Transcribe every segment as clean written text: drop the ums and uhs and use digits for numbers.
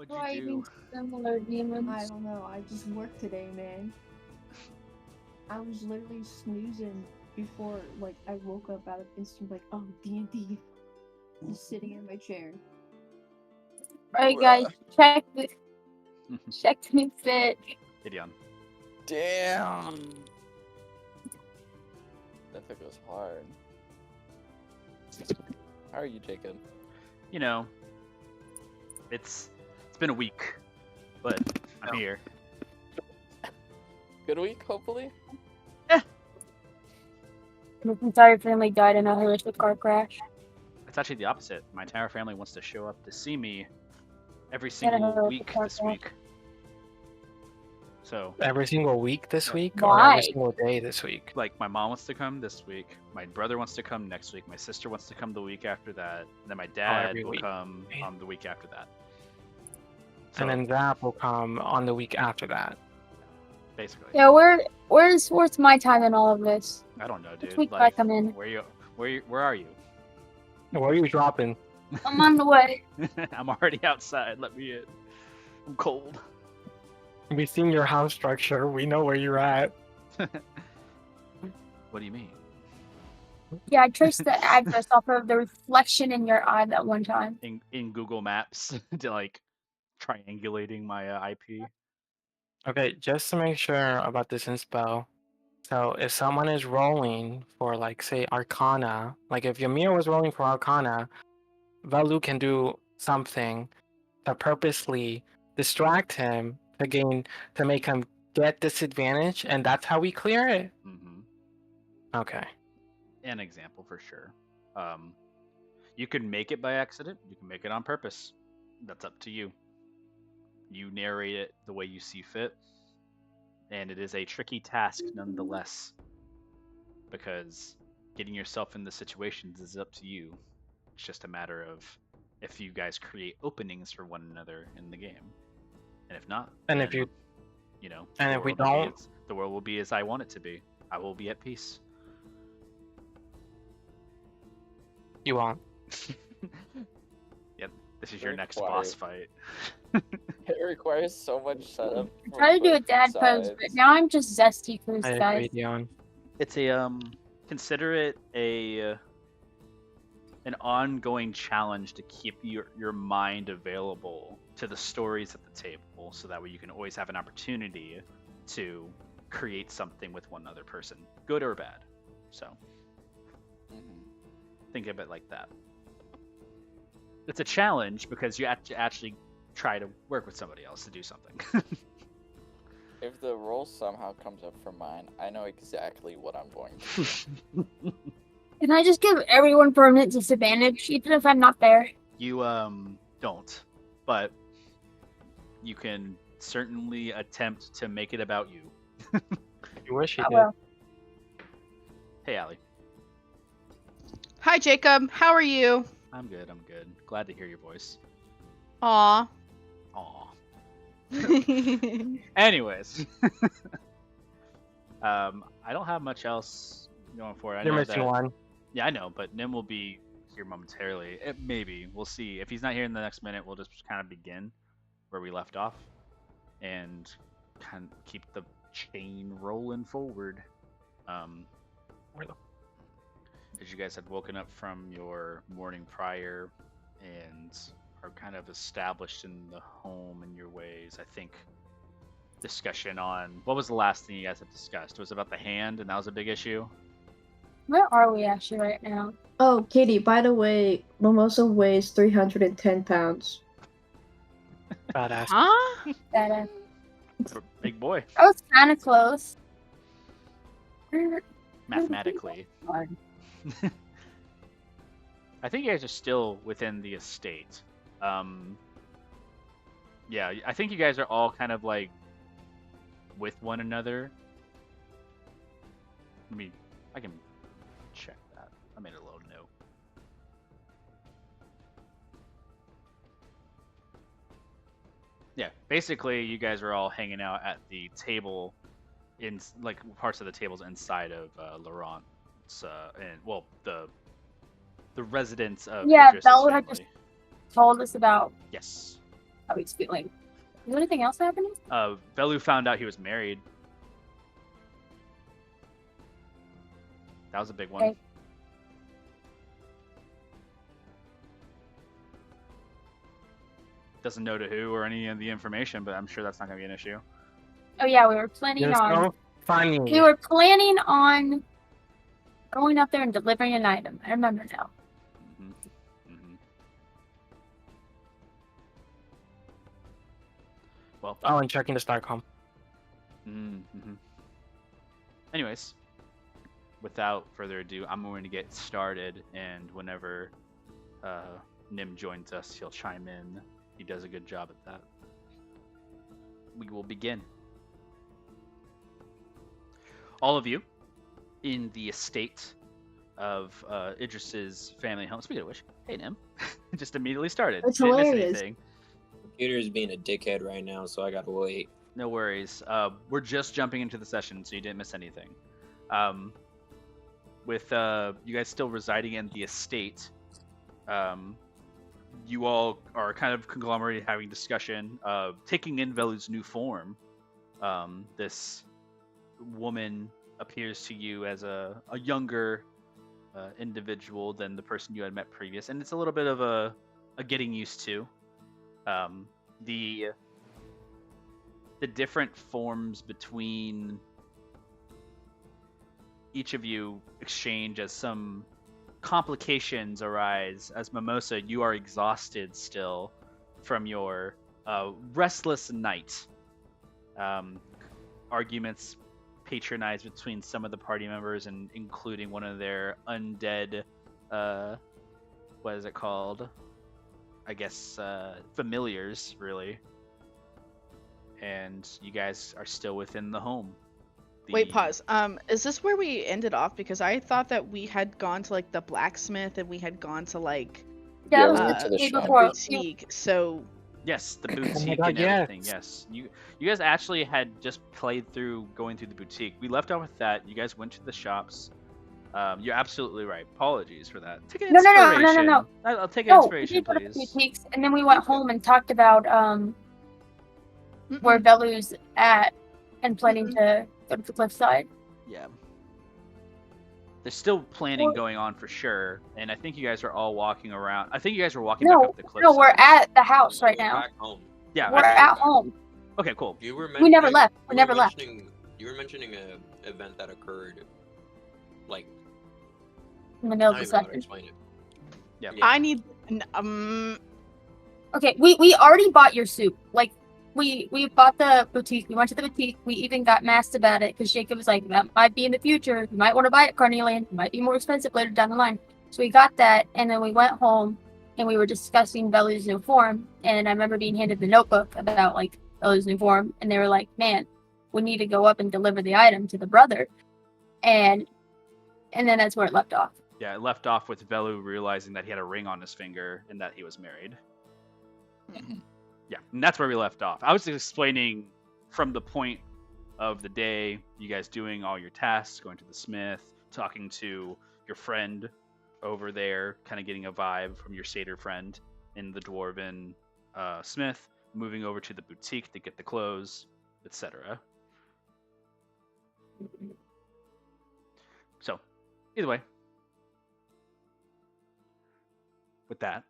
What'd Why you even do? similar demons? I don't know. I just worked today, man. I was literally snoozing before, like, I woke up out of instant, like, oh, D&D. Just sitting in my chair. Alright, guys, check the fit. Gideon. Damn. That pick was hard. How are you, Jacob? You know, it's been a week, but I'm here. Good week, hopefully. My entire family died in a horrific car crash. It's actually the opposite. My entire family wants to show up to see me every In a single horrific week car this crash. week. So, Every single week this Yeah. week, or Why? every single day this week? like, my mom wants to come this week. My brother wants to come next week. My sister wants to come the week after that. And then my dad every will week. come Man. on the week after that. So, And then Zap will come on the week after that. basically, Yeah, where's my time in all of this? I don't know, Which dude. week do I Like, come in? where are you? Where are you dropping? I'm on the way. I'm already outside. Let me in. I'm cold. We've seen your house structure. We know where you're at. What do you mean? Yeah, I traced the address off of the reflection in your eye that one time. In Google Maps to like triangulating my IP. Okay, just to make sure about this inspo. So if someone is rolling for, like, say, Arcana, like if Ymir was rolling for Arcana, Velu can do something to purposely distract him to make him get disadvantage, and that's how we clear it. Mm-hmm. Okay. An example for sure. You can make it by accident. You can make it on purpose. That's up to you. You narrate it the way you see fit, and it is a tricky task nonetheless, because getting yourself in the situations is up to you. It's just a matter of if you guys create openings for one another in the game, and if not, And then, if you the and if we world will be don't, the world will be as I want it to be. I will be at peace. you won't. Yep, this is your next boss fight. It requires so much setup. I tried to do a dad pose, but now I'm just zesty for this, I guys. agree, Dion. It's a consider it an ongoing challenge to keep your mind available to the stories at the table, so that way you can always have an opportunity to create something with one other person, good or bad. So think of it like that. It's a challenge because you actually try to work with somebody else to do something. If the roll somehow comes up for mine, I know exactly what I'm going to do. Can I just give everyone permanent disadvantage, even if I'm not there? You don't, but you can certainly attempt to make it about you. You wish you I did. will. Hey, Allie. Hi, Jacob. How are you? I'm good. Glad to hear your voice. Aw. Aw. Anyways, I don't have much else going for it. I You're know missing that, one. Yeah, I know, but Nim will be here momentarily. Maybe we'll see. If he's not here in the next minute, we'll just kind of begin where we left off and kind of keep the chain rolling forward. As you guys had woken up from your morning prior and are kind of established in the home and your ways, I think discussion on what was the last thing you guys had discussed? It was about the hand, and that was a big issue. Where are we actually right now? Oh, Katie, by the way, Mimosa weighs 310 pounds. Badass. Huh? That Big boy, I was kind of close. mathematically. I think you guys are still within the estate. Yeah, I think you guys are all kind of like with one another. I can check that. I made a little note. Yeah, basically you guys are all hanging out at the table in like parts of the tables inside of Laurent's and well the residence of Yeah, Idris's Bella had family. just told us about. Yes. how he's feeling. Is there anything else happening? Velu found out he was married. That was a big one. Okay. Doesn't know to who or any of the information, but I'm sure that's not going to be an issue. Oh yeah, we were planning You're on. so funny. We were planning on going up there and delivering an item. I remember now. Well. Oh, and checking the Starcom. Anyways, without further ado, I'm going to get started, and whenever Nim joins us, he'll chime in. He does a good job at that. We will begin. All of you in the estate of Idris's family home. Speaking of which, hey Nim, just immediately started. That's Didn't miss hilarious. anything. Computer is being a dickhead right now, so I gotta wait. No worries. We're just jumping into the session, so you didn't miss anything. With you guys still residing in the estate, you all are kind of conglomerated, having discussion, taking in Velu's new form. This woman appears to you as a younger individual than the person you had met previous, and it's a little bit of a getting used to. The different forms between each of you exchange as some complications arise. As Mimosa, you are exhausted still from your restless night. Arguments patronized between some of the party members, and including one of their undead, what is it called? I guess familiars, really. And you guys are still within the home. Wait, pause. Is this where we ended off? Because I thought that we had gone to like the blacksmith and we had gone to like Yeah, Yeah, that we was went to the the day shop. before. boutique. So Yes, the boutique God, and everything. Yes, you guys actually had just played through going through the boutique. We left off with that. You guys went to the shops. You're absolutely right. Apologies for that. Take an No. inspiration. I'll take an No, we inspiration, did go to the please. boutiques, and then we went home and talked about where Velu's at and planning to go to the cliffside. Yeah. There's still planning going on for sure, and I think you guys are all walking around. I think you guys were walking back up the cliff. No, we're at the house right We're now. back home. Yeah. We're at home. Okay, cool. You were We never left. We never left. You were mentioning an event that occurred, like, In the middle I of don't the even know how to session. explain it. Yeah. I need Okay, we already bought your soup. Like, we bought the boutique. We went to the boutique. We even got masked about it because Jacob was like, that might be in the future. You might want to buy it, Carnelian. It might be more expensive later down the line. So we got that, and then we went home, and we were discussing Velu's new form. And I remember being handed the notebook about, like, Velu's new form. And they were like, man, we need to go up and deliver the item to the brother. And then that's where it left off. Yeah, it left off with Velu realizing that he had a ring on his finger and that he was married. Yeah, and that's where we left off. I was explaining from the point of the day, you guys doing all your tasks, going to the smith, talking to your friend over there, kind of getting a vibe from your satyr friend in the dwarven smith, moving over to the boutique to get the clothes, etc. So, either way, with that,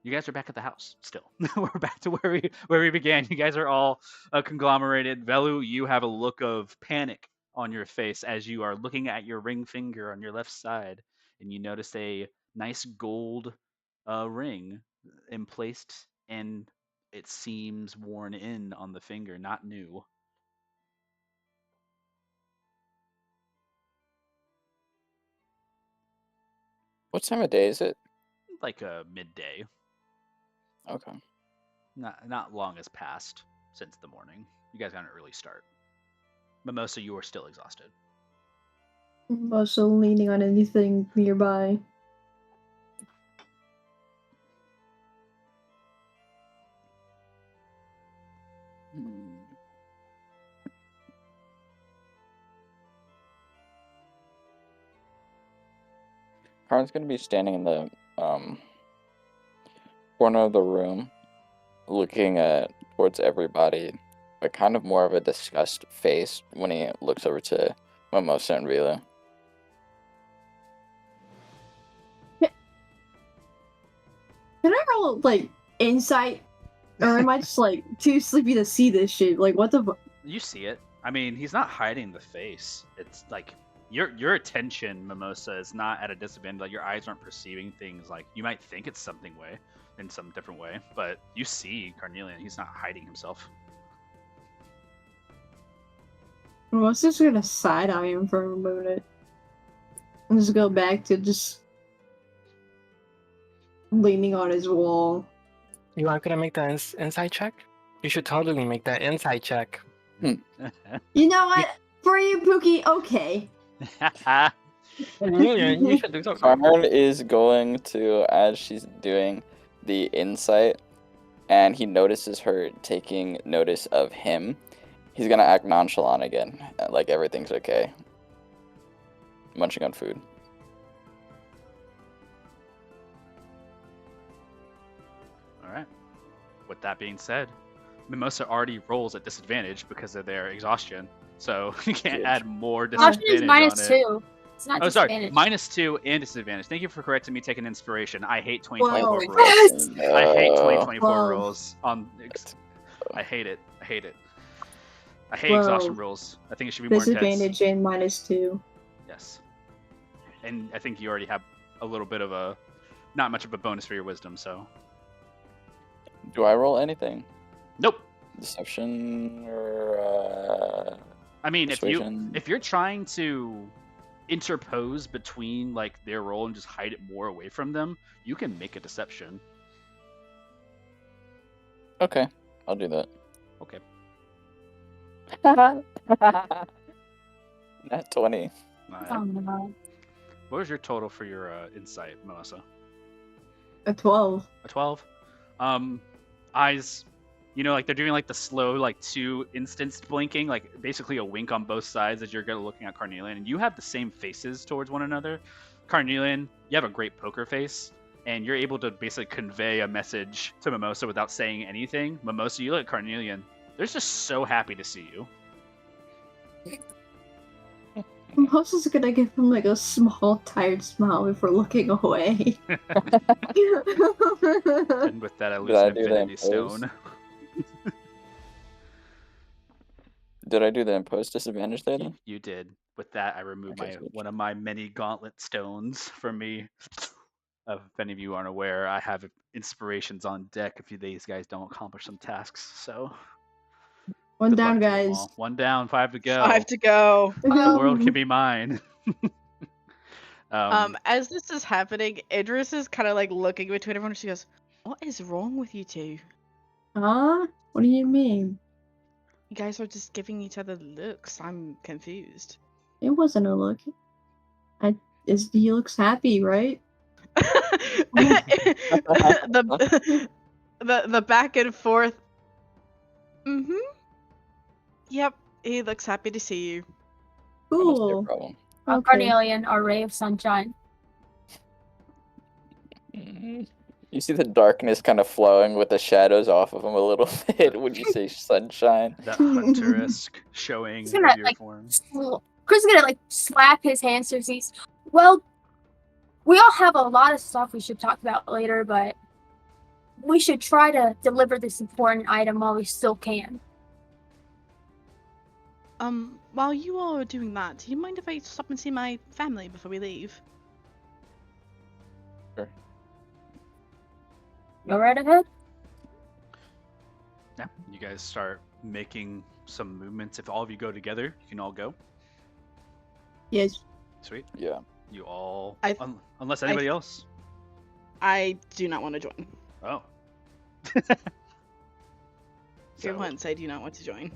you guys are back at the house still. We're back to where we began. You guys are all conglomerated. Velu, you have a look of panic on your face as you are looking at your ring finger on your left side, and you notice a nice gold ring emplaced, and it seems worn in on the finger, not new. What time of day is it? Like a midday. Okay. Not long has passed since the morning. You guys got an early start. Mimosa, you are still exhausted. I'm also leaning on anything nearby. Karn's gonna be standing in the corner of the room, looking towards everybody, but kind of more of a disgust face when he looks over to Mimosa and Rila. Can I roll like insight, or am I just like too sleepy to see this shit? Like what the? You see it. I mean, he's not hiding the face. It's like your attention, Mimosa, is not at a disadvantage. Like your eyes aren't perceiving things. Like you might think it's something way, in some different way, but you see Carnelian. He's not hiding himself. Well, let's just gonna side eye him for a minute, and just go back to just leaning on his wall. You aren't gonna make that insight check? You should totally make that insight check. You know what? For you, Pookie, okay. You should do something. Carmen is going to, as she's doing the insight, and he notices her taking notice of him, he's gonna act nonchalant again, like everything's okay. Munching on food. All right. With that being said, Mimosa already rolls at disadvantage because of their exhaustion, so you can't Good. add more Exhaustion disadvantage is on it. -2. It's not Oh, sorry, disadvantage. -2 and disadvantage. Thank you for correcting me. Taking inspiration. I hate Whoa. 2024 Yes! rules. I hate 2024 Whoa. rules. I hate it. I hate it. I hate Whoa. exhaustion rules. I think it should be more intense. Disadvantage and -2. Yes. And I think you already have a little bit of a, not much of a bonus for your wisdom. So. Do I roll anything? Nope. Deception or I mean, persuasion? if you're trying to interpose between like their role and just hide it more away from them, you can make a deception. Okay, I'll do that. Okay. Nat 20. All right. Oh no. What was your total for your insight, Melissa? A 12. A 12. Eyes, like they're doing like the slow, like 2 instants blinking, like basically a wink on both sides as you're looking at Carnelian, and you have the same faces towards one another. Carnelian, you have a great poker face, and you're able to basically convey a message to Mimosa without saying anything. Mimosa, you look at Carnelian, they're just so happy to see you. Most is gonna give him like a small, tired smile before looking away. And with that, I lose Did I an do the Infinity impose? Stone. Did I do the imposed disadvantage there then? You did. With that, I remove Okay, sweet. one of my many gauntlet stones from me. If any of you aren't aware, I have inspirations on deck if these guys don't accomplish some tasks. So One good down, luck to 'em guys. all. One down, 5 to go. 5 to go. The world can be mine. As this is happening, Idris is kind of like looking between everyone. She goes, "What is wrong with you two? Huh? What do you mean? You guys are just giving each other looks. I'm confused." It wasn't a look. He looks happy, right? the back and forth. Mm-hmm. Yep, he looks happy to see you. That must be a Cool. problem. Oh, Okay. Carnelian, our ray of sunshine. You see the darkness kind of flowing with the shadows off of him a little bit when you say sunshine. That hunter-esque showing He's gonna, of your like, form. Chris is gonna like slap his hands so he's, well, we all have a lot of stuff we should talk about later, but we should try to deliver this important item while we still can. While you all are doing that, do you mind if I stop and see my family before we leave? Sure. Go right ahead. Yeah, you guys start making some movements. If all of you go together, you can all go. Yes. Sweet. Yeah. You all, I- unless anybody else. I do not want to join. Oh. Go once, I do not want to join.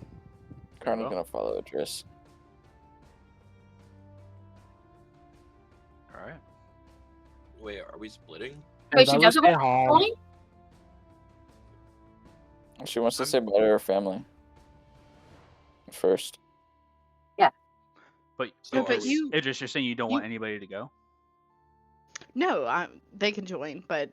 Karna's Well. gonna follow Idris. All right. Wait, are we splitting? Wait, she Bella doesn't stay want home. Tony? She wants to say bye to her family. First. But Yeah, but Idris, you're saying you don't want anybody to go? No, they can join, but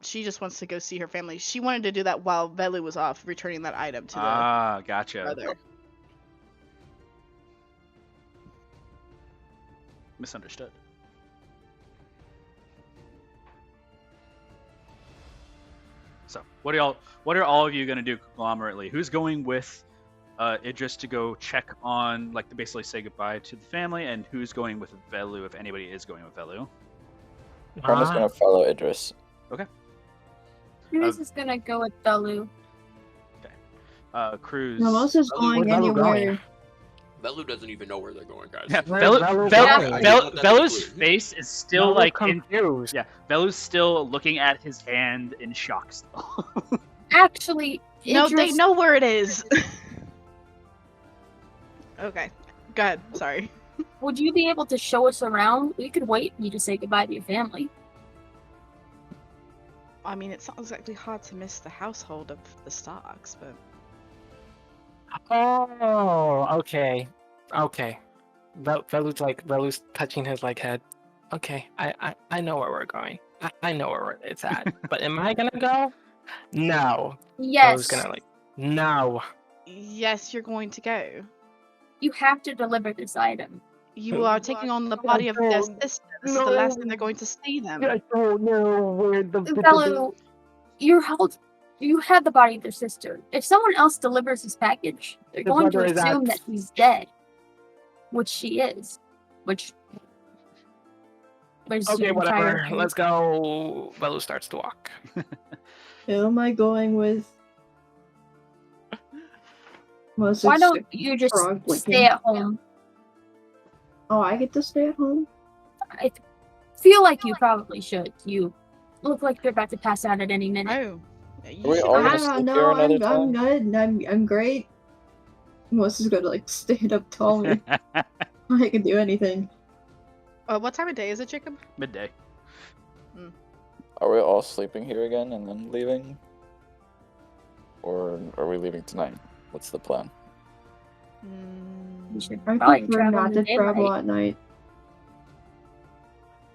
she just wants to go see her family. She wanted to do that while Velu was off, returning that item to the Ah, gotcha. brother. Misunderstood. So, what are all of you gonna do conglomerately? Who's going with Idris to go check on, like, to basically say goodbye to the family, and who's going with Velu if anybody is going with Velu? Karma's gonna follow Idris. Cruz is gonna go with Belu. Cruz. No one else is Velu- going Where's Velu going? anywhere. Velu doesn't even know where they're going, guys. Yeah, Where's Velu, Velu going? I just want that to be Velu's clear. face is still Now we're like in. confused. Yeah, Velu's still looking at his hand in shock still. Actually, No, Idris, they know where it is. Okay, go ahead. Sorry. would you be able to show us around? We could wait for you to say goodbye to your family. I mean, it's not exactly hard to miss the household of the Starks, but Oh, okay. Velu's touching his like head. Okay, I know where we're going. I know where it's at. But am I gonna go? No. Yes, Velu's gonna no. yes, you're going to go. you have to deliver this item. You are taking on the body of their sister. This is the last time they're going to see them. I don't know where the Belu, you had the body of their sister. If someone else delivers this package, they're The going to brother is at- assume that he's dead, which she is. Which is Okay, your whatever. entire thing. Let's go. Velu starts to walk. Who am I going with? Was Why it don't you just frog stay licking? at home? Oh, I get to stay at home? I feel like you probably should. You look like you're about to pass out at any minute. Oh, you we should all I gonna ask. don't sleep here know. another I'm time? good. I'm great. Melissa's gonna like stand up tall me. I can do anything. What time of day is it, Jacob? Midday. Are we all sleeping here again and then leaving? Or are we leaving tonight? What's the plan? You should I probably prefer travel not in to the travel daylight. at night.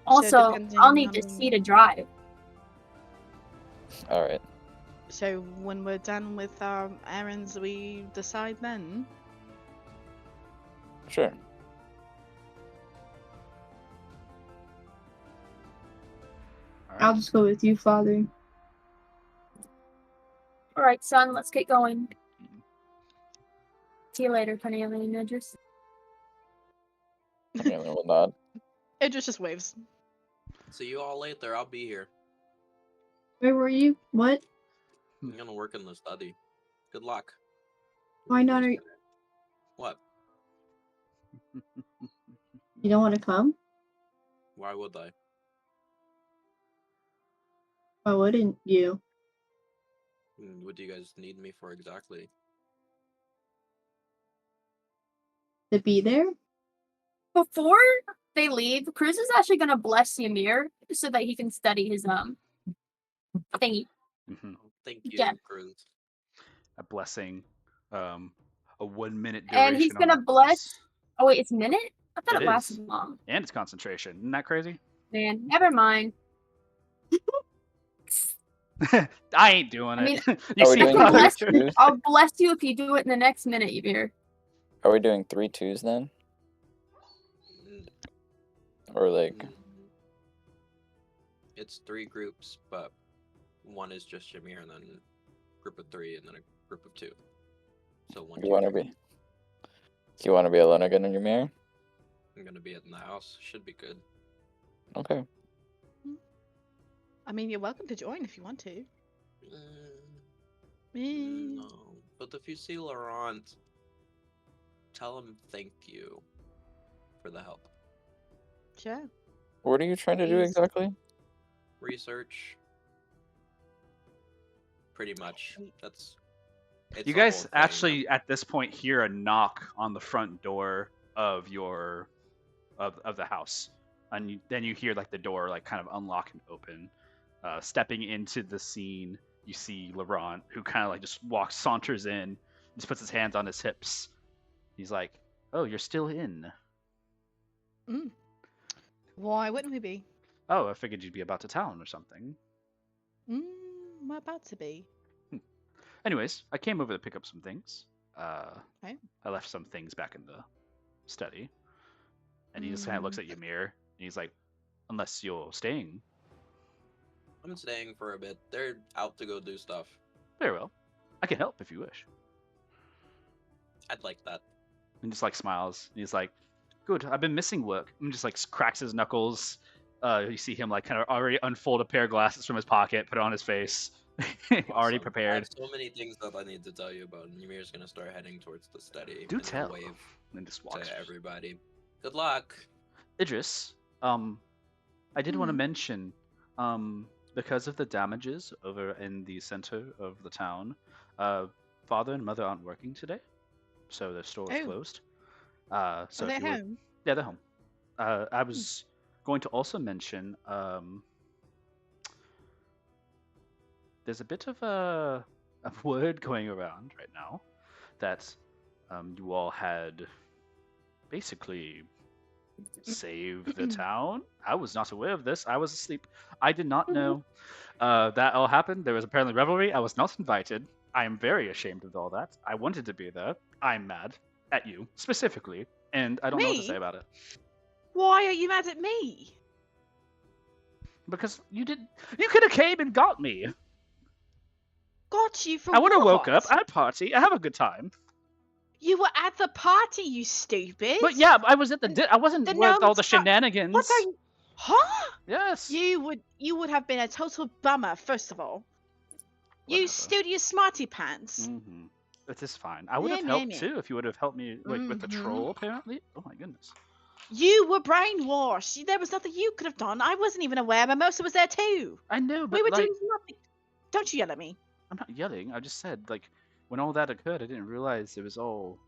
Also, depending I'll need to on- see to drive. Alright. So when we're done with our errands, we decide then. Sure. All I'll right. just go with you, Father. All right, son, let's get going. See you later, Cornelia and Idris. Cornelia will nod. Idris just waves. See you all later. I'll be here. Where were you? What? I'm gonna work in the study. Good luck. Why not? You What? don't want to come? Why would I? Why wouldn't you? What do you guys need me for exactly? To be there? Before they leave, Cruz is actually gonna bless Ymir so that he can study his thingy. Mhm. Thank you, Yeah. Cruz. A blessing, a 1 minute duration. And he's on gonna that bless. Oh wait, it's a minute? I thought It it lasted is. long. And it's concentration. Isn't that crazy? Man, never mind. I ain't doing I mean, it. You Are we see doing how I'll bless three you. twos? I'll bless you if you do it in the next minute, Ymir. Are we doing 3 twos then? Or like Mm, It's 3 groups, but one is just Shamir, and then a group of 3, and then a group of 2. So 1, you 2, wanna 3. be you wanna be alone again in your mirror? I'm gonna be in the house. Should be good. Okay. I mean, you're welcome to join if you want to. No, but if you see Laurent, tell him thank you for the help. Sure. What are you trying to do He's- exactly? Research. Pretty much. That's. It's You a whole guys thing. actually at this point hear a knock on the front door of your of the house, and then you hear like the door like kind of unlock and open. Stepping into the scene, you see Laurent, who kind of like just saunters in, just puts his hands on his hips. He's like, "Oh, you're still in." Why wouldn't we be? Oh, I figured you'd be about to town or something. We're about to be. Anyways, I came over to pick up some things. Okay. I left some things back in the study. And he just kind of looks at Ymir, and he's like, unless you're staying. I'm staying for a bit. They're out to go do stuff. Very well. I can help if you wish. I'd like that. And just like smiles. And he's like, good, I've been missing work. And just like cracks his knuckles. You see him like kind of already unfold a pair of glasses from his pocket, put it on his face. Already Awesome. I prepared. have so many things that I need to tell you about, and Ymir's gonna start heading towards the study. Do and he'll tell. wave And just walks. to everybody. Good luck. Idris, I did want to mention, because of the damages over in the center of the town, father and mother aren't working today, so the store is Oh. closed. So Are if they you would- home? yeah, they're home. I was going to also mention, there's a bit of a word going around right now that you all had basically saved the town. I was not aware of this. I was asleep. I did not know that all happened. There was apparently revelry. I was not invited. I am very ashamed of all that. I wanted to be there. I'm mad at you specifically, and I don't know what to Me? say about it. Why are you mad at me? Because you could have came and got me. Got you for I would have woke what? up. I party. I have a good time. You were at the party, you stupid. But yeah, I was at the. I wasn't The with all gnomes the got- shenanigans. What are you? Huh? Yes. You would have been a total bummer, first of all. You Whatever. studious smarty pants. Mm-hmm. It is fine. I would have Meh, helped meh, meh. too if you would have helped me with the Mhm. troll. Apparently. Oh my goodness. You were brainwashed. There was nothing you could have done. I wasn't even aware. Mimosa was there too. I know, but We were like, doing nothing. Don't you yell at me. I'm not yelling. I just said like, when all that occurred, I didn't realize it was all.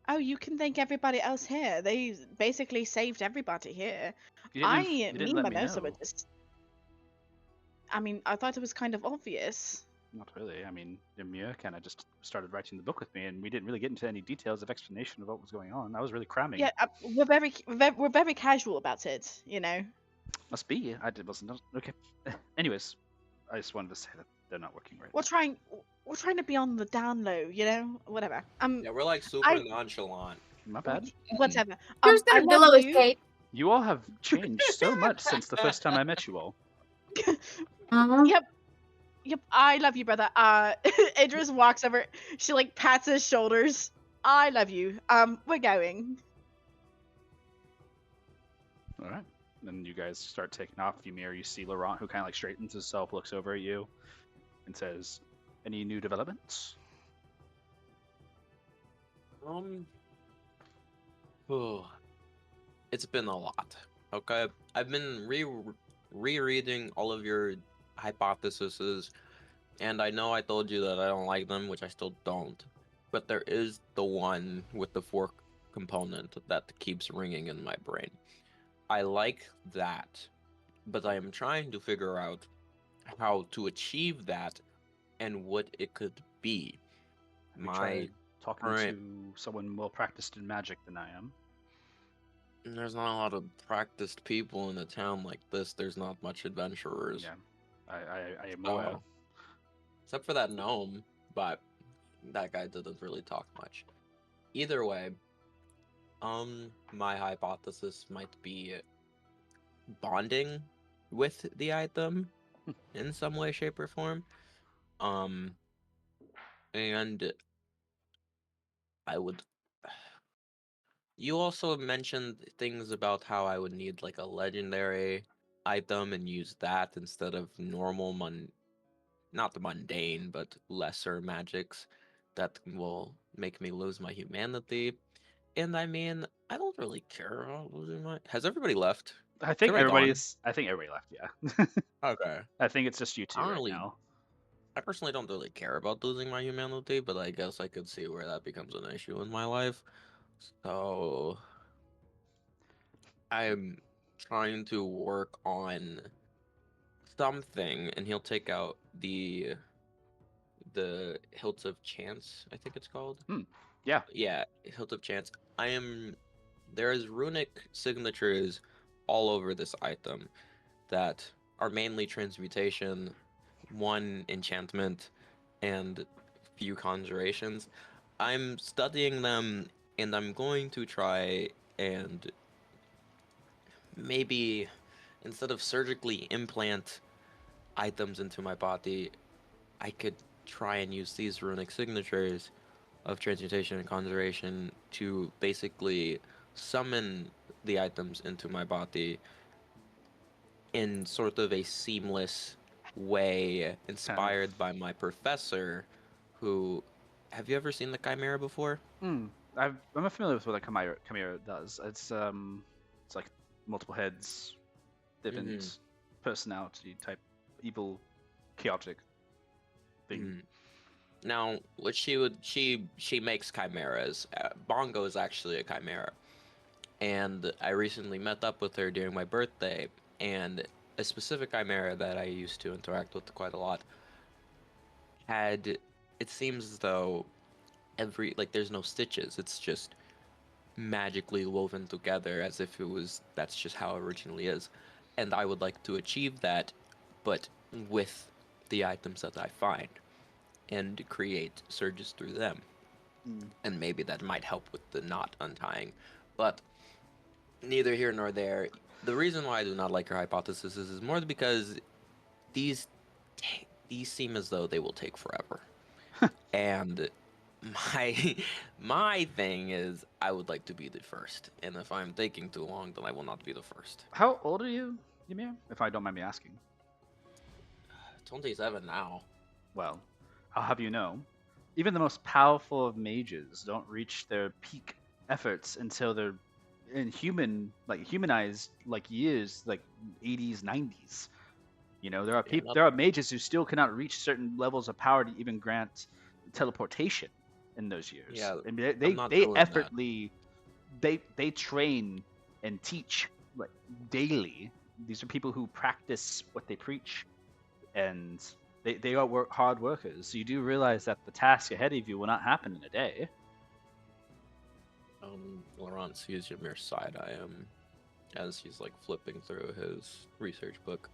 Oh, you can thank everybody else here. They basically saved everybody here. You didn't, you Me didn't and let me Mimosa were know. just. I mean, I thought it was kind of obvious. Not really. I mean, Ymir kind of just started writing the book with me, and we didn't really get into any details of explanation of what was going on. I was really cramming. Yeah, we're very casual about it, you know. Must be. I wasn't. Okay. Anyways, I just wanted to say that they're not working right We're trying to be on the down low, you know. Whatever. Yeah, we're like super nonchalant. now. My bad. Whatever. Here's I the love Lewis you. cape. You all have changed so much since the first time I met you all. Yep. Yep. I love you, brother. Idris walks over. She like pats his shoulders. I love you. We're going. All right. Then you guys start taking off. Ymir, you see Laurent, who kind of like straightens himself, looks over at you, and says, "Any new developments?" Oh, it's been a lot. Okay, I've been rereading all of your hypotheses, and I know I told you that I don't like them, which I still don't. But there is the one with the fork component that keeps ringing in my brain. I like that, but I am trying to figure out how to achieve that and what it could be. Have you tried talking current- to someone more practiced in magic than I am? There's not a lot of practiced people in a town like this. There's not much adventurers. Yeah, I am aware. Oh. Except for that gnome, but that guy didn't really talk much. Either way, my hypothesis might be bonding with the item in some way, shape, or form. And I would. You also mentioned things about how I would need like a legendary item and use that instead of normal not the mundane, but lesser magics that will make me lose my humanity. And I mean, I don't really care about losing my. Has everybody left? I think everybody I think everybody left. Yeah. Okay. I think it's just you two I don't right really- now. I personally don't really care about losing my humanity, but I guess I could see where that becomes an issue in my life. So I'm trying to work on something, and he'll take out the Hilt of Chance, I think it's called. Yeah. Yeah, Hilt of Chance. There is runic signatures all over this item, that are mainly transmutation, one enchantment, and few conjurations. I'm studying them, and I'm going to try and maybe instead of surgically implant items into my body, I could try and use these runic signatures of transmutation and conjuration to basically summon the items into my body in sort of a seamless way, inspired by my professor, who. Have you ever seen the Chimera before? I'm familiar with what a chimera does. It's like multiple heads, different personality type, evil, chaotic thing. Now, what she makes chimeras. Bongo is actually a chimera, and I recently met up with her during my birthday, and a specific chimera that I used to interact with quite a lot had. It seems as though there's no stitches. It's just magically woven together as if it was that's just how it originally is. And I would like to achieve that, but with the items that I find and create surges through them. And maybe that might help with the knot untying. But neither here nor there. The reason why I do not like your hypothesis is more because these these seem as though they will take forever. And my my thing is I would like to be the first, and if I'm taking too long, then I will not be the first. How old are you, Ymir? If I don't mind me asking. 27 now. Well, I'll have you know, even the most powerful of mages don't reach their peak efforts until they're in humanized years, like 80s, 90s. You know, there are people, there are mages who still cannot reach certain levels of power to even grant teleportation in those years. Yeah, and I'm they not they doing that. effortly they train and teach like daily. These are people who practice what they preach, and they are hard workers. So you do realize that the task ahead of you will not happen in a day. Laurent sees Ymir's side eye as he's like flipping through his research book.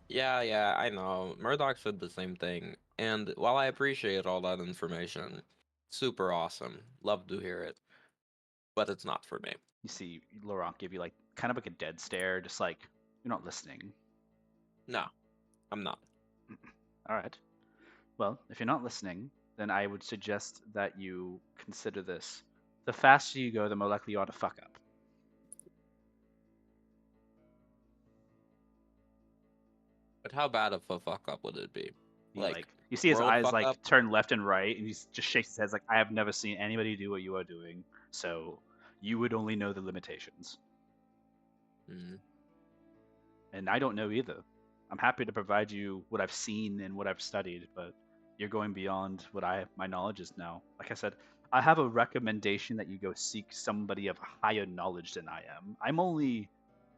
Yeah, I know. Murdoch said the same thing, and while I appreciate all that information, super awesome, love to hear it, but it's not for me. You see Laurent give you like kind of like a dead stare, just like you're not listening. No, I'm not. All right. Well, if you're not listening, then I would suggest that you consider this. The faster you go, the more likely you are to fuck up. But how bad of a fuck up would it be? You see his world eyes fuck like up? turn left and right, and he just shakes his head like, I have never seen anybody do what you are doing, so you would only know the limitations. Mhm. And I don't know either. I'm happy to provide you what I've seen and what I've studied, but you're going beyond what my knowledge is now. Like I said, I have a recommendation that you go seek somebody of higher knowledge than I am. I'm only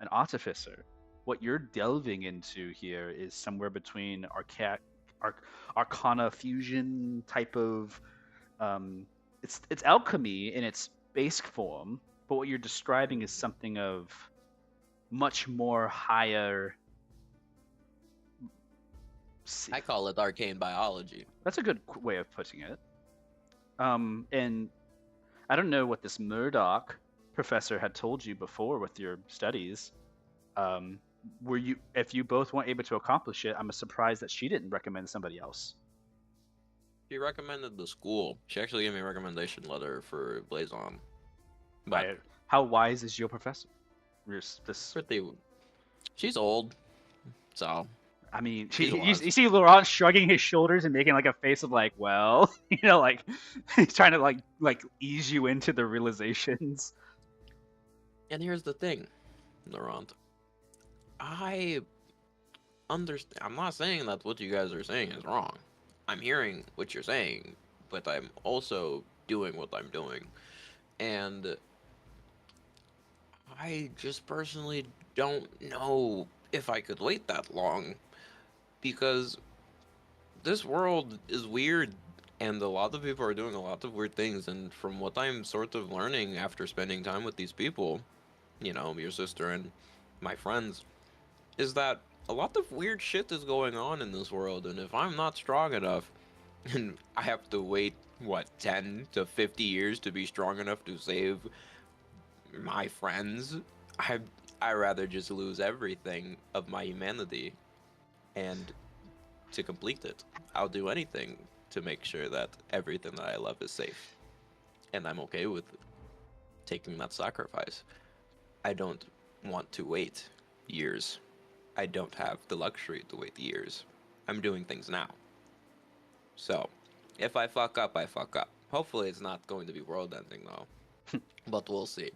an artificer. What you're delving into here is somewhere between arcana fusion type of it's alchemy in its base form, but what you're describing is something of much more higher. I call it arcane biology. That's a good way of putting it. And I don't know what this Murdoch professor had told you before with your studies. If you both weren't able to accomplish it, I'm surprised that she didn't recommend somebody else. She recommended the school. She actually gave me a recommendation letter for Blazon. But how wise is your professor? She's old, so. I mean, you see Laurent shrugging his shoulders and making like a face of like, well, like he's trying to like ease you into the realizations. And here's the thing, Laurent. I understand. I'm not saying that what you guys are saying is wrong. I'm hearing what you're saying, but I'm also doing what I'm doing. And I just personally don't know if I could wait that long, because this world is weird and a lot of people are doing a lot of weird things, and from what I'm sort of learning after spending time with these people, your sister and my friends, is that a lot of weird shit is going on in this world, and if I'm not strong enough, and I have to wait, what, 10 to 50 years to be strong enough to save my friends, I I rather just lose everything of my humanity and to complete it. I'll do anything to make sure that everything that I love is safe. And I'm okay with taking that sacrifice. I don't want to wait years. I don't have the luxury to wait years. I'm doing things now. So, if I fuck up, I fuck up. Hopefully, it's not going to be world ending though. But we'll see.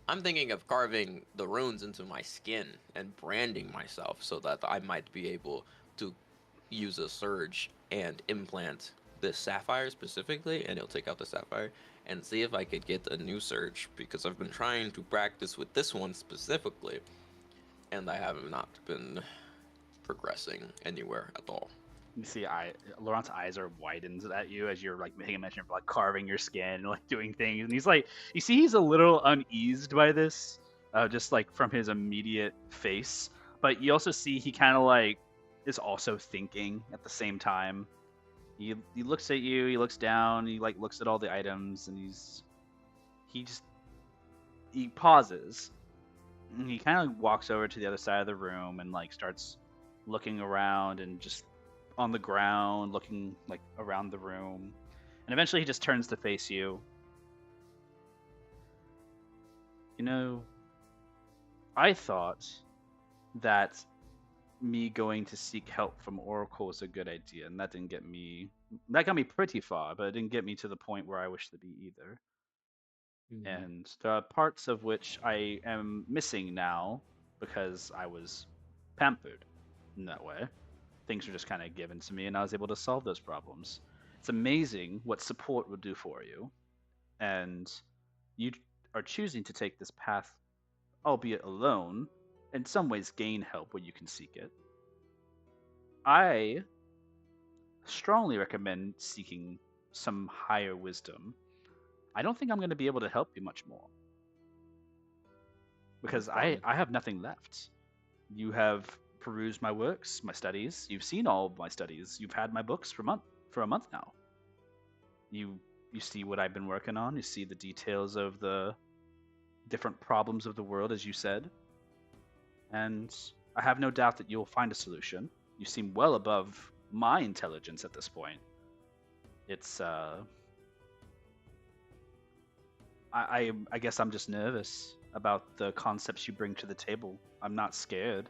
I'm thinking of carving the runes into my skin and branding myself so that I might be able to use a surge and implant this sapphire specifically, and it'll take out the sapphire and see if I could get a new surge because I've been trying to practice with this one specifically, and I have not been progressing anywhere at all. You see, Laurent's eyes are widened at you as you're like making a mention of like carving your skin and like doing things, and he's like, you see, he's a little uneased by this, just like from his immediate face. But you also see he kind of like is also thinking at the same time. He looks at you, he looks down, he like looks at all the items, and he pauses. And he kind of walks over to the other side of the room and like starts looking around and just on the ground, looking like around the room. And eventually he just turns to face you. You know, I thought that me going to seek help from Oracle was a good idea, and that got me pretty far, but it didn't get me to the point where I wish to be either. And there are parts of which I am missing now because I was pampered in that way. Things were just kind of given to me, and I was able to solve those problems. It's amazing what support will do for you, and you are choosing to take this path, albeit alone, in some ways gain help where you can seek it. I strongly recommend seeking some higher wisdom. I don't think I'm going to be able to help you much more because I have nothing left. You have perused my works, my studies. You've seen all of my studies. You've had my books for a month now. You see what I've been working on. You see the details of the different problems of the world, as you said. And I have no doubt that you'll find a solution. You seem well above my intelligence at this point. It's I guess I'm just nervous about the concepts you bring to the table. I'm not scared.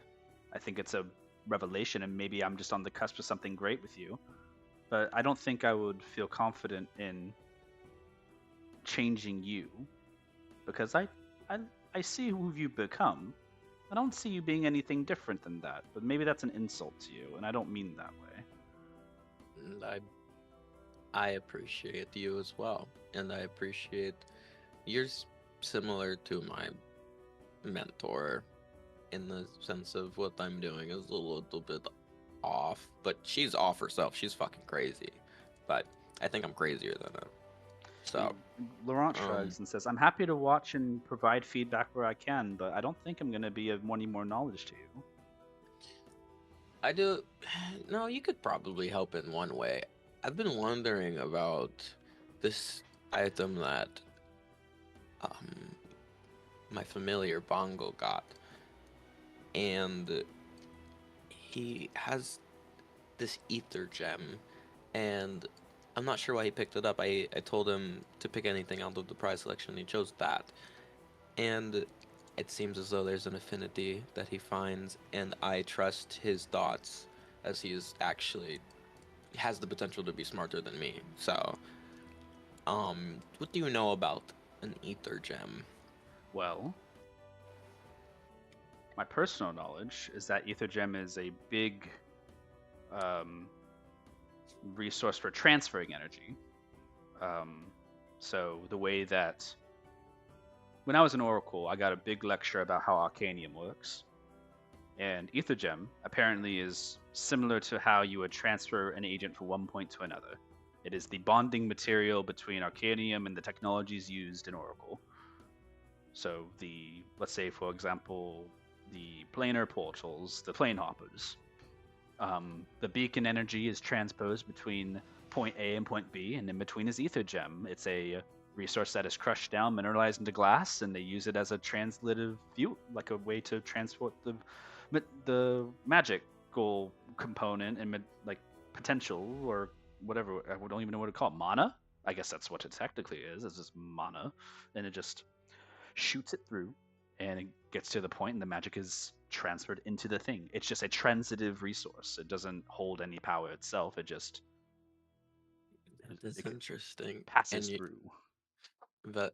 I think it's a revelation, and maybe I'm just on the cusp of something great with you. But I don't think I would feel confident in changing you, because I see who you've become. I don't see you being anything different than that. But maybe that's an insult to you, and I don't mean that way. And I appreciate you as well, and I appreciate you're similar to my mentor in the sense of what I'm doing is a little bit off, but she's off herself. She's fucking crazy, but I think I'm crazier than her. So Laurent shrugs and says, "I'm happy to watch and provide feedback where I can, but I don't think I'm going to be of any more knowledge to you." I do. No, you could probably help in one way. I've been wondering about this item that my familiar Bongo got, and he has this ether gem, and I'm not sure why he picked it up. I told him to pick anything out of the prize selection, and he chose that. And it seems as though there's an affinity that he finds, and I trust his thoughts as he is actually has the potential to be smarter than me. So, what do you know about an ether gem? Well, my personal knowledge is that ether gem is a big resource for transferring energy. So the way that when I was an Oracle, I got a big lecture about how Arcanium works. And ether gem apparently is similar to how you would transfer an agent from one point to another. It is the bonding material between Arcanium and the technologies used in Oracle. So let's say, for example, the planar portals, the plane hoppers. The beacon energy is transposed between point A and point B, and in between is ether gem. It's a resource that is crushed down, mineralized into glass, and they use it as a translative fuel, like a way to transport the magical component and like potential or whatever. I don't even know what to call it. Mana. I guess that's what it technically is. It's just mana, and it just shoots it through, and it gets to the point, and the magic is transferred into the thing. It's just a transitive resource. It doesn't hold any power itself. It just That's it interesting. passes And through. that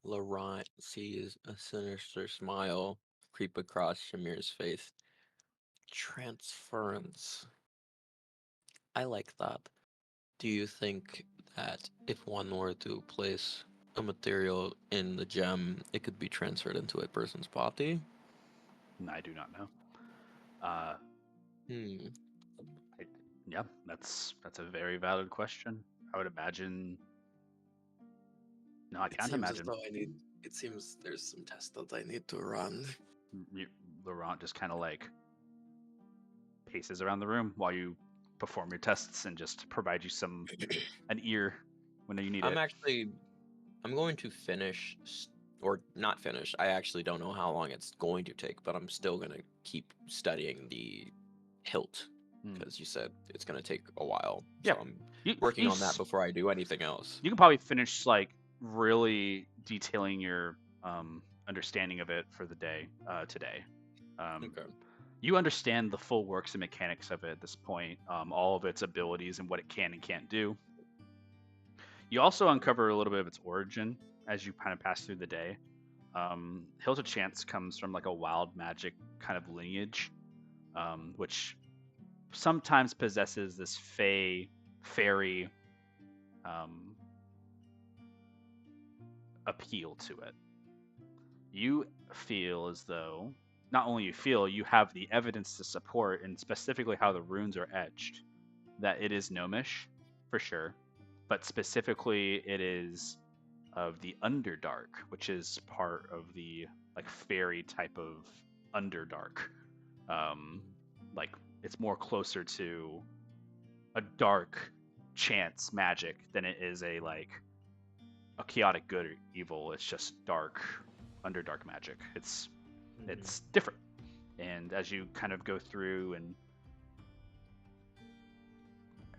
Laurent sees a sinister smile creep across Shamir's face. Transference. I like that. Do you think that if one were to place a material in the gem, it could be transferred into a person's body? I do not know. Hmm. Yeah, that's a very valid question. I would imagine. No, I It can't seems as imagine. though I need. It seems there's some tests that I need to run. Laurent just kind of like paces around the room while you perform your tests and just provide you an ear whenever you need I'm it. actually. I'm going to finish, or not finish. I actually don't know how long it's going to take, but I'm still going to keep studying the hilt because you said it's going to take a while. Yeah. So I'm working on that before I do anything else. You can probably finish like really detailing your understanding of it for the day today. Okay. You understand the full works and mechanics of it at this point, all of its abilities and what it can and can't do. You also uncover a little bit of its origin as you kind of pass through the day. Hilt of Chance comes from like a wild magic kind of lineage, which sometimes possesses this fairy appeal to it. You feel as though not only you have the evidence to support, and specifically how the runes are etched, that it is gnomish for sure, but specifically it is of the Underdark, which is part of the like fairy type of Underdark. Like it's more closer to a dark chance magic than it is a like a chaotic good or evil. It's just dark, Underdark magic. It's different. And as you kind of go through and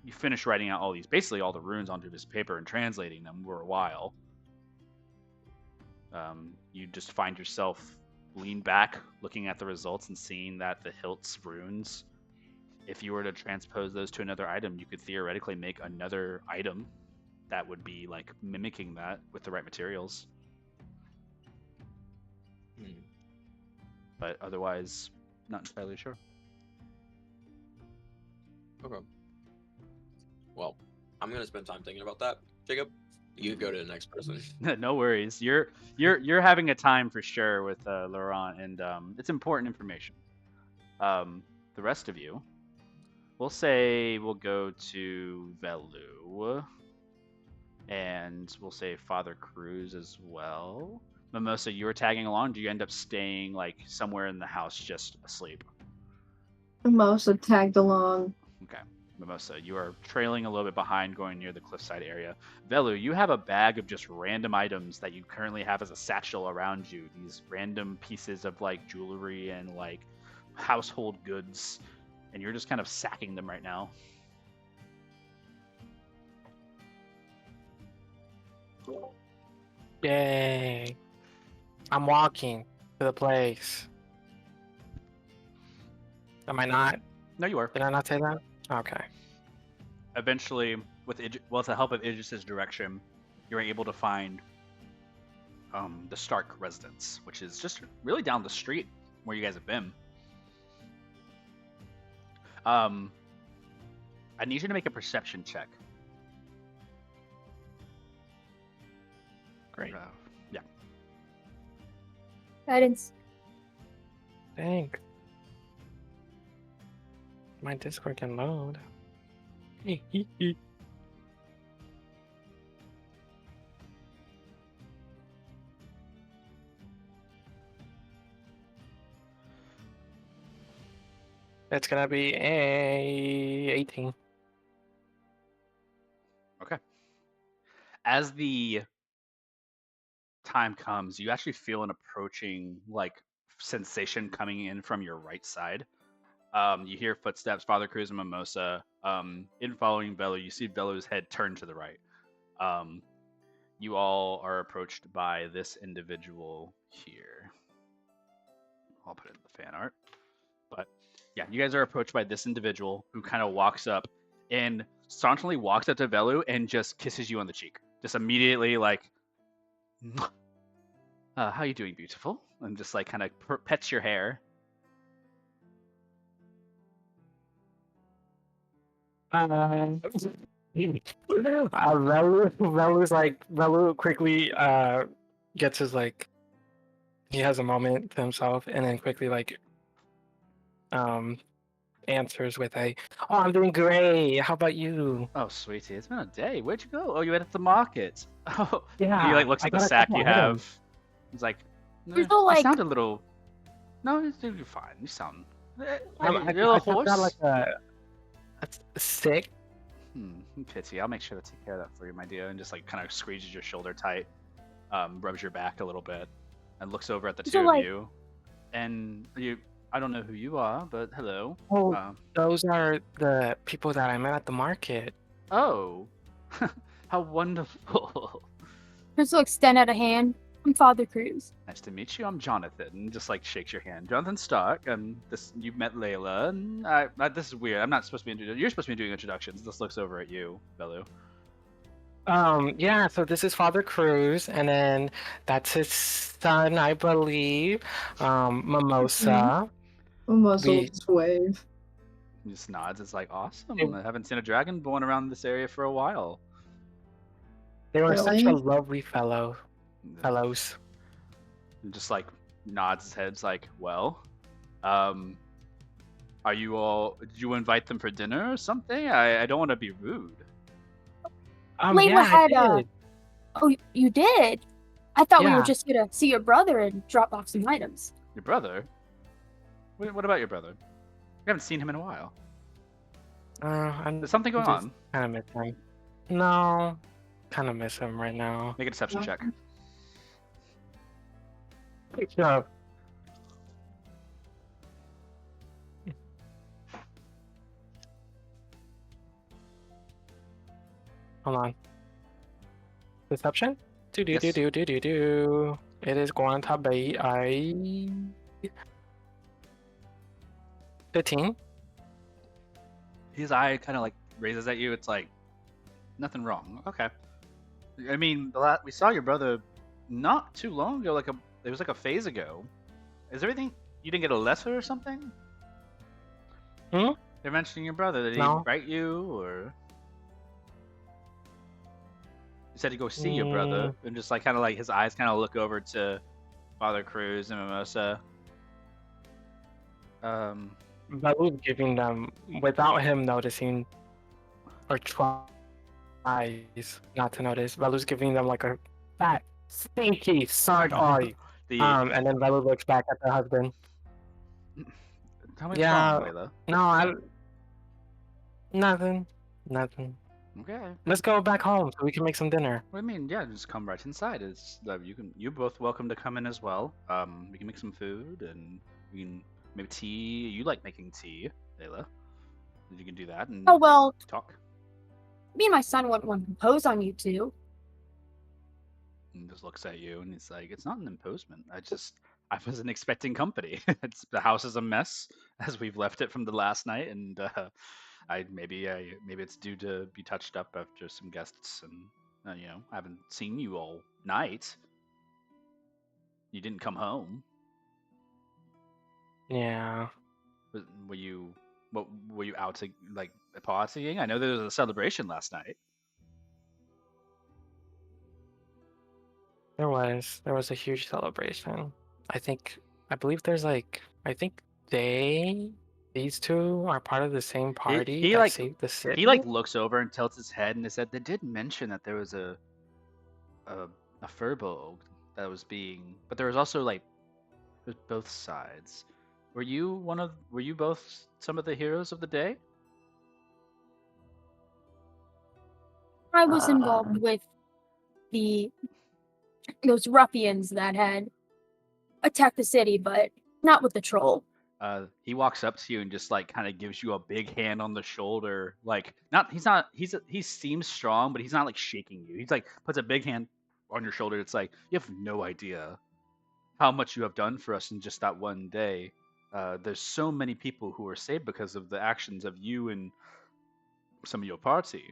you finish writing out basically all the runes onto this paper and translating them for a while, you just find yourself lean back, looking at the results and seeing that the hilt's runes, if you were to transpose those to another item, you could theoretically make another item that would be like mimicking that with the right materials. But otherwise, not entirely sure. Okay. Well, I'm gonna spend time thinking about that. Jacob, you go to the next person. No worries. You're having a time for sure with Laurent, and it's important information. The rest of you, we'll say we'll go to Velu, and we'll say Father Cruz as well. Mimosa, you were tagging along. Do you end up staying like somewhere in the house just asleep? Mimosa tagged along. Okay. Mimosa, you are trailing a little bit behind, going near the cliffside area. Velu, you have a bag of just random items that you currently have as a satchel around you. These random pieces of like jewelry and like household goods, and you're just kind of sacking them right now. Yay. I'm walking to the place. Am I not? No, you are. Did I not say that? Okay. Eventually, with the help of Idris's direction, you're able to find the Stark residence, which is just really down the street where you guys have been. I need you to make a perception check. Great. Yeah. Guidance. Thanks. My Discord can load. It's gonna be a 18. Okay. As the time comes, you actually feel an approaching like sensation coming in from your right side. You hear footsteps, Father Cruz and Mimosa. In following Velu, you see Velu's head turn to the right. Um, you all are approached by this individual here. I'll put it in the fan art. But yeah, you guys are approached by this individual who kind of walks up and staunchly walks up to Velu and just kisses you on the cheek. Just immediately like, how you doing, beautiful? And just like kind of pets your hair. Velu quickly gets his like he has a moment to himself and then quickly like answers with a, "Oh, I'm doing great. How about you?" Oh, sweetie, it's been a day. Where'd you go? Oh, you went at the market. Oh, Yeah, and he like looks I at the got a sack couple you items. have. He's like, You're "Eh, still you like, sound a little. No, you're fine. You sound. I, You're a little I just got hoarse. like a stick. Pity. I'll make sure to take care of that for you, my dear." And just like kind of squeezes your shoulder tight, rubs your back a little bit, and looks over at the So, two of like- you. And you, I don't know who you are, but hello. Oh, Um, those are the people that I met at the market. oh, how wonderful. Chris will extend out a hand. I'm Father Cruz. Nice to meet you. I'm Jonathan. Just like shakes your hand. Jonathan Stark. This you've met Layla. And this is weird. I'm not supposed to be. You're supposed to be doing introductions. This looks over at you, Belu. Yeah, so this is Father Cruz, and then that's his son, I believe, Mimosa. Muzzle We- just wave. He just nods. It's like awesome. It- I haven't seen a dragonborn around this area for a while. They were such a Really? lovely fellows. And just like nods his head. It's like, well, are you all? Did you invite them for dinner or something? I don't want to be rude. Layla Yeah, had, I did. Oh, you did? I thought we were Yeah. just gonna see your brother and drop off some items. Your brother? What about your brother? We haven't seen him in a while. I'm There's something going just on. kind of miss him. No, kind of miss him right now. Make a deception check. Yeah. Hold on. Deception? Yes. Do. It is going to be a 15. His eye kind of like raises at you. It's like nothing wrong. Okay. I mean, we saw your brother not too long ago. It was like a phase ago. Is everything? You didn't get a letter or something? Hmm? They're mentioning your brother. Did he No. write you or? You said to go see your brother, and just like kind of like his eyes kind of look over to Father Cruz and Mimosa. Balu's giving them, without him noticing, or tries not to notice, Balu's giving them like a fat, stinky side eye. the And then Balu looks back at the husband. tell me what's Yeah. wrong, Layla. No, nothing. Okay. Let's go back home so we can make some dinner. What do you mean? Yeah, just come right inside. It's you're both welcome to come in as well. We can make some food and we can make tea. You like making tea, Layla? You can do that and Oh, well, talk. me and my son wouldn't want to impose on you two. And just looks at you and he's like, "It's not an imposement. I wasn't expecting company. The house is a mess as we've left it from the last night, and maybe it's due to be touched up after some guests, and I haven't seen you all night. You didn't come home. Yeah. Were you? What were you out to like partying? I know there was a celebration last night. There was a huge celebration. I believe there's like, these two are part of the same party he that like- saved the city. He like looks over and tilts his head and he said they did mention that there was a furbolg that was being, but there was also like there's both sides. Were you both some of the heroes of the day? I was involved with those ruffians that had attacked the city, but not with the troll. He walks up to you and just like kind of gives you a big hand on the shoulder. Like he seems strong, but he's not like shaking you. He's like puts a big hand on your shoulder. It's like you have no idea how much you have done for us in just that one day. There's so many people who are saved because of the actions of you and some of your party.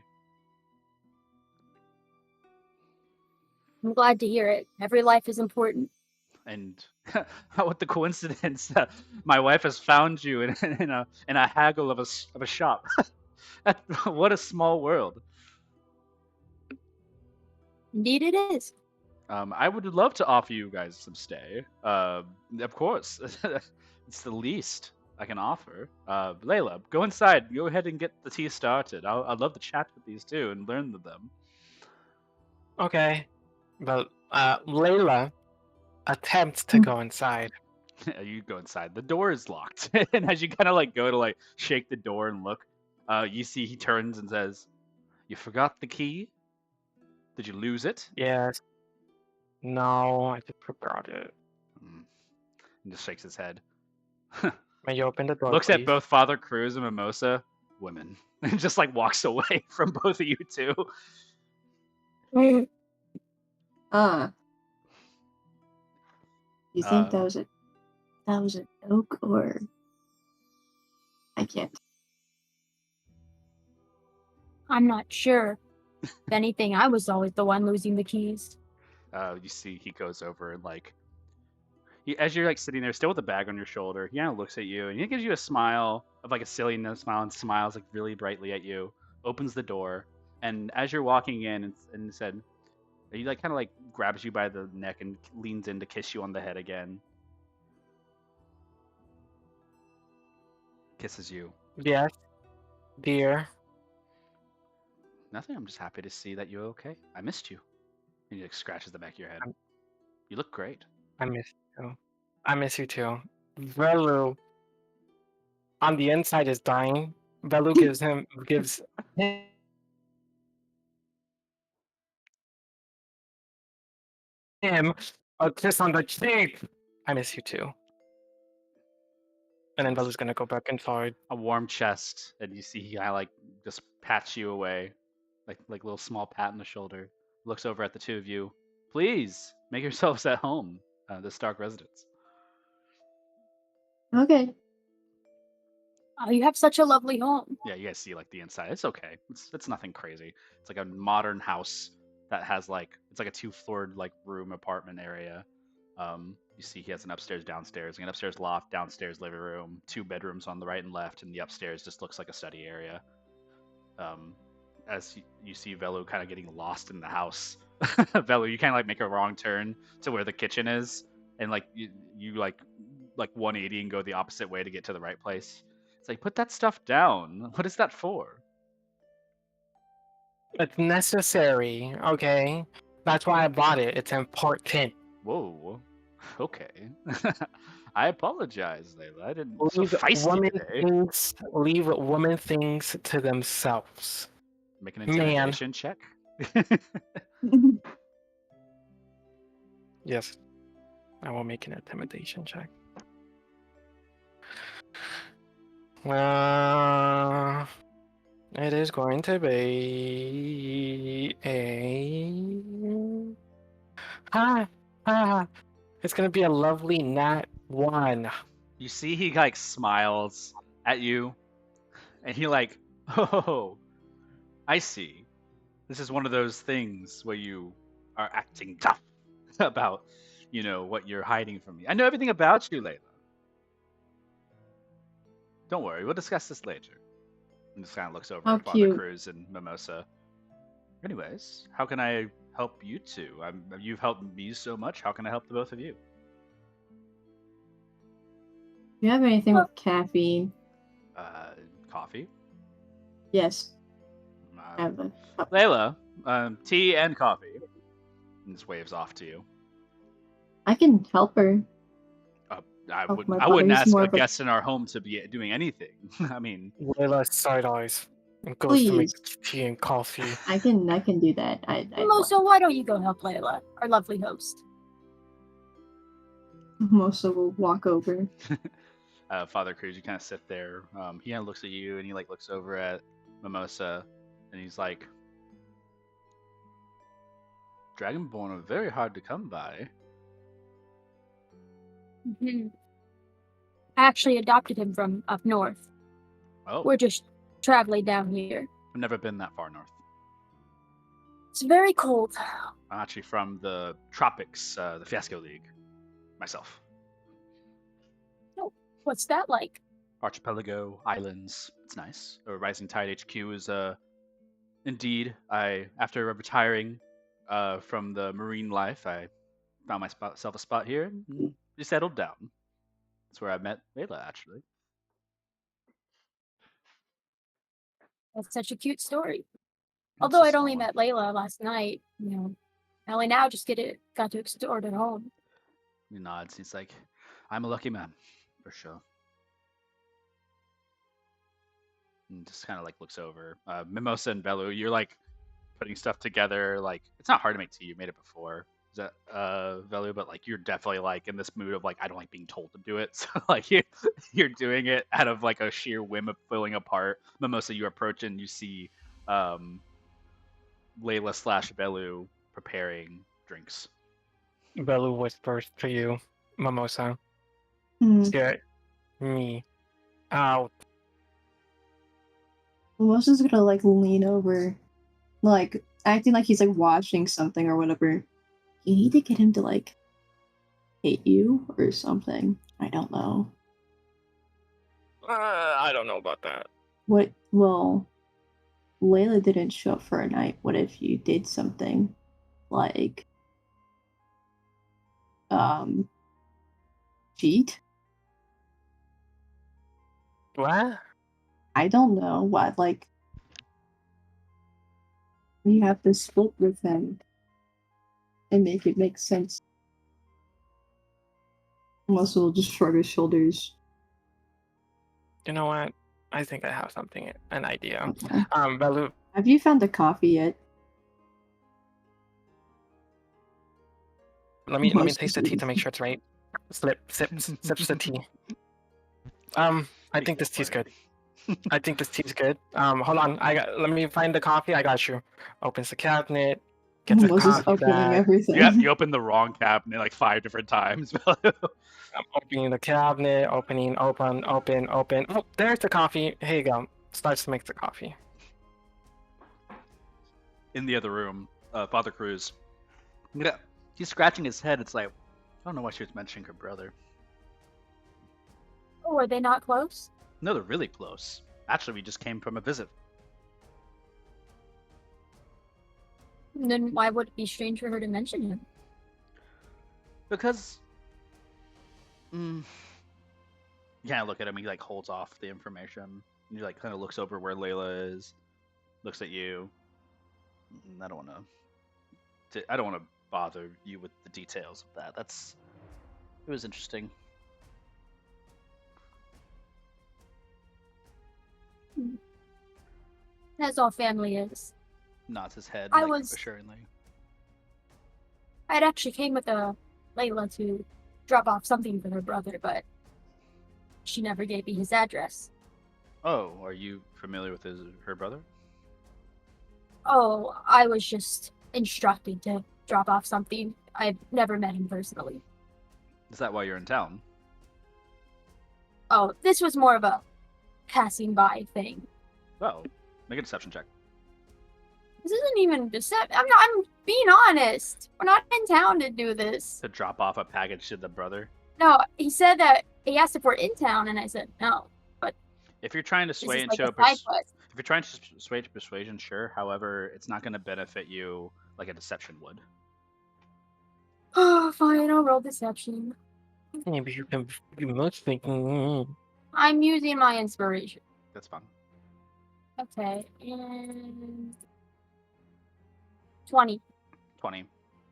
I'm glad to hear it. Every life is important. And what the coincidence that my wife has found you in a haggle of a shop. What a small world. Indeed, it is. I would love to offer you guys some stay. Of course, it's the least I can offer. Layla, go inside. Go ahead and get the tea started. I'd love to chat with these two and learn with them. Okay, but Layla attempts to go inside. You go inside. The door is locked, and as you kind of like go to like shake the door and look, you see he turns and says, "You forgot the key? Did you lose it?" Yes. No, I just forgot it. And just shakes his head. May you open the door, Looks please? at both Father Cruz and Mimosa, women, and just like walks away from both of you two. You think that was a joke, or I can't. I'm not sure. If anything, I was always the one losing the keys. You see, he goes over and like, as you're like sitting there, still with a bag on your shoulder, he kind of looks at you and he gives you a smile of like a silly smile and smiles like really brightly at you. Opens the door, and as you're walking in, and said, he like kind of like grabs you by the neck and leans in to kiss you on the head again. Kisses you. Yes, dear. Nothing. I'm just happy to see that you're okay. I missed you. And he like scratches the back of your head. You look great. I miss you too. I miss you too. Velu on the inside is dying. Velu gives him a kiss on the cheek. I miss you too. And then Velu's gonna go back inside. A warm chest, and you see he kind of like just pats you away, like a little small pat on the shoulder. Looks over at the two of you. Please make yourselves at home. The Stark residence. Okay. Oh, you have such a lovely home. Yeah, you guys see like the inside. It's okay. It's nothing crazy. It's like a modern house that has like it's like a 2-floored like room apartment area. You see he has an upstairs, downstairs, an upstairs loft, downstairs living room, 2 bedrooms on the right and left, and the upstairs just looks like a study area. As you see Velu kind of getting lost in the house. Velu, you kind of like make a wrong turn to where the kitchen is, and like you like 180 and go the opposite way to get to the right place. It's like, put that stuff down. What is that for? It's necessary, okay? That's why I bought it. It's important. Whoa. Okay. I apologize, Layla. I didn't. So Leave feisty today. leave woman things to themselves. Make an intimidation check. Yes, I will make an intimidation check. It is going to be a it's gonna be a lovely nat 1. You see, he like smiles at you, and he like, oh, I see. This is one of those things where you are acting tough about, what you're hiding from me. I know everything about you, Layla. Don't worry, we'll discuss this later. And just kind of looks over How at Father cute. Cruz and Mimosa. Anyways, how can I help you two? You've helped me so much. How can I help the both of you? Do you have anything with caffeine? Coffee? Yes. I have a cup. Layla, tea and coffee. And just waves off to you. I can help her. I Oh, would my I wouldn't body's ask more a of a guest in our home to be doing anything. I mean, Layla side eyes and goes to make please. tea and coffee. I can do that. Mimosa, why don't you go help Layla, our lovely host? Mimosa will walk over. Father Cruz, you kind of sit there. He kind of looks at you and he like looks over at Mimosa, and he's like, "Dragonborn are very hard to come by." Mhm. I actually adopted him from up north. Oh, We're just traveling down here. I've never been that far north. It's very cold. I'm actually from the tropics, the Fiasco League, myself. What's that like? Archipelago islands. It's nice. Rising Tide HQ is indeed. After retiring from the marine life, I found myself a spot here and we settled down. That's where I met Layla, actually. That's such a cute story. It's Although a I'd small only one. met Layla last night, I only now just got to explore her home. He nods. He's like, "I'm a lucky man, for sure." And just kind of like looks over. Mimosa and Belu, you're like putting stuff together. Like, it's not hard to make tea. You made it before. Is that Velu? But like, you're definitely like in this mood of like, I don't like being told to do it. So like, you're doing it out of like a sheer whim of filling a part. Mimosa, you approach and you see Layla slash Velu preparing drinks. Belu whispers to you, Mimosa. Hmm. Get me out. Mimosa's gonna like lean over, like acting like he's like watching something or whatever. You need to get him to like hit you or something. I don't know. I don't know about that. What? Well, Layla didn't show up for a night. What if you did something like cheat? What? I don't know what, like you have to split with him and make it make sense. Muscle will just shrug his shoulders. You know what? I think I have something, an idea. Okay. Belu, Have you found the coffee yet? let me Most taste the tea to make sure it's right. Sips the tea. I think this tea's good. I think this tea's good. Hold on. Let me find the coffee. I got you. Opens the cabinet. Gets the Moses coffee opening bag. everything. Yeah, you opened the wrong cabinet like 5 different times. I'm opening the cabinet. Open. Oh, there's the coffee. Here you go. Starts to make the coffee. In the other room, Father Cruz. Yeah, he's scratching his head. It's like, I don't know why she was mentioning her brother. Oh, are they not close? No, they're really close. Actually, we just came from a visit. Then why would it be strange for her to mention him? Because, you kind of look at him. He like holds off the information. And he like kind of looks over where Layla is, looks at you. I don't want to bother you with the details of that. It was interesting. As all family is. Nods his head I like was- assuringly. I'd actually came with Layla to drop off something for her brother, but she never gave me his address. Oh, are you familiar with her brother? Oh, I was just instructed to drop off something. I've never met him personally. Is that why you're in town? Oh, this was more of a passing by thing. Oh, make a deception check. This isn't even deception. I'm being honest. We're not in town to do this. To drop off a package to the brother. No, he said that he asked if we're in town, and I said no. If you're trying to This sway is and like show a side quest. if you're trying to sway to persuasion, sure. However, it's not going to benefit you like a deception would. Oh, fine. I'll roll deception. Maybe you can be most thinking. I'm using my inspiration. That's fine. Okay, and 20. 20.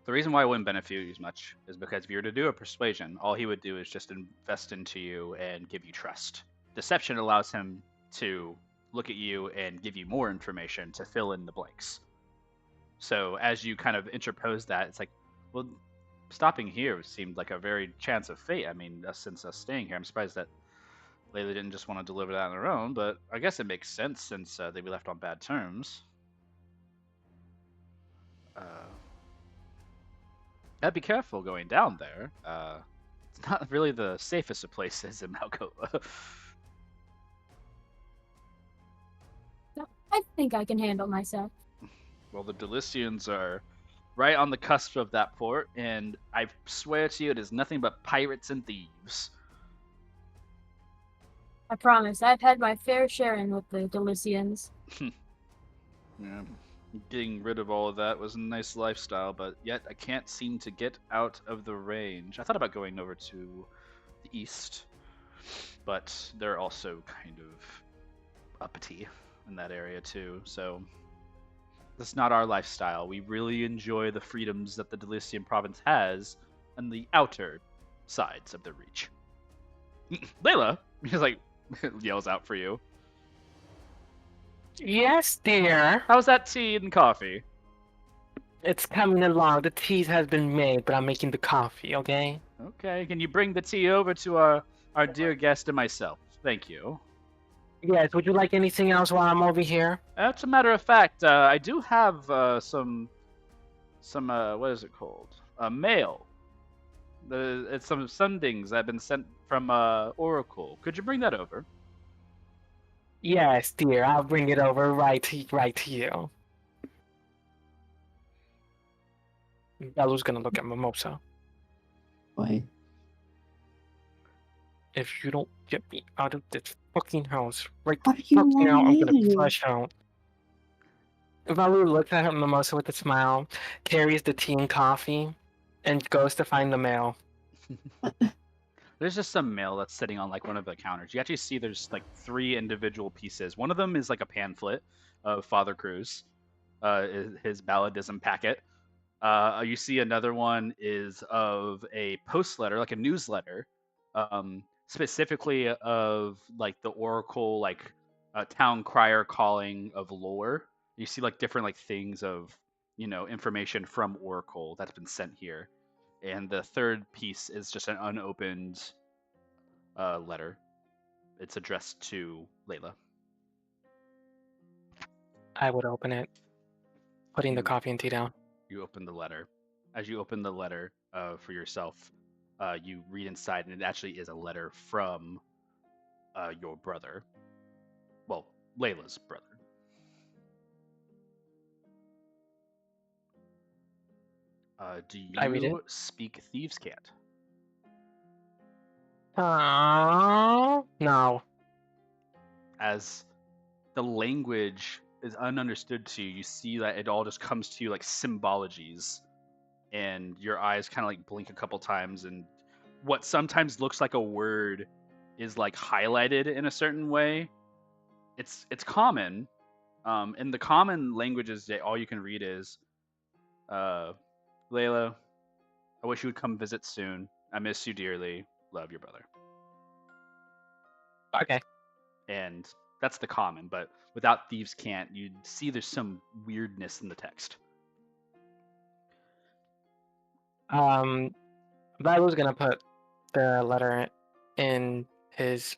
The reason why it wouldn't benefit you as much is because if you were to do a persuasion, all he would do is just invest into you and give you trust. Deception allows him to look at you and give you more information to fill in the blanks. So as you kind of interpose that, it's like, well, stopping here seemed like a very chance of fate. I mean, since us staying here, I'm surprised that Layla didn't just want to deliver that on her own, but I guess it makes sense since they'd be left on bad terms. I'd be careful going down there. It's not really the safest of places in Malkova. I think I can handle myself. Well, the Delicians are right on the cusp of that port, and I swear to you, it is nothing but pirates and thieves. I promise. I've had my fair share in with the Delicians. Yeah, getting rid of all of that was a nice lifestyle, but yet I can't seem to get out of the range. I thought about going over to the east, but they're also kind of uppity in that area too, so that's not our lifestyle. We really enjoy the freedoms that the Delician province has on the outer sides of the reach. Layla, he's like, yells out for you. Yes, dear. How's that tea and coffee? It's coming along. The tea has been made, but I'm making the coffee, okay? Okay, can you bring the tea over to our dear guest and myself? Thank you. Yes, would you like anything else while I'm over here? As a matter of fact, I do have some what is it called? Mail. It's some sendings that have been sent from Oracle. Could you bring that over? Yes, dear. I'll bring it over right to you. Bello's gonna look at Mimosa. What? If you don't get me out of this fucking house right What do you fucking now, I'm want gonna me? flush out. Valu looks at Mimosa with a smile, carries the tea and coffee, and goes to find the mail. There's just some mail that's sitting on like one of the counters. You actually see there's like 3 individual pieces. One of them is like a pamphlet of Father Cruz, his balladism packet. You see another one is of a post letter, like a newsletter, specifically of like the Oracle, like town crier calling of lore. You see like different like things of information from Oracle that's been sent here, and the third piece is just an unopened letter. It's addressed to Layla. I would open it, putting the You- coffee and tea down. You open the letter. As you open the letter for yourself, you read inside, and it actually is a letter from your brother. Well, Layla's brother. Do I read it. you speak Thieves' Cant? No. As the language is ununderstood to you, you see that it all just comes to you like symbologies, and your eyes kind of like blink a couple times, and what sometimes looks like a word is like highlighted in a certain way. It's common. In the common languages, all you can read is, Layla, I wish you would come visit soon. I miss you dearly. Love, your brother. Okay. And that's the common, but without Thieves' Cant, you'd see there's some weirdness in the text. Valu's gonna put the letter in his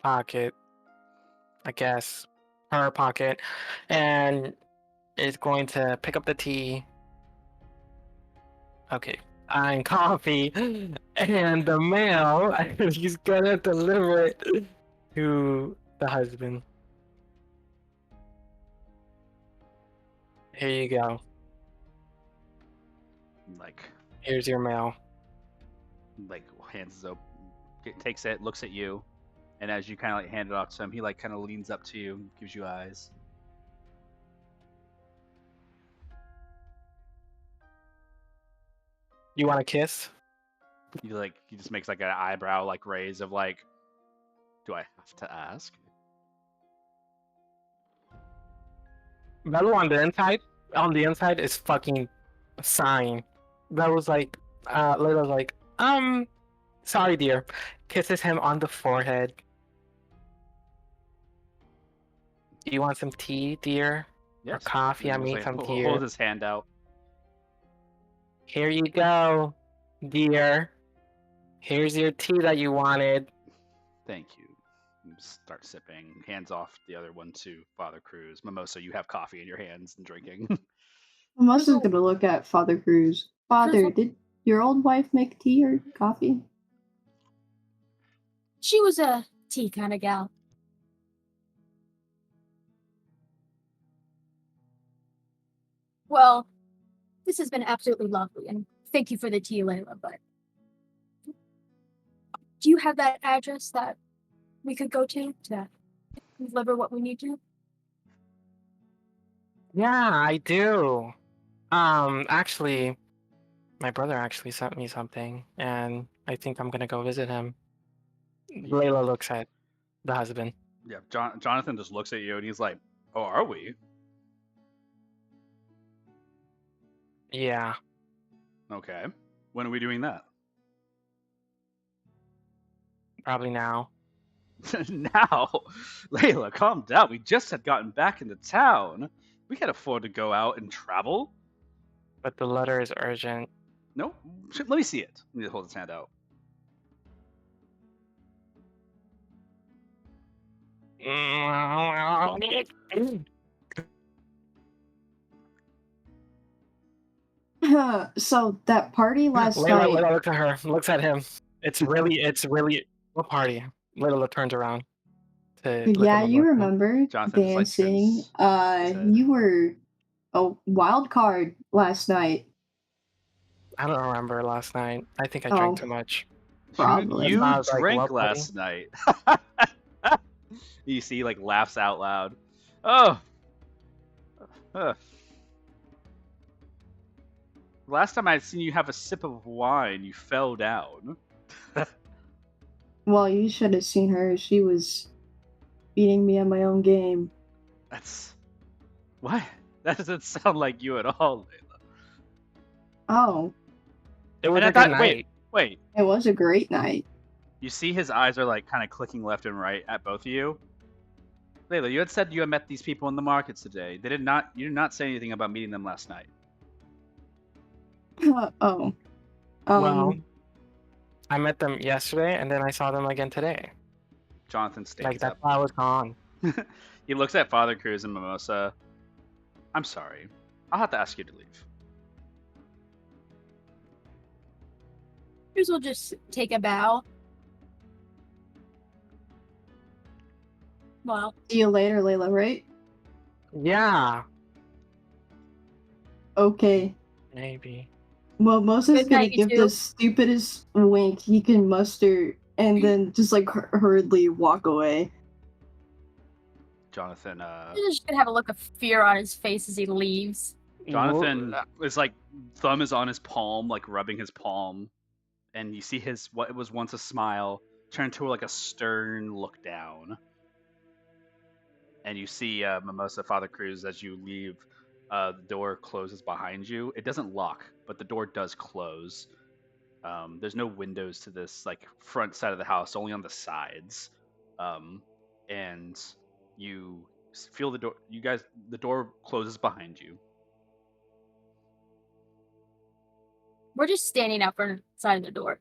pocket, I guess, her pocket, and is going to pick up the tea. Okay, and coffee, and the mail, and he's gonna deliver it to the husband. Here you go. Like Here's your mail. hands it up, takes it, looks at you, and as you kind of like hand it off to him, he like kind of leans up to you, gives you eyes. You want a kiss? He just makes like an eyebrow like raise of like, do I have to ask? Velu on the inside is fucking sign. That was like, Layla's like, sorry, dear. Kisses him on the forehead. Do you want some tea, dear? Or Yes. coffee? I And just made like some tea. hold his hand out. Here you go, dear. Here's your tea that you wanted. Thank you. You start sipping. Hands off the other one to Father Cruz. Mimosa, you have coffee in your hands and drinking. Mimosa's gonna look at Father Cruz. Father, did your old wife make tea or coffee? She was a tea kind of gal. Well, this has been absolutely lovely, and thank you for the tea, Layla, but do you have that address that we could go to deliver what we need to? Yeah, I do. Actually, my brother actually sent me something, and I think I'm gonna go visit him. Layla looks at the husband. Yeah, Jonathan just looks at you and he's like, "Oh, are we?" Yeah, Okay. When are we doing that? probably now. Now, Layla, calm down. We just had gotten back into town. We can't afford to go out and travel. But the letter is urgent. No, let me see it. Let me hold his hand out. So that party last Layla night. looks at her, looks at him. It's really what party? Layla turns around to look Yeah, at you Mimosa. remember Jonathan just like dancing. turns his head. You were a wild card last night. I don't remember last night. I think I Oh, drank too much. probably. You I was like, drank what party? last night. You see, like laughs out loud. Oh. Last time I'd seen you have a sip of wine, you fell down. Well, you should have seen her. She was beating me at my own game. That's what? That doesn't sound like you at all, Layla. Oh, It was And I a good thought, night. wait. it was a great night. You see, his eyes are like kind of clicking left and right at both of you. Layla, you had said you had met these people in the markets today. They did not. You did not say anything about meeting them last night. Oh. Well, I met them yesterday, and then I saw them again today. Jonathan Like stands that's up. why I was gone. He looks at Father Cruz and Mimosa. I'm sorry. I'll have to ask you to leave. Cruz will just take a bow. Well, See you later, Layla, right? Yeah, Okay. maybe. Well, Moses Good gonna night, you give two. the stupidest wink he can muster and then just like hurriedly walk away. Jonathan. he's just gonna have a look of fear on his face as he leaves. Jonathan is like thumb is on his palm, like rubbing his palm, and you see his what was once a smile turn to like a stern look down. And you see Mimosa Father Cruz as you leave. The door closes behind you. It doesn't lock, but the door does close. There's no windows to this like front side of the house, only on the sides. And you feel the door. You guys, the door closes behind you. We're just standing out front side of the door.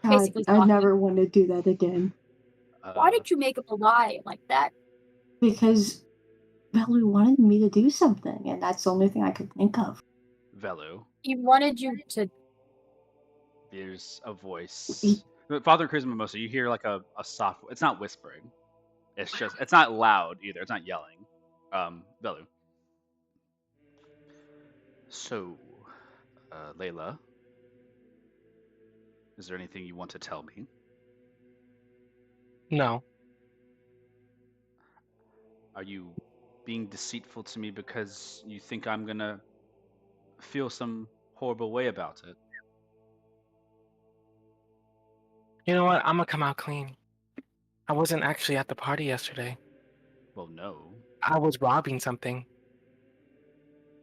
God, Basically I talking. never want to do that again. Why did you make up a lie like that? Because Velu wanted me to do something, and that's the only thing I could think of. Velu? He wanted you to. There's a voice. Father Cruz and Mimosa, you hear like a soft. It's not whispering. It's not loud either. It's not yelling. Velu. So, Layla, is there anything you want to tell me? No. Are you being deceitful to me because you think I'm gonna feel some horrible way about it? You know what? I'm gonna come out clean. I wasn't actually at the party yesterday. Well, no. I was robbing something.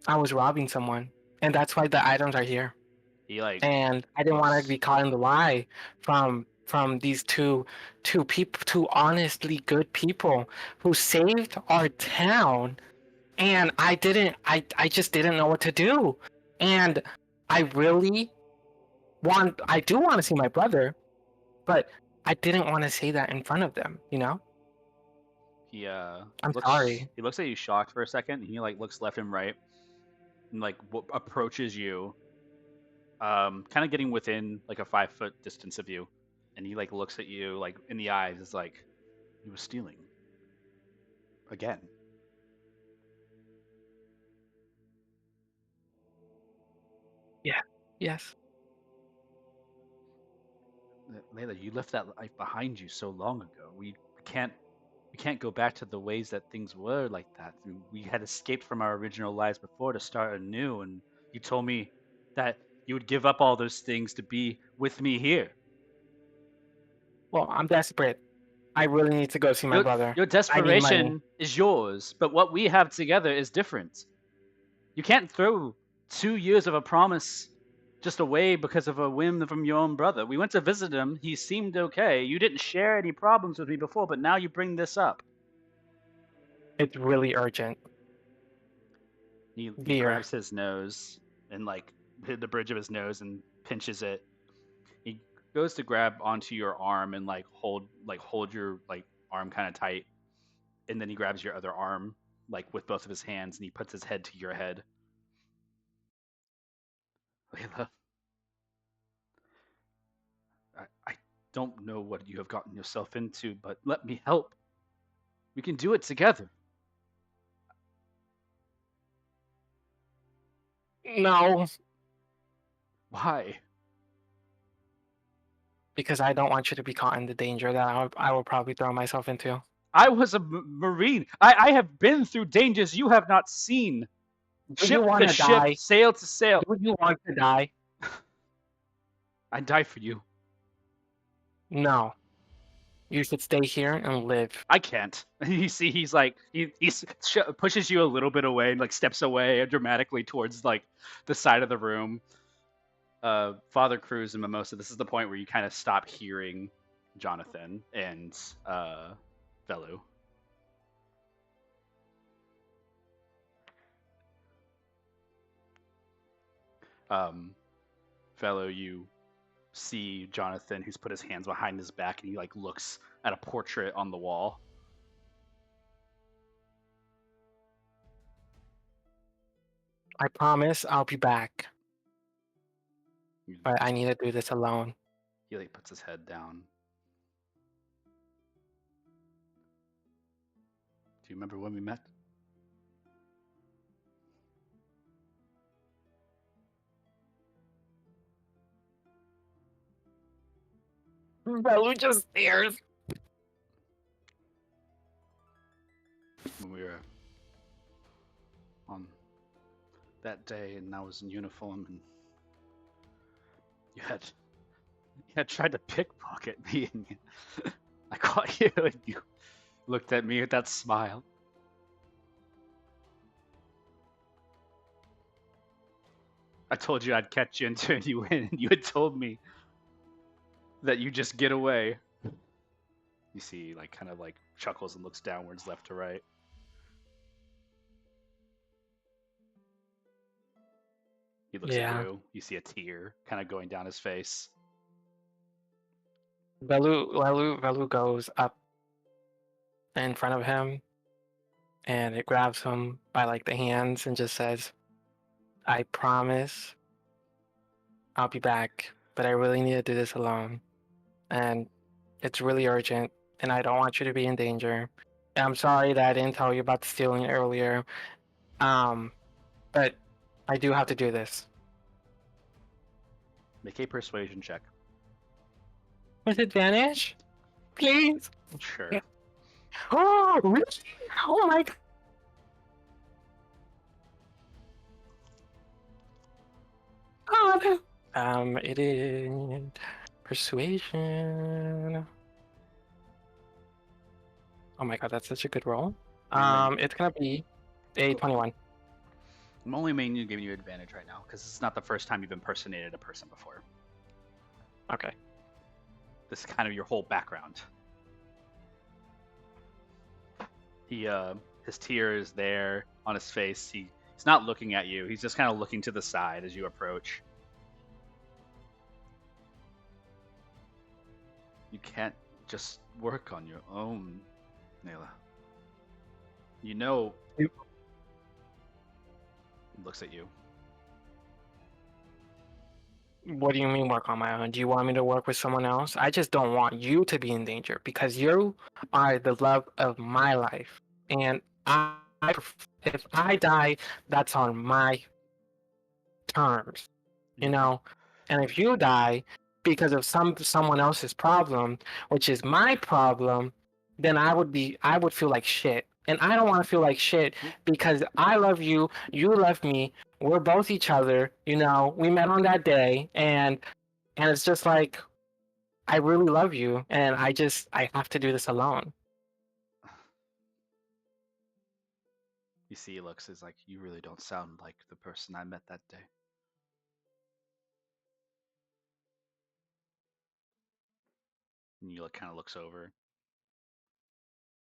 I was robbing someone, and that's why the items are here. He like And I didn't want to looks. be caught in the lie from these two people, two honestly good people who saved our town, and I just didn't know what to do, and I do want to see my brother, but I didn't want to say that in front of them, you know? He I'm looks. sorry. He looks at you shocked for a second. And he like looks left and right, and like approaches you. Kind of getting within like a 5 foot distance of you, and he like looks at you like in the eyes. Is like, he was stealing again. Yeah. Yes. Layla, you left that life behind you so long ago. Can't we can't go back to the ways that things were like that. We had escaped from our original lives before to start anew, and you told me that you would give up all those things to be with me here. Well, I'm desperate. I really need to go see my Your brother. your I need money. desperation is yours, but what we have together is different. You can't throw 2 years of a promise just away because of a whim from your own brother. We went to visit him. He seemed okay. You didn't share any problems with me before, but now you bring this up. It's really urgent. He Beer. grabs his nose and like the bridge of his nose and pinches it. He goes to grab onto your arm and hold your like arm kind of tight, and then he grabs your other arm like with both of his hands and he puts his head to your head. Layla, I don't know what you have gotten yourself into, but let me help. We can do it together. No, Why? because I don't want you to be caught in the danger that I will probably throw myself into. I was a Marine. I have been through dangers you have not seen. Do you Ship want to to ship, die? sail to sail. Do you want to die? I'd die for you. No. You should stay here and live. I can't. You see, he's like he pushes you a little bit away, and like steps away dramatically towards like the side of the room. Father Cruz and Mimosa. This is the point where you kind of stop hearing Jonathan and Velu. Velu, you see Jonathan, who's put his hands behind his back, and he like looks at a portrait on the wall. I promise I'll be back. He, But I need to do this alone. he like puts his head down. Do you remember when we met? Velu just stares. When we were on that day, and I was in uniform, and you had tried to pickpocket me, and I caught you, and you looked at me with that smile. I told you I'd catch you and turn you in, and you had told me that you just get away. You see, like, kind of like chuckles and looks downwards, left to right. He looks at you. You see a tear kind of going down his face. Velu goes up in front of him, and it grabs him by like the hands and just says, I promise I'll be back, but I really need to do this alone. And it's really urgent, and I don't want you to be in danger. And I'm sorry that I didn't tell you about the stealing earlier. But I do have to do this. Make a persuasion check. With advantage? Please? Sure. Oh, really? Oh my god. It is persuasion. Oh my god, that's such a good roll. It's gonna be a 21. I'm only mainly giving you advantage right now because it's not the first time you've impersonated a person before. Okay. This is kind of your whole background. His tear is there on his face. He's not looking at you. He's just kind of looking to the side as you approach. You can't just work on your own, Nayla. You know. You- He looks at you. What do you mean work on my own? Do you want me to work with someone else? I just don't want you to be in danger because you are the love of my life. And if I die, that's on my terms, you know? And if you die because of someone else's problem, which is my problem, then I would feel like shit. And I don't want to feel like shit because I love you, you love me, we're both each other, you know, we met on that day and it's just like I really love you and I have to do this alone. You see, he looks is like, you really don't sound like the person I met that day. And you kind of looks over.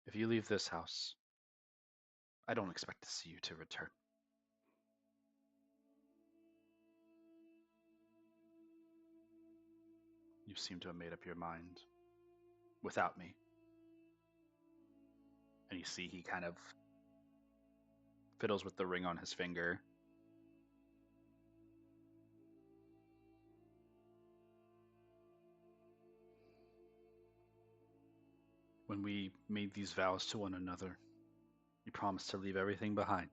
If you leave this house, I don't expect to see you to return. You seem to have made up your mind without me. And you see he kind of fiddles with the ring on his finger. When we made these vows to one another, you promised to leave everything behind.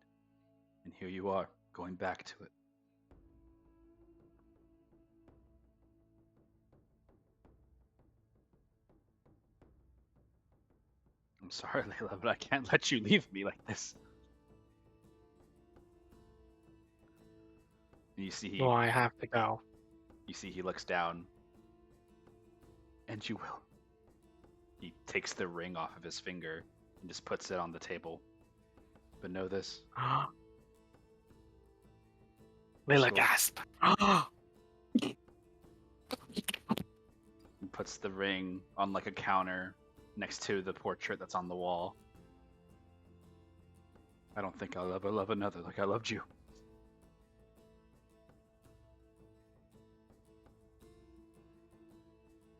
And here you are, going back to it. I'm sorry, Layla, but I can't let you leave me like this. And you see Well, I have to go. he looks down. And you will. He takes the ring off of his finger and just puts it on the table. But know this. Layla So- gasp. He puts the ring on like a counter next to the portrait that's on the wall. I don't think I'll ever love another like I loved you.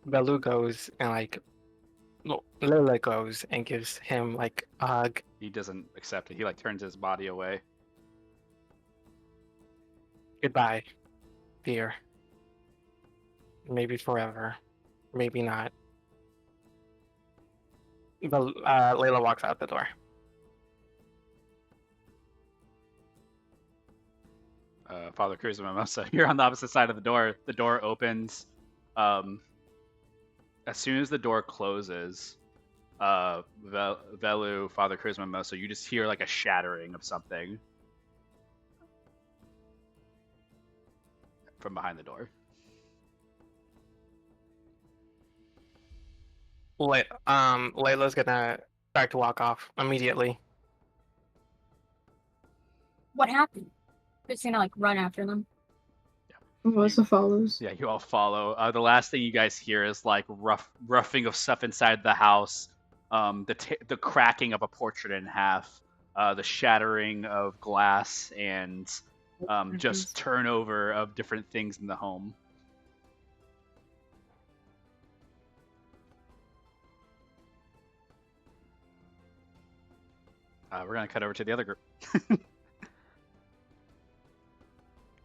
Belu goes and Layla goes and gives him like a hug. He doesn't accept it. He like turns his body away. Goodbye, dear. Maybe forever, maybe not. But Layla walks out the door. Father Cruz and Mimosa, you're on the opposite side of the door. The door opens. As soon as the door closes, Velu, Father Cruz, Mimosa, you just hear like a shattering of something from behind the door. Layla's gonna start to walk off immediately. What happened? Just gonna like run after them. Melissa follows. Yeah, you all follow. The last thing you guys hear is like roughing of stuff inside the house, the cracking of a portrait in half, the shattering of glass, and just turnover of different things in the home. We're gonna cut over to the other group.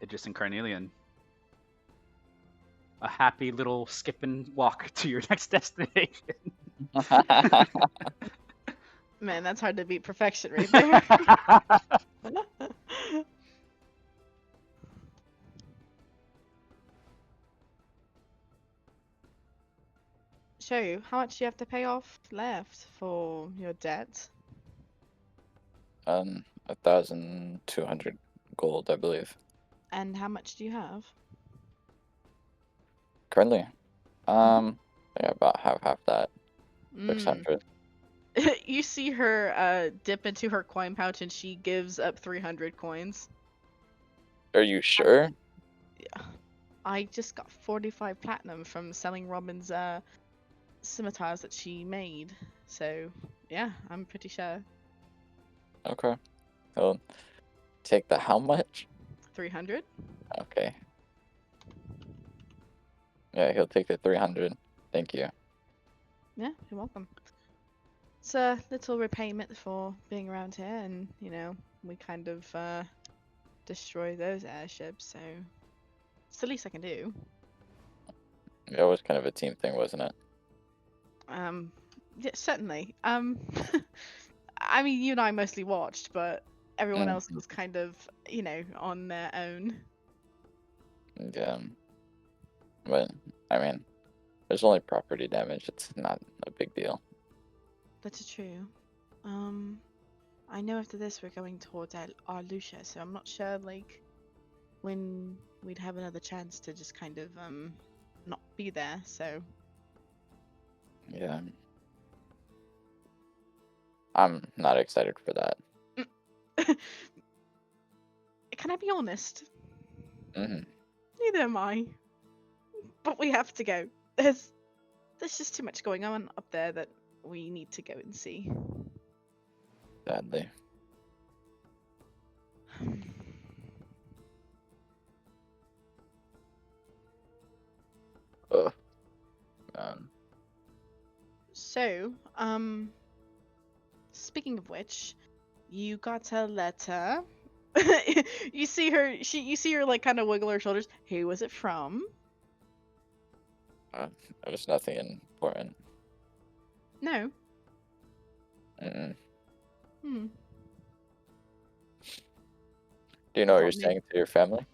Idris and Carnelian. A happy little skip and walk to your next destination. Man, that's hard to beat perfection right there. Show you how much you have to pay off left for your debt. 1,200 gold, I believe. And how much do you have? Currently, yeah, about half that. Mm. 600. You see her dip into her coin pouch and she gives up 300 coins. Are you sure? Yeah. I just got 45 platinum from selling Robin's scimitars that she made. So yeah, I'm pretty sure. Okay. He'll take the how much? 300. Okay. Yeah, he'll take the 300. Thank you. Yeah, you're welcome. It's a little repayment for being around here, and we kind of destroy those airships, so it's the least I can do. It was kind of a team thing, wasn't it? Yeah, certainly. I mean, you and I mostly watched, but everyone else was kind of, on their own. Yeah. But, I mean, there's only property damage. It's not a big deal. That's true. I know after this we're going towards our Lucia, so I'm not sure, like, when we'd have another chance to just kind of, not be there, so. Yeah. I'm not excited for that. Can I be honest? Hmm. Neither am I. But we have to go. There's just too much going on up there that we need to go and see. Sadly. Ugh. So, speaking of which, you got a letter. You see her. You see her like kind of wiggle her shoulders. Who was it from? It was nothing important. No. Mm-mm. Hmm. Do you know I what you're thought maybe. saying to your family?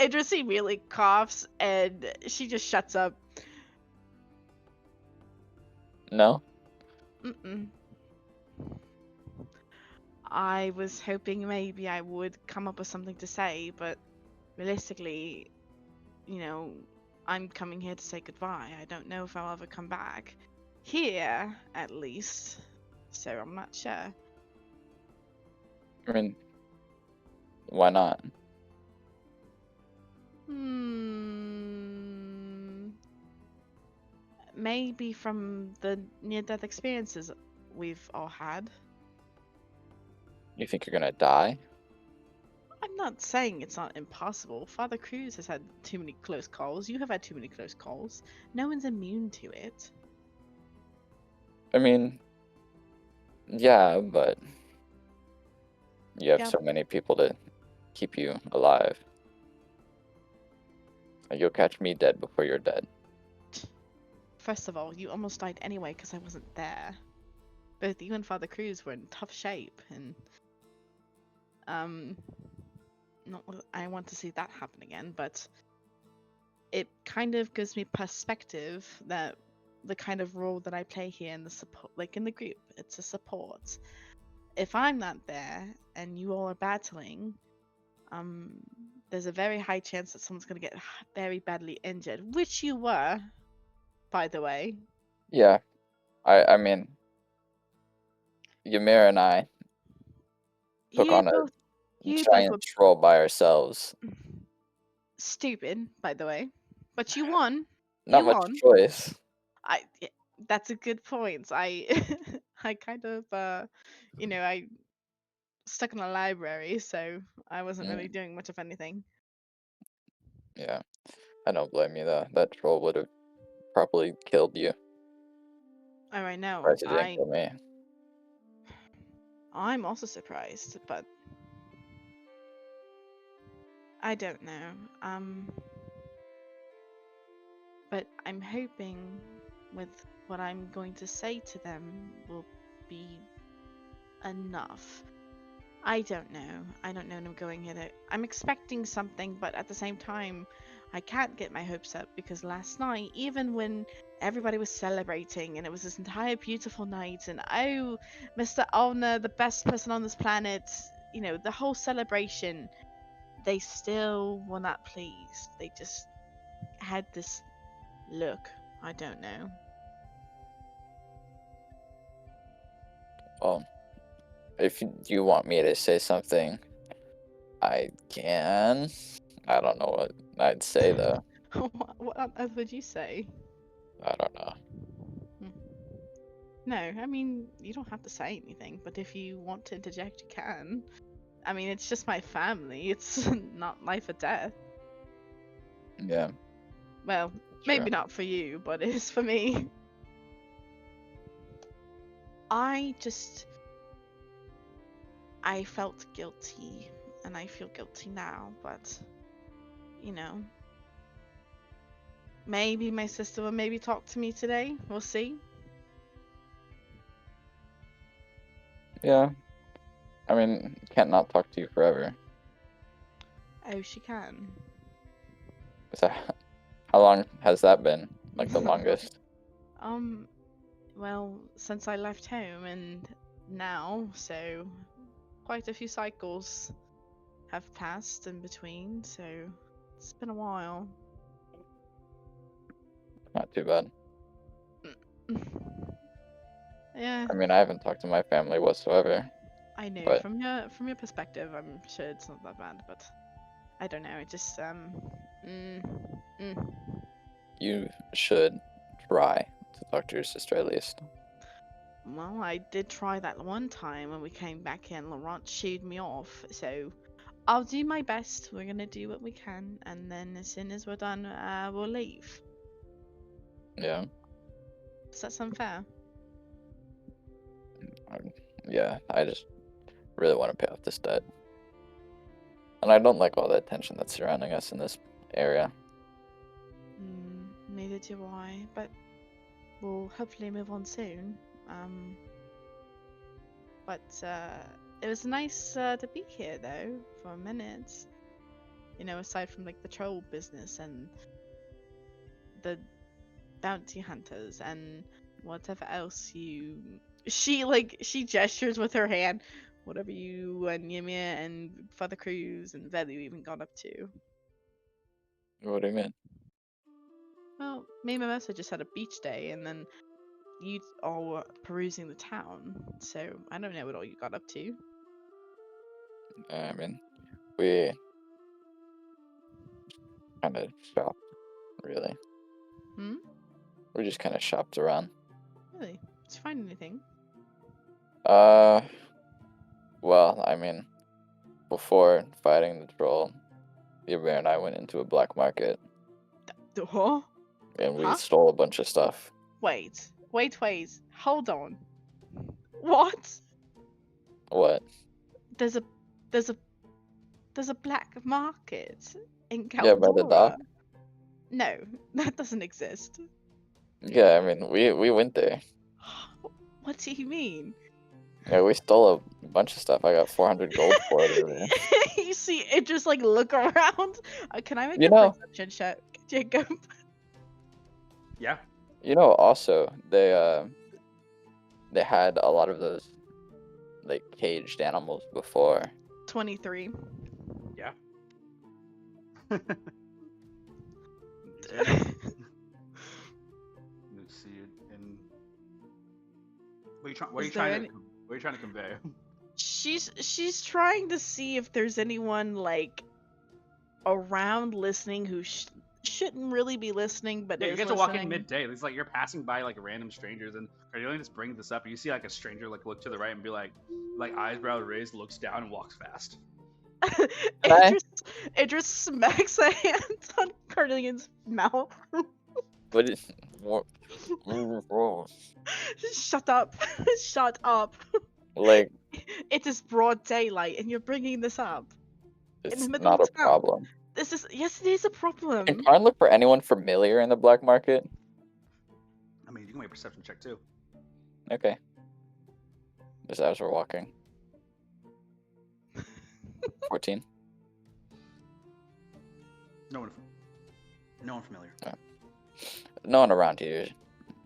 Idris immediately coughs and she just shuts up. No? Mm-mm. I was hoping maybe I would come up with something to say, but realistically, I'm coming here to say goodbye. I don't know if I'll ever come back. Here, at least. So I'm not sure. I mean, why not? Maybe from the near-death experiences we've all had. You think you're gonna die? I'm not saying it's not impossible. Father Cruz has had too many close calls. You have had too many close calls. No one's immune to it. I mean, yeah, but you have Yeah. so many people to keep you alive. You'll catch me dead before you're dead. First of all, you almost died anyway because I wasn't there. Both you and Father Cruz were in tough shape, and not I want to see that happen again, but it kind of gives me perspective that the kind of role that I play here in the support, like in the group, it's a support. If I'm not there and you all are battling, there's a very high chance that someone's gonna get very badly injured, which you were, by the way. Yeah, I mean, Ymir and I took You on a both, you both were giant troll by ourselves. stupid, by the way, but you won. Not You much won. choice. Yeah, that's a good point. I I kind of I stuck in a library, so I wasn't really doing much of anything. Yeah, I don't blame you though. That troll would have probably killed you. Oh, I know. Surprised it didn't kill me. I'm also surprised, but I don't know. But I'm hoping with what I'm going to say to them will be enough. I don't know. I don't know when I'm going here. I'm expecting something, but at the same time, I can't get my hopes up because last night, even when everybody was celebrating and it was this entire beautiful night, and oh, Mr. Ulner, the best person on this planet, the whole celebration, they still were not pleased. They just had this look. I don't know. Well, if you want me to say something, I can. I don't know what I'd say though. What on earth would you say? I don't know. No, I mean, you don't have to say anything, but if you want to interject, you can. I mean, it's just my family. It's not life or death. Yeah. Well, maybe not for you, but it is for me. I felt guilty, and I feel guilty now, but, you know, maybe my sister will maybe talk to me today. We'll see. Yeah. I mean, can't not talk to you forever. Oh, she can. So, how long has that been? Like the longest? Well, since I left home and now, so quite a few cycles have passed in between, so it's been a while. Not too bad. Yeah, I mean, I haven't talked to my family whatsoever. I know. But From your perspective, I'm sure it's not that bad, but I don't know. It just you should try to talk to your sister at least. Well, I did try that one time when we came back in. Laurent shooed me off, so I'll do my best. We're gonna do what we can, and then as soon as we're done, we'll leave. Yeah. Does that sound fair? Yeah, I just really want to pay off this debt. And I don't like all the attention that's surrounding us in this area. Neither do I, but we'll hopefully move on soon. But it was nice to be here though for a minute. You know, aside from like the troll business and the bounty hunters and whatever else you. She gestures with her hand, whatever you and Ymir and Father Cruz and Velu even got up to. What do you mean? Well, me and Mimosa just had a beach day, and then you all were perusing the town, so I don't know what all you got up to. I mean, we kind of shopped, really. We just kind of shopped around. Really? Did you find anything? Well, I mean, before fighting the troll, Ymir and I went into a black market Huh? and we Huh? stole a bunch of stuff. Wait. Hold on. What? What? There's a black market in Yeah, by the dock. Caldora. No, that doesn't exist. Yeah, I mean, we went there. What do you mean? Yeah, we stole a bunch of stuff. I got 400 gold for it over there. You see it just like look around. Can I make You a know, perception check, Jacob? Yeah. also they had a lot of those like caged animals before. 23. Yeah. Let's see it. And what are you trying to convey? She's trying to see if there's anyone like around listening who shouldn't really be listening, but Yeah, you is guys are walking listening. midday. It's like you're passing by like random strangers, and Carnelian just brings this up, and you see like a stranger like look to the right and be like eyebrow raised, looks down and walks fast. Idris smacks a hand on Carnelian's mouth. What is what? Shut up. Shut up. Like, It is broad daylight and you're bringing this up. it's In the middle not of a town. problem. Yes, it is a problem. Can Karn look for anyone familiar in the black market? I mean, you can make a perception check too. Okay. Just as we're walking. 14. No one familiar. No one around here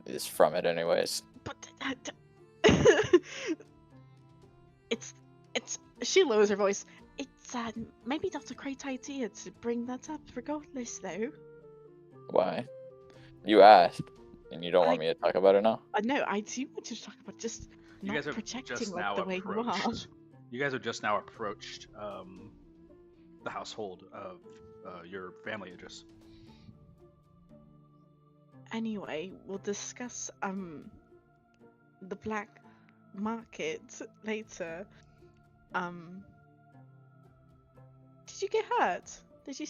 is from it anyways. But it's she lowers her voice. It's maybe not a great idea to bring that up regardless though. Why? You asked, and you don't want me to talk about it now? No, I do want you to talk about just You not guys are projecting just like now the way you are. approached. You guys are just now approached the household of your family, Idris. Anyway, we'll discuss the black market later. Did you get hurt? Did you?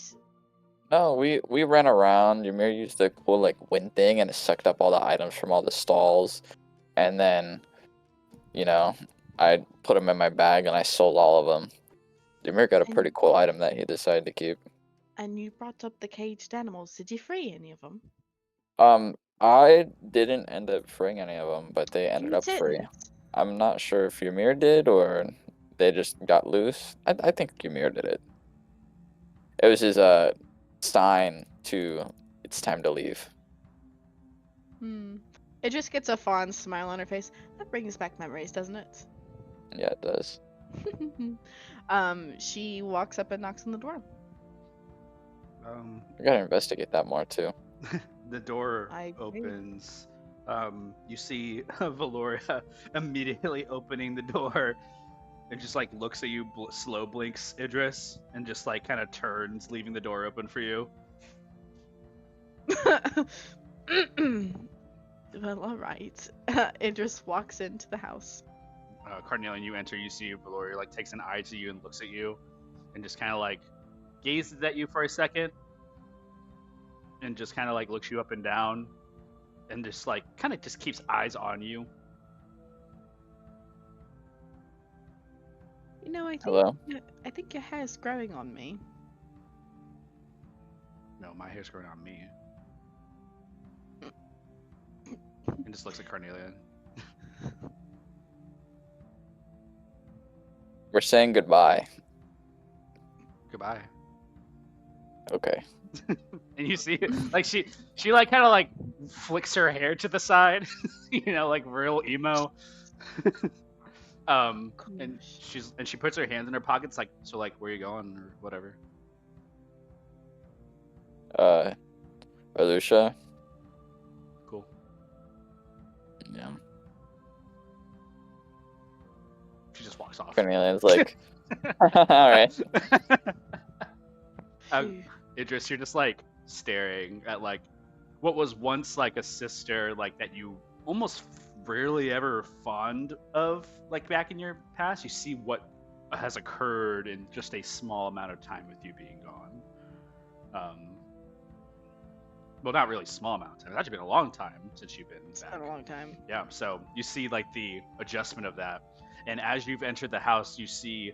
No, we ran around. Ymir used the cool like wind thing, and it sucked up all the items from all the stalls. And then, you know, I put them in my bag and I sold all of them. Ymir got a pretty And- cool item that he decided to keep. And you brought up the caged animals. Did you free any of them? I didn't end up freeing any of them, but they ended You up free. didn't. I'm not sure if Ymir did or they just got loose. I think Ymir did it. It was his sign to it's time to leave. It just gets a fond smile on her face. That brings back memories, doesn't it? Yeah, it does. She walks up and knocks on the door. We gotta investigate that more too. The door I agree. opens. You see Valoria immediately opening the door and just like looks at you, slow blinks Idris, and just like kind of turns, leaving the door open for you. Well, alright. Idris walks into the house. Carnelian, you enter, you see Valoria like takes an eye to you and looks at you, and just kind of like gazes at you for a second, and just kind of like looks you up and down, and just like kind of just keeps eyes on you. You know, I think Hello? I think your hair's growing on me. No, my hair's growing on me. And just looks at Carnelian. We're saying goodbye. Goodbye. Okay. And you see, like she like kind of like flicks her hair to the side, you know, like real emo. And Gosh. she puts her hands in her pockets, like, so like, where you going or whatever. Alusha? Cool. Yeah. She just walks off. Cornelian's like, alright. Phew. Idris, you're just like staring at like what was once like a sister, like that you almost rarely ever fond of, like back in your past. You see what has occurred in just a small amount of time with you being gone. Well, not really small amount of time. It's actually been a long time since you've been It's back. been a long time. Yeah, so you see like the adjustment of that, and as you've entered the house, you see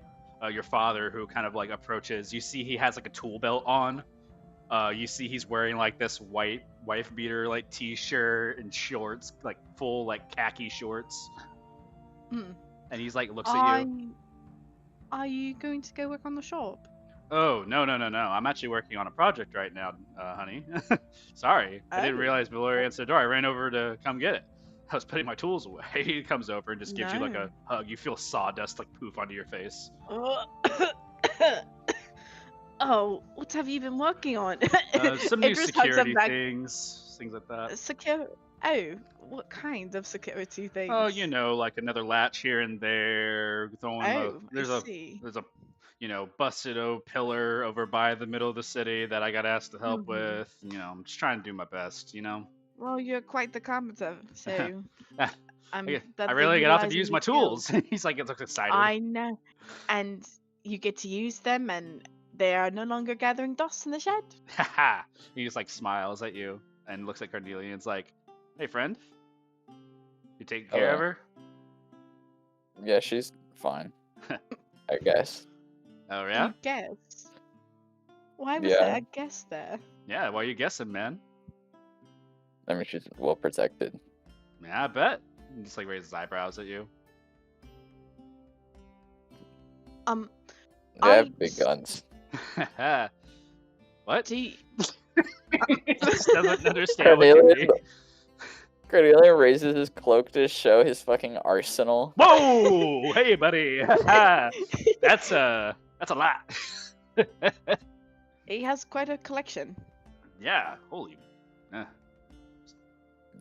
your father, who kind of like approaches. You see he has like a tool belt on. You see he's wearing like this white wife beater like t-shirt and shorts, like full like khaki shorts. Mm. And he's like looks at you. Are you going to go work on the shop? Oh, no. I'm actually working on a project right now, honey. Sorry. I didn't Oh. realize Valoria answered the door. I ran over to come get it. I was putting my tools away. He comes over and just gives you like a No. hug. You feel sawdust like poof onto your face. Oh, what have you been working on? Some new Idris hugs him security back. things like that. Oh, what kind of security things? Oh, you know, like another latch here and there. Throwing Oh, there's I a see. busted oak pillar over by the middle of the city that I got asked to help Mhm. with. You know, I'm just trying to do my best. You know. Well, you're quite the carpenter, so I'm I that really got to utilizing use your my tools. skills. He's like, it looks excited. I know, and you get to use them, and they are no longer gathering dust in the shed. Haha. He just like smiles at you and looks at Cordelia and it's like, hey, friend, you taking care of Hello. her? Yeah, she's fine. I guess. Oh, yeah? You guess. Why was Yeah. there a guess there? Yeah, why are you guessing, man? I mean, she's well protected. Yeah, I bet. He just like raises his eyebrows at you. They have big guns. What? Do you, He just doesn't understand what you Cornelius, mean. Cordelia raises his cloak to show his fucking arsenal. Whoa! Hey, buddy. That's a lot. he has quite a collection. Yeah. Holy.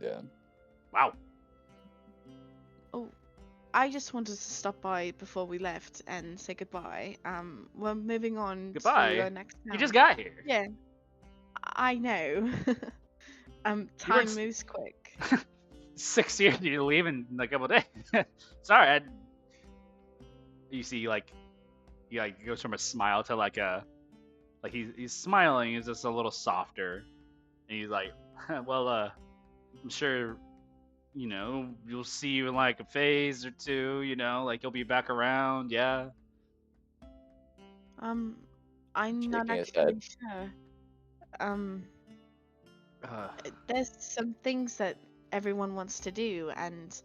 Yeah. Wow. Oh, I just wanted to stop by before we left and say goodbye. We're moving on to Goodbye. our next You just town. got here. Yeah, I know. You Time weren't moves quick. 6 years. You leave in a couple days. Sorry. You see, like, he like goes from a smile to like he's smiling. He's just a little softer, and he's like, well, I'm sure, you'll see you in like a phase or two. Like you'll be back around. Yeah. I'm Shaking not his actually sure. Uh, There's some things that everyone wants to do, and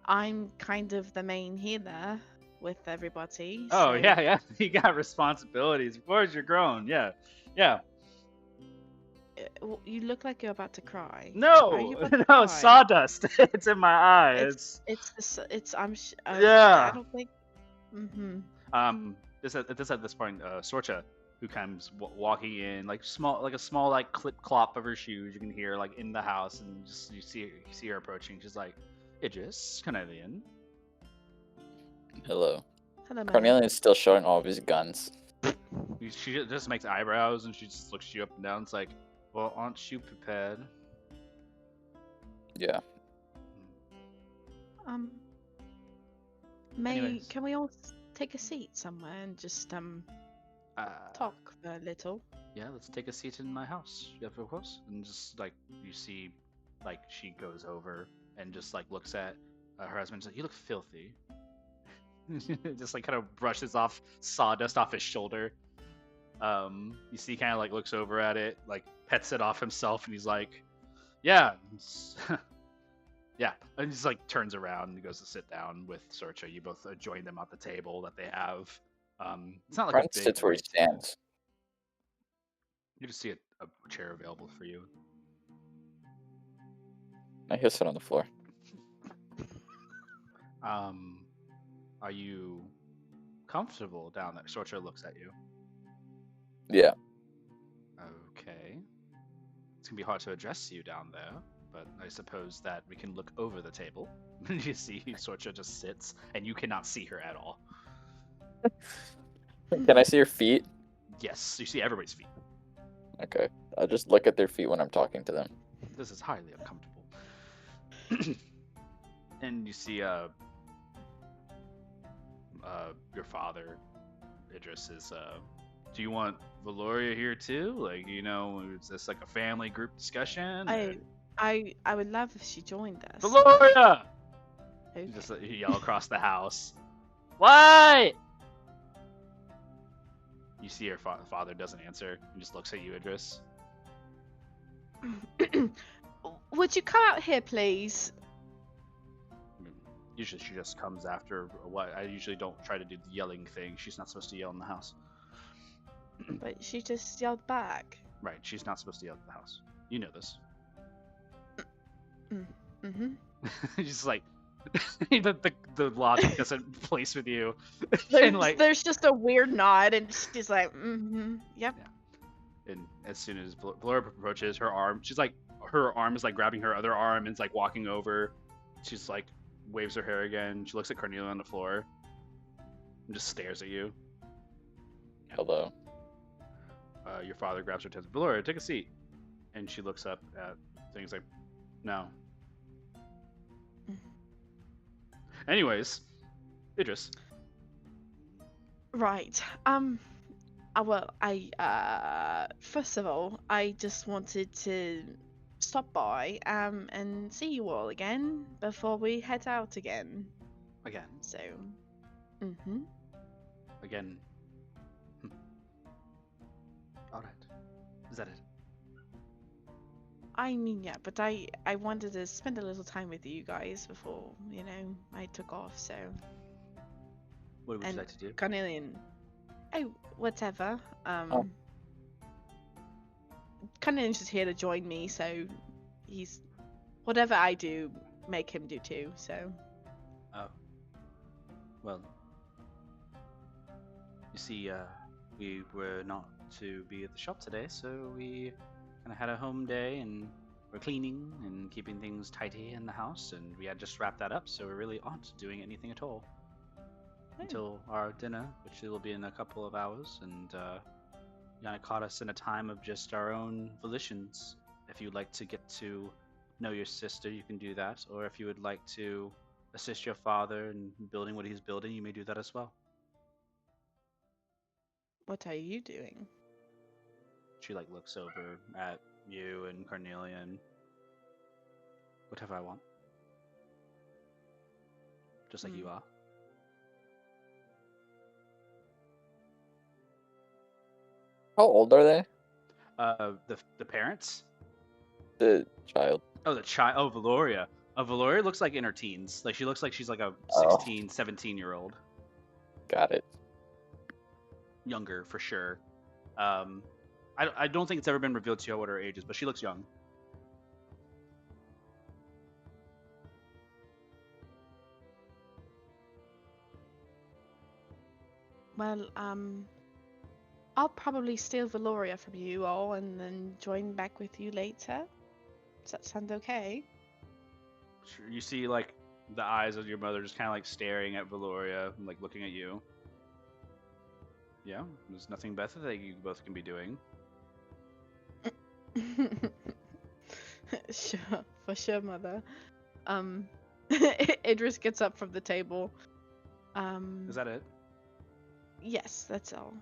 I'm kind of the main healer with everybody. oh So yeah. You got responsibilities. Of course, you're grown. Yeah. you look like you're about to cry. Are No, you about to no, cry? sawdust. It's in my eyes. It's Yeah. I don't think. Mm-hmm. This at this point, Sorcha, who comes walking in, like a small like clip clop of her shoes, you can hear like in the house, and just you see her approaching. She's like, Idris, can I be in? Hello. Hello, madam. Cornelius is still showing all of his guns. She just makes eyebrows and she just looks you up and down. It's like, well, aren't you prepared? Yeah. Anyways. Can we all take a seat somewhere and just talk for a little? Yeah, let's take a seat in my house. Yeah, of course. And just like you see, like she goes over and just like looks at her husband. She's like, "You look filthy." Just like kind of brushes off sawdust off his shoulder. You see, kind of like looks over at it, like pets it off himself, and he's like, "Yeah, yeah." And he's like turns around and goes to sit down with Sorcha. You both join them at the table that they have. It's not like Brent a big. sits where he stands. You just see a chair available for you. He'll sit on the floor. Are you comfortable down there? Sorcha looks at you. Yeah. Okay. It's gonna be hard to address you down there, but I suppose that we can look over the table. You see, Sorcha just sits, and you cannot see her at all. Can I see your feet? Yes, you see everybody's feet. Okay. I'll just look at their feet when I'm talking to them. This is highly uncomfortable. And you see, your father, Idris, is, do you want Valoria here too? Like, is this like a family group discussion? I would love if she joined us. Valoria! Okay. You just you yell across the house. What? You see her father doesn't answer. He just looks at you, Idris. Would you come out here, please? Usually she just comes after what I usually don't try to do the yelling thing. She's not supposed to yell in the house. But she just yelled back. Right, she's not supposed to yell in the house. You know this. Mm-hmm. Just like the logic doesn't place with you. There's just a weird nod, and she's like, mm-hmm, yep. Yeah. And as soon as Valoria approaches, her arm is like grabbing her other arm and is like walking over. She's like waves her hair again. She looks at Cornelia on the floor and just stares at you. Hello. Your father grabs her attention. Valoria, take a seat. And she looks up at things like, no. Anyways, Idris. Right. Well, first of all, I just wanted to stop by, and see you all again before we head out again. Again. So, Again. Alright. Is that it? I mean, yeah, but I wanted to spend a little time with you guys before, I took off, so. What would you And like to do? Carnelian. Oh, whatever. Carnelian's just here to join me, so he's. Whatever I do, make him do too, so. Oh. Well. You see, we were not to be at the shop today, so we kind of had a home day, and we're cleaning and keeping things tidy in the house, and we had just wrapped that up, so we really aren't doing anything at all until our dinner, which will be in a couple of hours. And Yana caught us in a time of just our own volitions. If you'd like to get to know your sister, you can do that, or if you would like to assist your father in building what he's building, you may do that as well. What are you doing? She like looks over at you and Cornelia and whatever I want. Just like you are. How old are they? The parents? The child. Oh, the child. Oh, Valoria. Valoria looks like in her teens. Like she looks like she's like a Oh. 16, 17-year-old. Got it. Younger for sure. I don't think it's ever been revealed to you what her age is, but she looks young. Well, I'll probably steal Valoria from you all and then join back with you later. Does that sound okay? Sure. You see like the eyes of your mother just kind of like staring at Valoria, like looking at you. Yeah, there's nothing better that you both can be doing. Sure, for sure, mother. Idris gets up from the table. Is that it? Yes, that's all.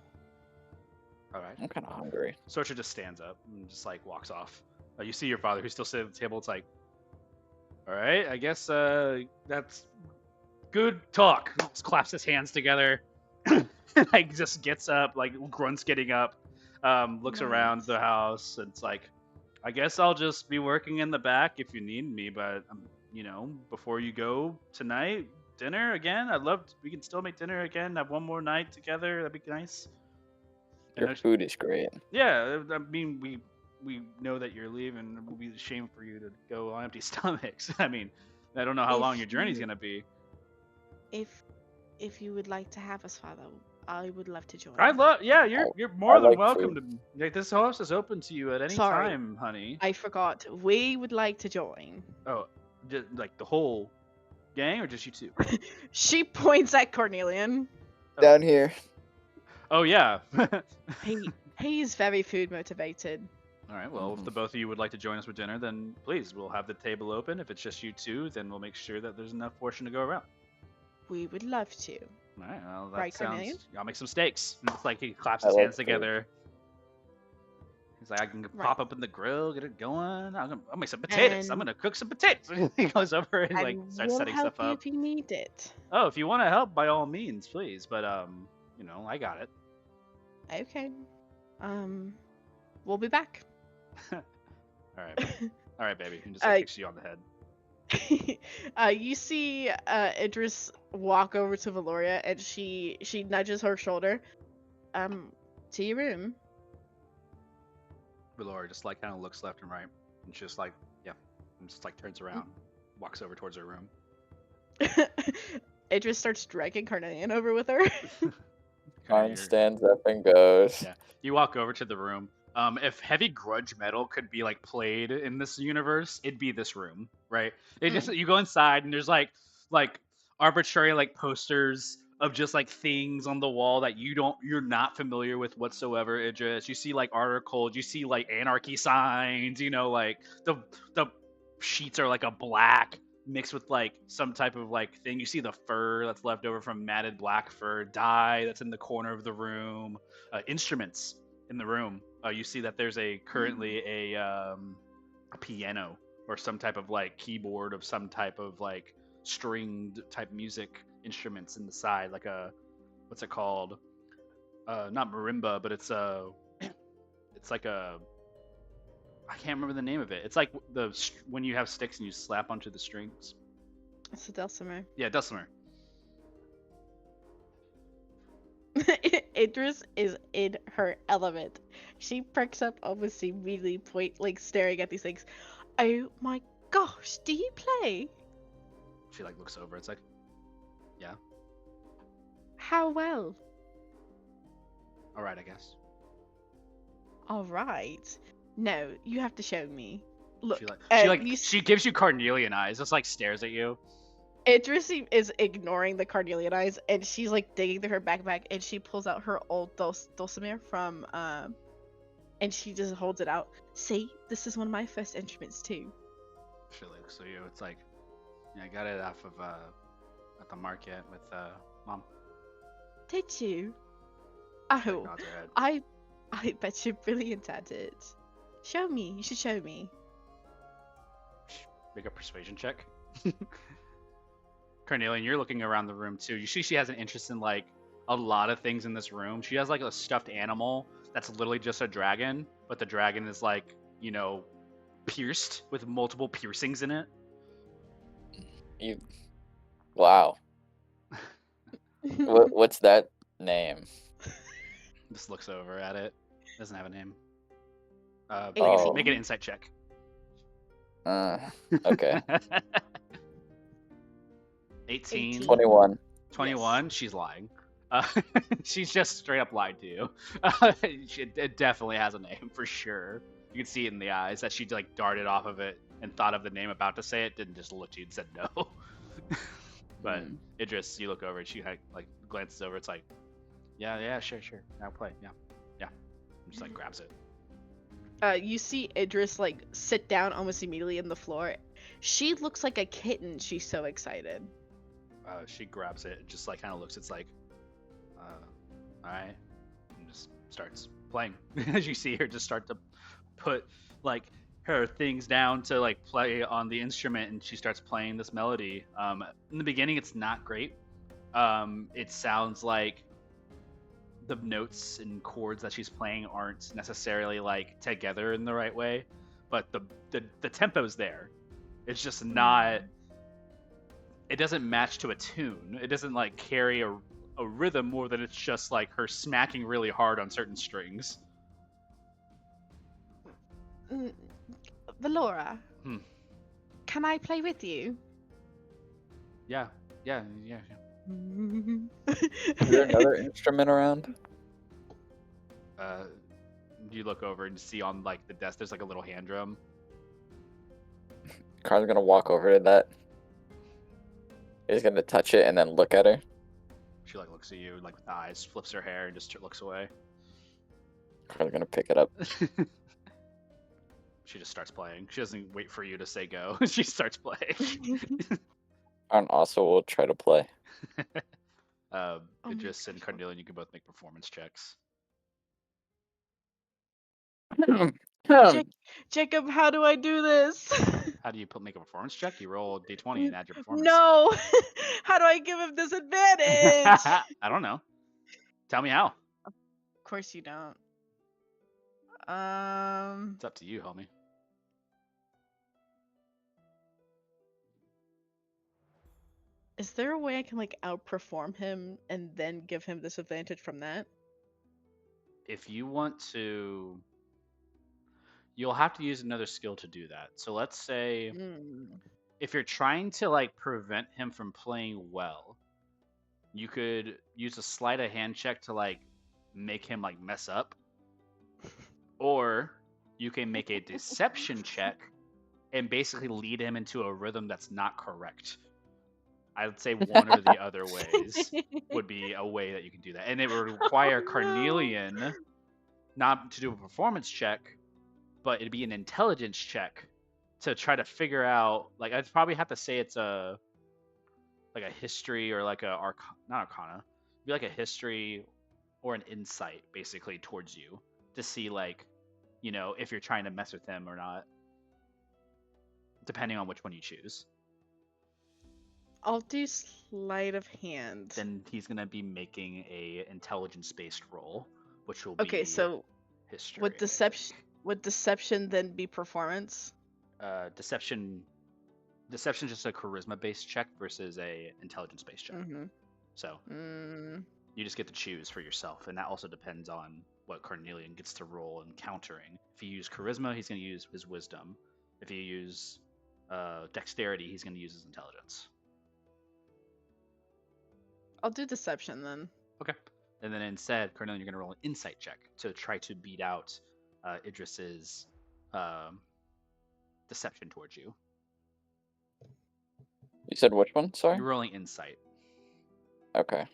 All right. I'm kind of hungry. Sorcha just stands up and just like walks off. You see your father who's still sitting at the table. It's like, all right, I guess that's good talk. Just claps his hands together. Like just gets up, like grunts getting up, looks around Nice. the house, and it's like, I guess I'll just be working in the back if you need me. But before you go tonight, dinner again. We can still make dinner again. Have one more night together. That'd be nice. Your food is great. Yeah, I mean, we know that you're leaving. It will be a shame for you to go on empty stomachs. I mean, I don't know how If long your journey's you- gonna be. If you would like to have us, father, I would love to join. Yeah, you're more I than like welcome food. to. Like, this house is open to you at any Sorry. time, honey. I forgot. We would like to join. Oh, just, like the whole gang, or just you two? She points at Cornelian. Down here. Oh yeah. He's very food motivated. All right. Well, if the both of you would like to join us for dinner, then please, we'll have the table open. If it's just you two, then we'll make sure that there's enough portion to go around. We would love to. All right. Well, that Right, sounds. Cornelian? I'll make some steaks. And it's like he claps I his like hands food. together. He's like, I can Right. pop up in the grill, get it going. I'll make some potatoes. I'm And- gonna cook some potatoes. He goes over and like And starts we'll setting help stuff you up. if you need it. Oh, if you want to help, by all means, please. But I got it. Okay. We'll be back. All right, all right, baby. And just like, kicks you on the head. You see Idris walk over to Valoria and she nudges her shoulder. To your room. Valora just like kind of looks left and right, and just like, yeah, and just like turns around, walks over towards her room. Idris starts dragging Carnelian over with her. Karn stands up and goes. Yeah. You walk over to the room. If heavy grudge metal could be like played in this universe, it'd be this room, right? It just you go inside and there's like arbitrary like posters of just like things on the wall that you're not familiar with whatsoever. Idris, you see like articles, you see like anarchy signs, like the sheets are like a black mixed with like some type of like thing. You see the fur that's left over from matted black fur, dye that's in the corner of the room, instruments in the room. You see that there's currently a piano or some type of like keyboard of some type of like stringed type music instruments in the side, like what's it called? Not marimba, but it's like I can't remember the name of it. It's like when you have sticks and you slap onto the strings. It's a dulcimer. Yeah, dulcimer. Idris is in her element. She perks up almost immediately, staring at these things. Oh my gosh, do you play? She like looks over. It's like, yeah, How well? all right, I guess. All right. No, you have to show me. Look, She gives you carnelian eyes, just like stares at you. Idris is ignoring the carnelian eyes, and she's like digging through her backpack, and she pulls out her old dulcimer from and she just holds it out. See, this is one of my first instruments too. She looks at you. It's like, yeah, I got it off of at the market with Mom. Did you? Like, Oh, nods her head. I bet you're brilliant at it. Show me. You should show me. Make a persuasion check. Carnelian, you're looking around the room too. You see she has an interest in like a lot of things in this room. She has like a stuffed animal that's literally just a dragon, but the dragon is like, you know, pierced with multiple piercings in it. Wow. What's that name? Just looks over at it. Doesn't have a name. Oh. Make an insight check. Okay. 18. 21. 21. Yes. She's lying. She's just straight up lied to you. It definitely has a name for sure. You can see it in the eyes that she like darted off of it and thought of the name about to say it, didn't just look at you and said no. But Idris, you look over and she like glances over. It's like, yeah, sure, I'll play. Yeah. And just like grabs it. You see Idris like sit down almost immediately on the floor. She looks like a kitten. She's so excited. She grabs it and just like kind of looks. It's like, all right, and just starts playing. As you see her just start to put like her things down to like play on the instrument, and she starts playing this melody. In the beginning, it's not great. It sounds like the notes and chords that she's playing aren't necessarily like together in the right way, but the tempo's there. It's just not. It doesn't match to a tune. It doesn't like carry a rhythm more than it's just like her smacking really hard on certain strings. Valora, can I play with you? Yeah. Is there another instrument around? You look over and see on like the desk there's like a little hand drum. Carl's gonna walk over to that. He's gonna touch it and then look at her. She like looks at you like with the eyes, flips her hair, and just looks away. Carl's gonna pick it up. She just starts playing. She doesn't wait for you to say go. She starts playing. And also will try to play. Idris and Carnelian, you can both make performance checks. Jacob, how do I do this? How do you make a performance check? You roll a d20 and add your performance. No! How do I give him disadvantage? I don't know. Tell me how. Of course you don't. It's up to you, homie. Is there a way I can like outperform him and then give him disadvantage from that? If you want to, you'll have to use another skill to do that. So let's say if you're trying to like prevent him from playing well, you could use a sleight of hand check to like make him like mess up. Or you can make a deception check and basically lead him into a rhythm that's not correct. I would say one or the other ways would be a way that you can do that. And it would require Carnelian not to do a performance check, but it'd be an intelligence check to try to figure out, like, I'd probably have to say it's a history or like not arcana. It'd be like a history or an insight basically towards you to see like, you know, if you're trying to mess with him or not, depending on which one you choose. I'll do sleight of hand. Then he's gonna be making a intelligence-based roll, which will be okay. So, history. Would deception then be performance? Deception's just a charisma-based check versus a intelligence-based check. So you just get to choose for yourself, and that also depends on what Carnelian gets to roll in countering. If you use charisma, he's gonna use his wisdom. If you use dexterity, he's gonna use his intelligence. I'll do deception then. Okay. And then instead, Carnelian, you're going to roll an insight check to try to beat out Idris's deception towards you. You said which one? Sorry. You're rolling insight. Okay.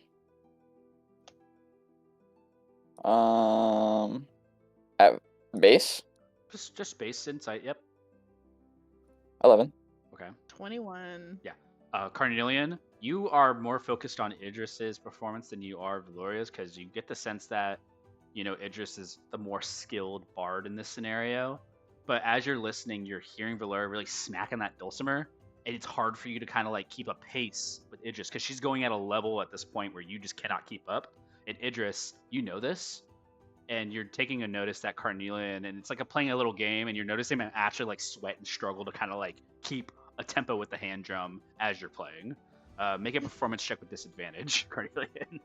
At base, Just base insight. Yep. 11. Okay. 21. Carnelian, you are more focused on Idris's performance than you are Valoria's, because you get the sense that, you know, Idris is the more skilled bard in this scenario. But as you're listening, you're hearing Valoria really smacking that dulcimer, and it's hard for you to kind of like keep a pace with Idris because she's going at a level at this point where you just cannot keep up. And Idris, you know this, and you're taking a notice that Carnelian, and it's like playing a little game, and you're noticing him actually like sweat and struggle to kind of like keep a tempo with the hand drum as you're playing. Make a performance check with disadvantage, Carnelian.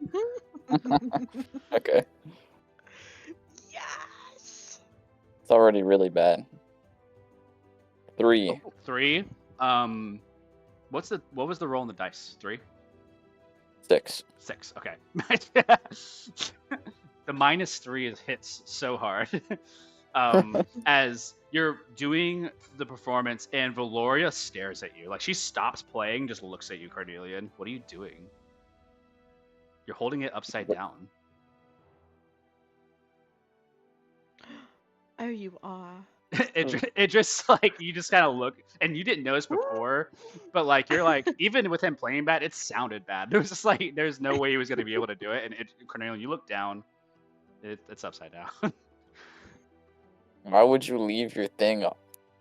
Okay. Yes. It's already really bad. 3. 3. What was the roll on the dice? 3? 6. 6. Okay. The -3 hits so hard. As you're doing the performance, and Valoria stares at you. Like, she stops playing, just looks at you, Carnelian. What are you doing? You're holding it upside down. Oh, you are. It just like, you just kind of look, and you didn't notice before, but like, you're like, even with him playing bad, it sounded bad. It was just like, there's no way he was going to be able to do it. And Cornelian, you look down, it's upside down. Why would you leave your thing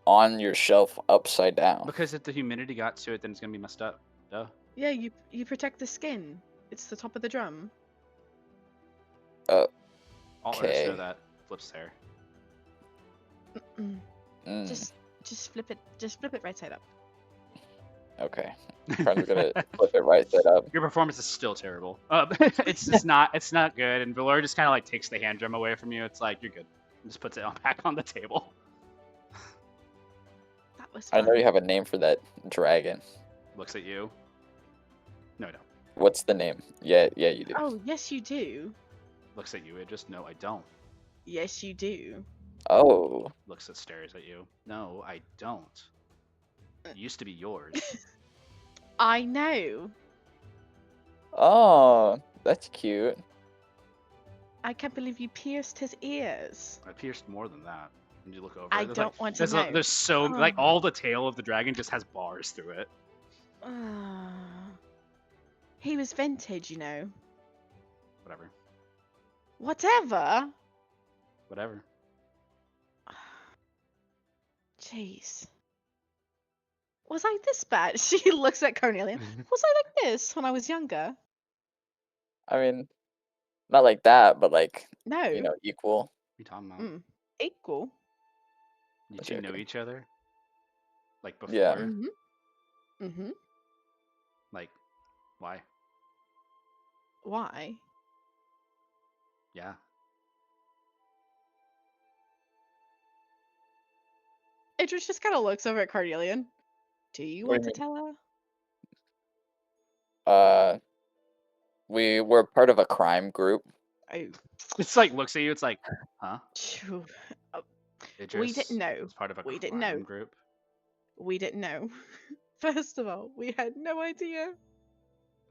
on your shelf upside down? Because if the humidity got to it, then it's going to be messed up. Duh. Yeah, you protect the skin. It's the top of the drum. All artists Okay. know that. Flips there. Mm, Just flip it. Just flip it right side up. okay. Friend's gonna flip it right side up. Your performance is still terrible. It's just not. It's not good. And Valor just kind of like takes the hand drum away from you. It's like, you're good. And just puts it back on the table. That was I fun. know you have a name for that dragon. Looks at you. No, I don't. What's the name? Yeah, you do. Oh, yes, you do. Looks at you. It just, no, I don't. Yes, you do. Oh. Looks at, stares at you. No, I don't. It used to be yours. I know. Oh, that's cute. I can't believe you pierced his ears. I pierced more than that. And you look over. I there's don't like, want to there's know. there's so like, all the tail of the dragon just has bars through it. He was vintage, you know. Whatever. Whatever. Whatever. Jeez. Was I this bad? She looks at Cornelian. Was I like this when I was younger? I mean, not like that, but like, No. you know, equal. What are you talking about? Equal. You Okay, two know okay. each other? Like before? Yeah. Mm-hmm. Like, why? Why? Yeah. Idris just kind of looks over at Carnelian. Do you What want do to you tell her? We were part of a crime group. Oh. It's like, looks at you, it's like, huh? Phew. Idris We didn't know. was part of a We crime didn't know. group. We didn't know. First of all, we had no idea.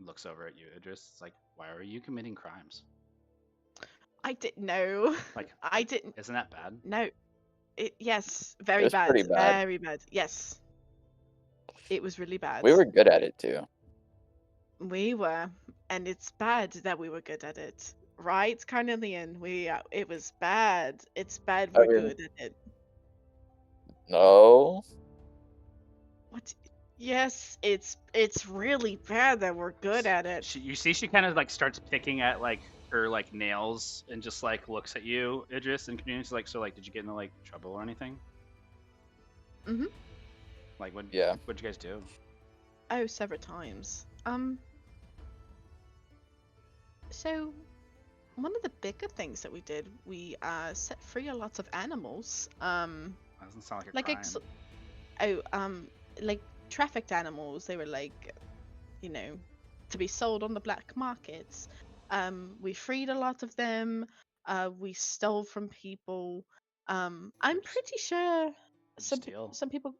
Looks over at you, Idris. It's like, why are you committing crimes? I didn't know. Like, I didn't. Isn't that bad? No. Yes, very was bad. pretty bad. Very bad. Yes. It was really bad. We were good at it too. We were, and it's bad that we were good at it, right, Carnelian? It was bad. It's bad I we're mean- good at it. No. What? Yes, it's really bad that we're good at it. You see, she kind of like starts picking at like her like nails and just like looks at you, Idris, and continues like, so like, did you get into like trouble or anything? Mhm. Like, what'd you guys do? Oh, several times. So one of the bigger things that we did, we set free a lot of animals. That doesn't sound like a crime. Like trafficked animals. They were like, you know, to be sold on the black markets. We freed a lot of them. We stole from people. I'm pretty sure some Steal? people.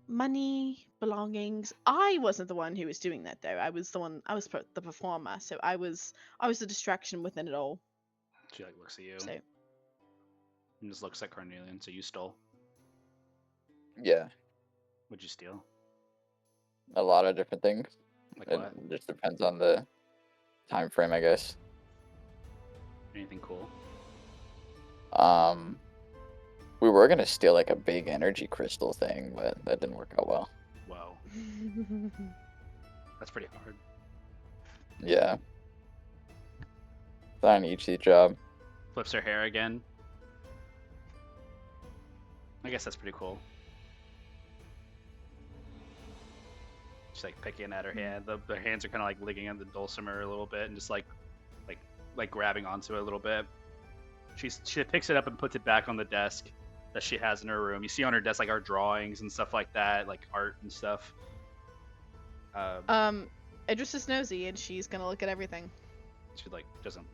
money, belongings. I wasn't the one who was doing that though. I was the performer, so I was the distraction within it all. She like looks at you So and just looks at Carnelian. So you stole. Yeah, What'd you steal? a lot of different things. Like It what? just depends on the time frame, I guess. Anything cool? Um, we were gonna steal like a big energy crystal thing, but that didn't work out well. Whoa, that's pretty hard. Yeah, it's not an easy job. Flips her hair again. I guess that's pretty cool. She's like picking at her hand. The hands are kind of like licking on the dulcimer a little bit and just like grabbing onto it a little bit. She picks it up and puts it back on the desk that she has in her room. You see on her desk like our drawings and stuff like that, like art and stuff. Idris is nosy and she's gonna look at everything. She like doesn't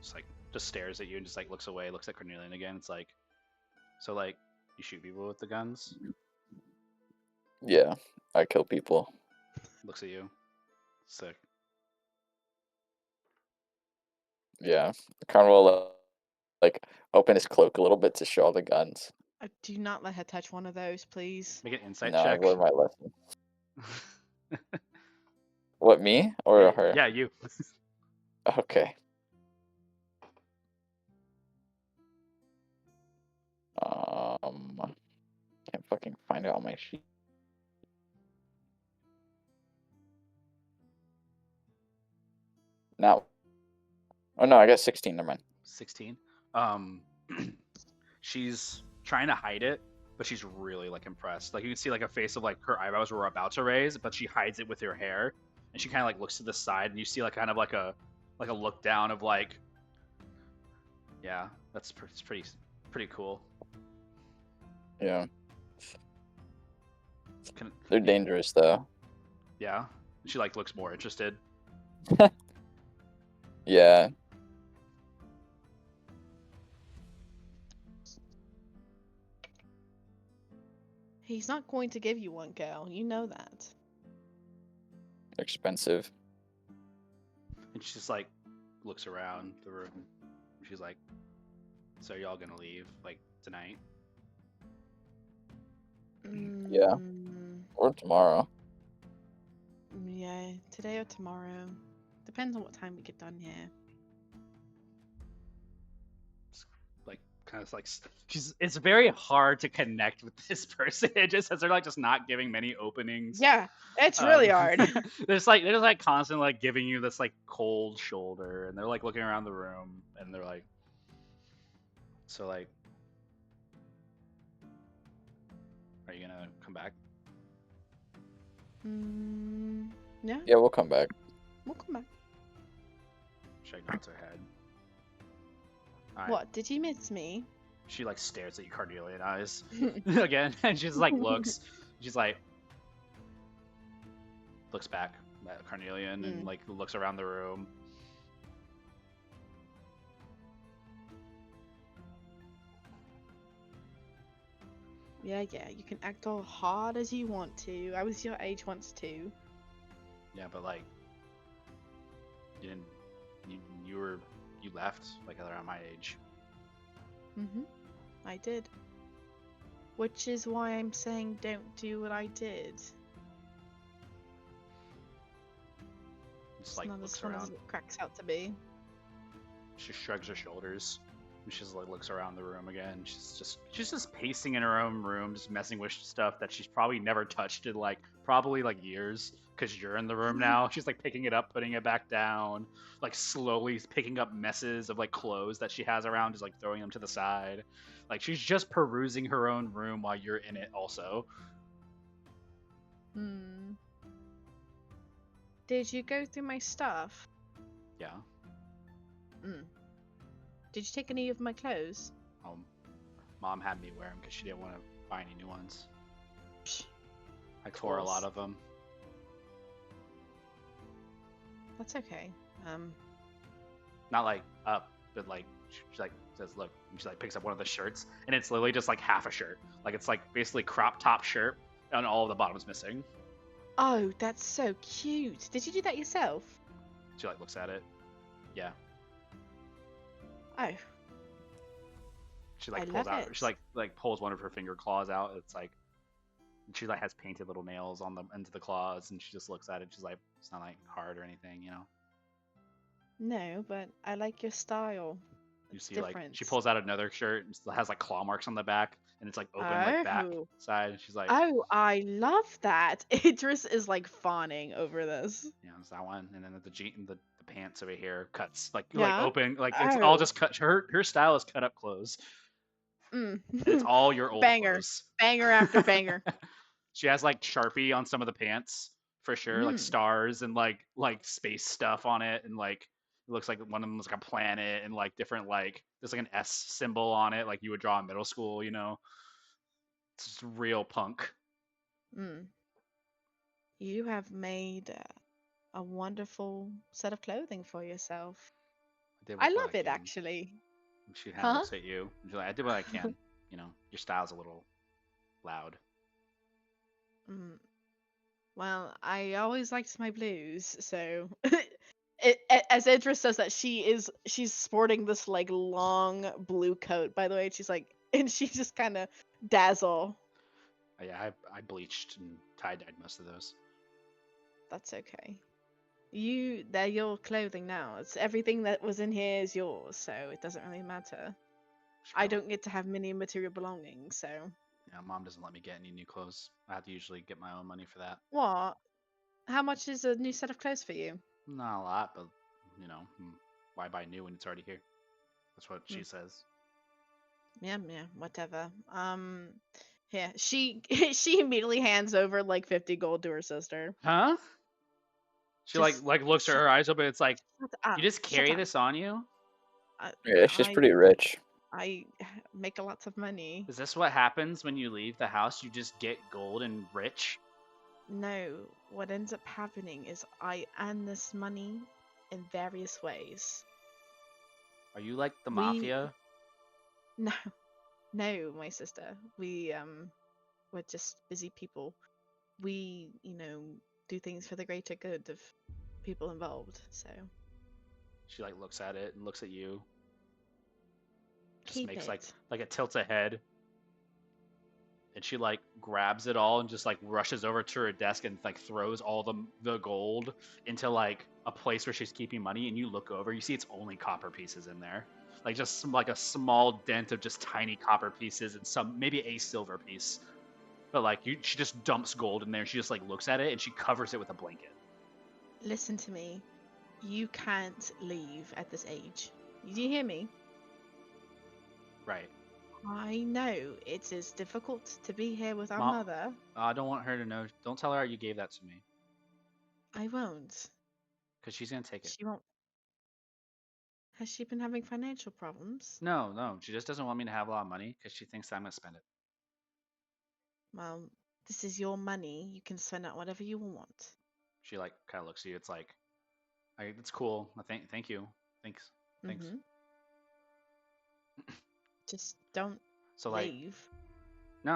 just stares at you and just like looks away, looks at Cornelian again. It's like, so like you shoot people with the guns. Yeah, I kill people. Looks at you. Sick. Yeah, Carl will like open his cloak a little bit to show all the guns. Do not let her touch one of those, please. Make an insight No, I check. learned my lesson. What, me or yeah, her? yeah, you. Okay. Can't fucking find it on my sheet. Now. Oh no, I got 16. Never mind. 16. She's trying to hide it, but she's really like impressed. Like you can see like a face of like her eyebrows were about to raise, but she hides it with her hair, and she kind of like looks to the side, and you see like kind of like a look down of like, yeah, it's pretty cool. Yeah. Can, They're dangerous though. yeah, she like looks more interested. Yeah. He's not going to give you one, girl. You know that. Expensive. And she just like looks around the room. She's like, "So y'all gonna leave like tonight?" Yeah. Or tomorrow. Yeah, today or tomorrow. Depends on what time we get done here. Like kind of like it's very hard to connect with this person. It just says they're like just not giving many openings. Yeah, it's really hard. they're just like constantly like giving you this like cold shoulder, and they're like looking around the room, and they're like, so like, are you gonna come back? Yeah, Yeah, we'll come back. we'll come back. She like nods her head. Alright. What? Did you miss me? She like stares at you, Carnelian eyes again, and she's like looks. She's like looks back at Carnelian and like looks around the room. Yeah, you can act all hard as you want to. I was your age once too. Yeah, but like you didn't. You left like around my age. I did. Which is why I'm saying don't do what I did. Just like Not as looks fun as around. it cracks out to be. She shrugs her shoulders. And she just like looks around the room again. She's just pacing in her own room, just messing with stuff that she's probably never touched in like probably like years. Because you're in the room now. She's like picking it up, putting it back down, like slowly picking up messes of like clothes that she has around, just like throwing them to the side. Like she's just perusing her own room while you're in it also. Did you go through my stuff? Yeah. Did you take any of my clothes? Mom had me wear them because she didn't want to buy any new ones. Psh, I tore a lot course. of them. That's okay. Not like up, but like she like says, look, and she like picks up one of the shirts, and it's literally just like half a shirt. Like it's like basically crop top shirt, and all of the bottom's missing. Oh, that's so cute. Did you do that yourself? She like looks at it. Yeah. Oh, She like I pulls love out. it. She like pulls one of her finger claws out. It's like, and she like has painted little nails on the into the claws, and she just looks at it. She's like, it's not like hard or anything, you know. no, but I like your style. You It's see, like different. she pulls out another shirt and still has like claw marks on the back, and it's like open like back Oh. side. And she's like, Oh, I love that. Idris is like fawning over this. you know, it's that one. And then the pants over here cuts like Yeah. open, like it's all Oh. just cut. Her style is cut up clothes, Mm. and it's all your old Banger. clothes. Banger after banger. She has like Sharpie on some of the pants for sure, like Mm. stars and like space stuff on it, and like it looks like one of them was like a planet and like different like there's like an S symbol on it, like you would draw in middle school, you know. It's just real punk. Mm. You have made a wonderful set of clothing for yourself. I did I what love I it can. actually. And she kind of Huh? looks at you. And she's like, I did what I can. You know, your style's a little loud. Mm. Well, I always liked my blues, so as Idris says that she's sporting this like long blue coat, by the way, she's like and she just kind of dazzle. Yeah, I bleached and tie-dyed most of those. That's okay. They're your clothing now. It's everything that was in here is yours, so it doesn't really matter. She I kinda- don't get to have many material belongings, so Yeah, mom doesn't let me get any new clothes. I have to usually get my own money for that. what? How much is a new set of clothes for you? Not a lot, but you know, why buy new when it's already here? That's what she says. Yeah, whatever. Here, she she immediately hands over like 50 gold to her sister. Huh? She Just like looks at shut, her eyes open. It's like, shut up. you just Shut carry up. this on you? Yeah, she's I pretty rich. I make lots of money. Is this what happens when you leave the house? You just get gold and rich? No, what ends up happening is I earn this money in various ways. Are you like the We- mafia? No, no, my sister. We're just busy people. We, do things for the greater good of people involved. So She like looks at it and looks at you. Just keep makes it. like it tilts ahead. And she like grabs it all and just like rushes over to her desk and like throws all the gold into like a place where she's keeping money. And you look over, you see it's only copper pieces in there, like just like a small dent of just tiny copper pieces and some maybe a silver piece. But like she just dumps gold in there. She just like looks at it and she covers it with a blanket. Listen to me. You can't leave at this age. Do you hear me? Right. I know it is difficult to be here with our Mom- mother. I don't want her to know. Don't tell her you gave that to me, I won't. because she's gonna take it. She won't. Has she been having financial problems? No, she just doesn't want me to have a lot of money because she thinks I'm gonna spend it. Well, this is your money. You can spend it whatever you want. She like kind of looks at you. It's like, it's cool. Thank you. Thanks. Mm-hmm. Just don't So like, leave. no,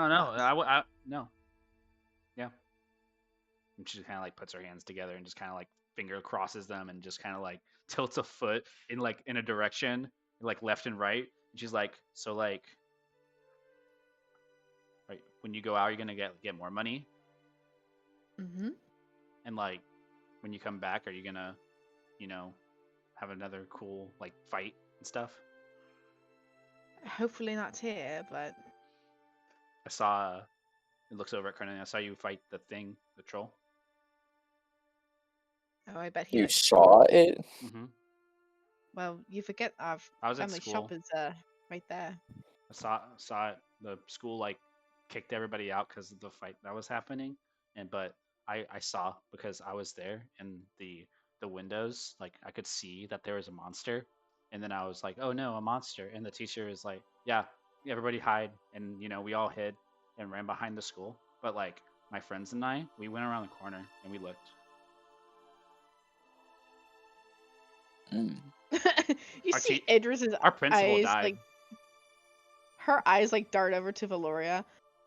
What? no. Yeah. And she kind of like puts her hands together and just kind of like finger crosses them and just kind of like tilts a foot in a direction, like left and right. And she's like, so like, right, when you go out, you're gonna get more money, Mm-hmm. and like, when you come back, are you gonna, have another cool like fight and stuff? Hopefully not here, but I saw. It looks over at Conan. I saw you fight the thing, the troll. oh, I bet he You looks saw it? Mm-hmm. well. You forget our I was at family school. shop is right there. I saw it. The school like kicked everybody out because of the fight that was happening, but I saw because I was there and the windows, like I could see that there was a monster, and then I was like, oh no, a monster, and the teacher was like, yeah, everybody hide, and we all hid and ran behind the school, but like my friends and we went around the corner and we looked. Mm. You Our see te- Idris's Our principal eyes died. like her eyes like dart over to Valoria.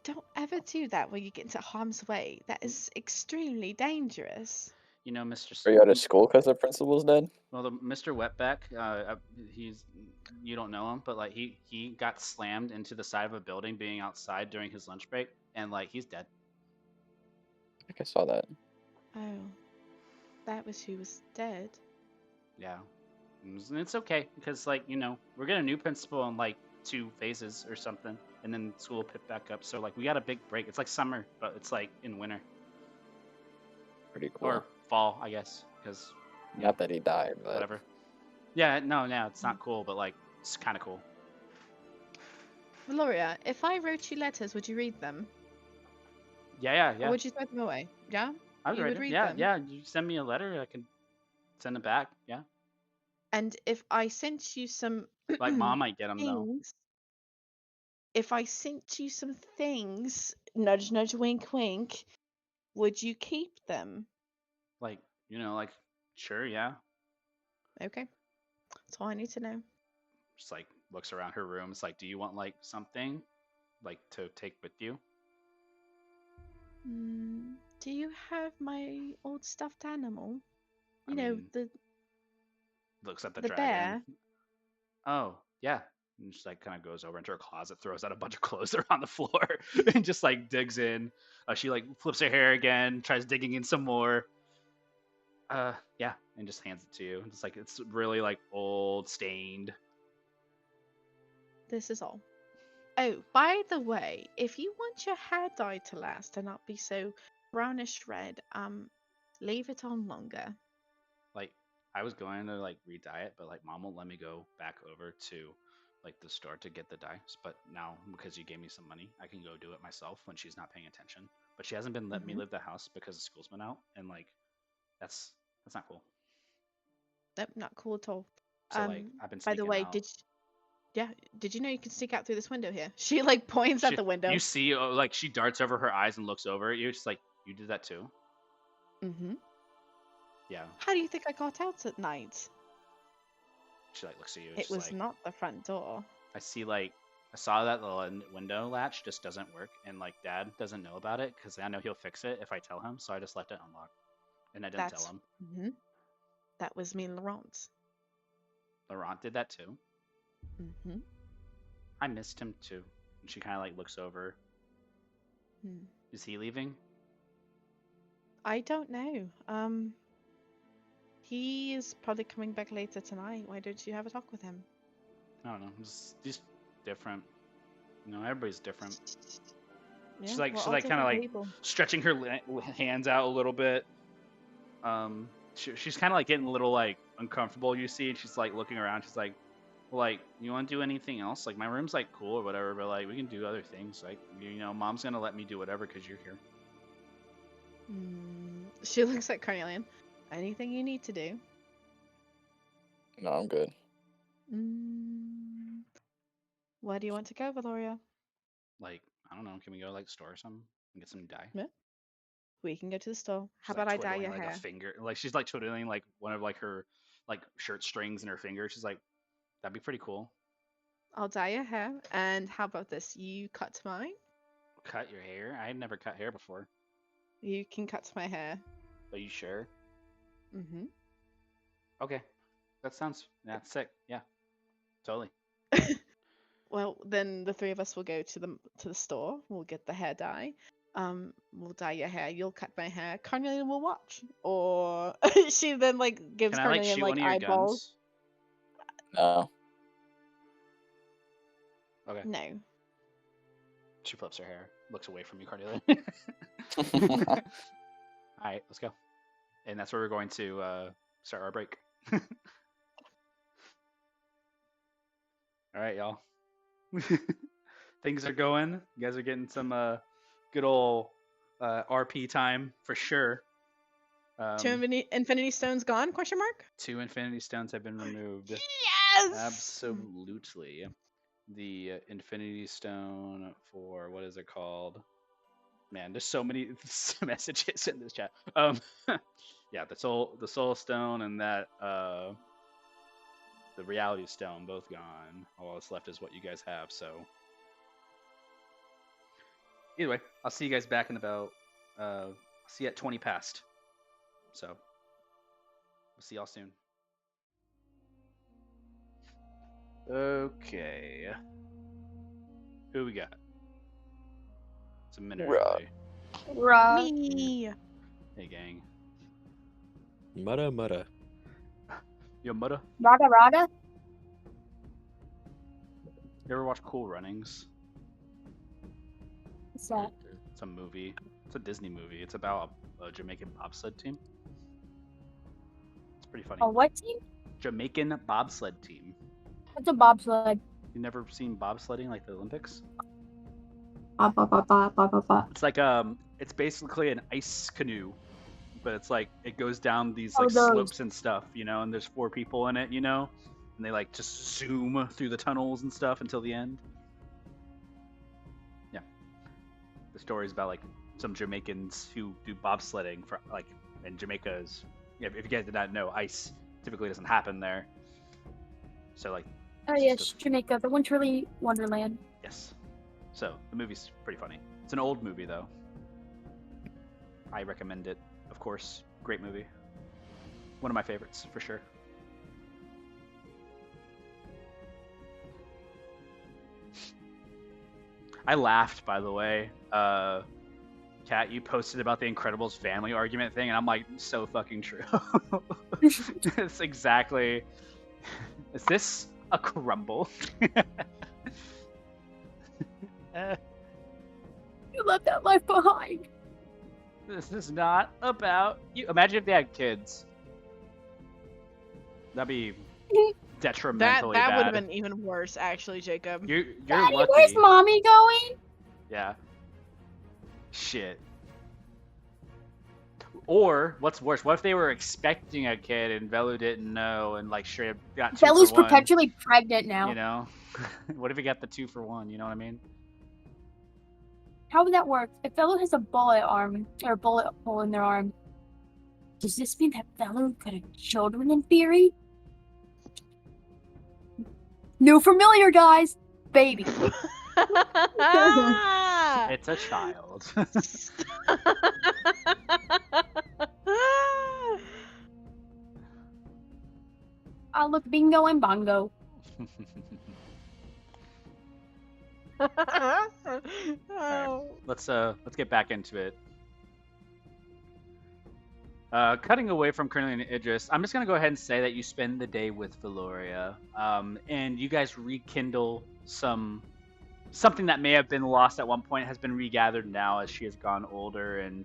Don't ever do that when you get into harm's way. That is extremely dangerous. You know, Mr. Are you out of school because the principal's dead? Well, the Mr. Wetback, he's you don't know him, but like he got slammed into the side of a building being outside during his lunch break, and like he's dead. I think I saw that. Oh, that was who was dead. Yeah, it's okay because like we're getting a new principal in like 2 phases or something, and then school will pick back up. So like we got a big break. It's like summer, but it's like in winter Pretty cool. or fall, I guess, because Not that he died, but whatever. Yeah, no, it's not cool, but like it's kind of cool. Valoria, if I wrote you letters, would you read them? Yeah. Or would you throw them away? Yeah? I would You read would it. read Yeah, them? yeah. You send me a letter, I can send it back. Yeah. And if I sent you some Like mom might get them though. things, if I sent you some things, nudge, nudge, wink, wink, would you keep them? Like like sure, yeah. Okay. That's all I need to know. Just like looks around her room. It's like, do you want like something like to take with you? Do you have my old stuffed animal? I You know, mean, looks at the the dragon. bear. Oh yeah. And just like kind of goes over into her closet, throws out a bunch of clothes that are on the floor, and just like digs in. She like flips her hair again, tries digging in some more. Yeah, and just hands it to you. It's like it's really like old, stained. This is all. Oh, by the way, if you want your hair dye to last and not be so brownish red, leave it on longer. Like I was going to like re-dye it, but like mom won't let me go back over to like the store to get the dyes. But now because you gave me some money, I can go do it myself when she's not paying attention. But she hasn't been letting me leave the house because the school's been out, and like that's not cool. Nope, not cool at all. So like I've been By the sneaking way, out. did you know you can sneak out through this window here? She like points at the window. You see, like she darts over her eyes and looks over at you. She's like, "You did that too?" Mm-hmm. Yeah. How do you think I got out at night? She like looks at you. It She's was like, not the front door. I saw that the window latch just doesn't work, and like Dad doesn't know about it because I know he'll fix it if I tell him. So I just left it unlocked, and I didn't tell him. Mm-hmm. That was me and Laurent. Laurent did that too. Mm-hmm. I missed him too. And she kind of like looks over. Is he leaving? I don't know. He is probably coming back later tonight. Why don't you have a talk with him? I don't know. Just different. Everybody's different. Yeah, She's like we're she's all like kind of different like people. stretching her hands out a little bit. She's kind of like getting a little like uncomfortable. You see, and she's like looking around. She's like, you want to do anything else? Like my room's like cool or whatever, but like we can do other things. Like mom's gonna let me do whatever because you're here. She looks at Carnelian. Anything you need to do? no, I'm good. Where do you want to go, Valoria? Like I don't know. Can we go to like the store or something and get some dye? Yeah. We can go to the store. How She's like about I dye twiddling your like hair? a finger. Like she's like twiddling like one of like her like shirt strings in her finger. She's like, that'd be pretty cool. I'll dye your hair. And how about this? You cut mine? Cut your hair? I had never cut hair before. You can cut my hair. Are you sure? Mm-hmm. Okay. That's sick. Yeah. Totally. Well, then the three of us will go to the store. We'll get the hair dye. We'll dye your hair. You'll cut my hair. Carnelian will watch. Or she then like gives Can I like Carnelian shoot like one of your eyeballs. guns? No. Okay. No. She flips her hair, looks away from you, Carnelian. All right, let's go. And that's where we're going to start our break. All right, y'all. Things are going. You guys are getting some good old RP time for sure. 2 Infinity Stones gone? Question mark. 2 Infinity Stones have been removed. Yes. Absolutely. The Infinity Stone for what is it called? Man, there's so many messages in this chat. Yeah, the Soul Stone and that the Reality Stone both gone. All that's left is what you guys have. So Either way, I'll see you guys back in about. See you at 20 past. So, we'll see y'all soon. Okay. Who we got? It's a minute Rob. early. Right. Me. Hey, gang. Mudda. Yo, Mutta, Raga Raga? you ever watch Cool Runnings? What's that? It's a movie. It's a Disney movie. It's about a Jamaican bobsled team. It's pretty funny. A what team? Jamaican bobsled team. What's a bobsled? You never seen bobsledding like the Olympics? Ba, ba, ba, ba, ba, ba, ba. It's like it's basically an ice canoe, but it's like it goes down these Oh, like those. slopes and stuff, and there's 4 people in it, and they like just zoom through the tunnels and stuff until the end. Yeah, the story is about like some Jamaicans who do bobsledding for like, and Jamaica is, if you guys did not know, ice typically doesn't happen there. So like, Oh it's yes, just Jamaica, the Winterly Wonderland. yes. So the movie's pretty funny. It's an old movie though. I recommend it, of course. Great movie. One of my favorites for sure. I laughed, by the way. Kat, you posted about the Incredibles family argument thing, and I'm like, so fucking true. It's exactly. Is this a crumble? You left that life behind. This is not about you. Imagine if they had kids. That'd be detrimentally That would bad. have been even worse, actually, Jacob. You're Daddy, lucky. where's mommy going? Yeah. Shit. Or what's worse? What if they were expecting a kid and Velu didn't know and like straight up got 2 Belu's for 1? perpetually pregnant now. You know. What if he got the 2 for 1? You know what I mean? How would that work? If Velu has a bullet arm or a bullet hole in their arm, does this mean that Velu could have children in theory? New familiar, guys. Baby. It's a child. I look bingo and bongo. Let's get back into it. Cutting away from Cornelia and Idris, I'm just gonna go ahead and say that you spend the day with Valoria, and you guys rekindle something that may have been lost at one point has been regathered now as she has gone older, and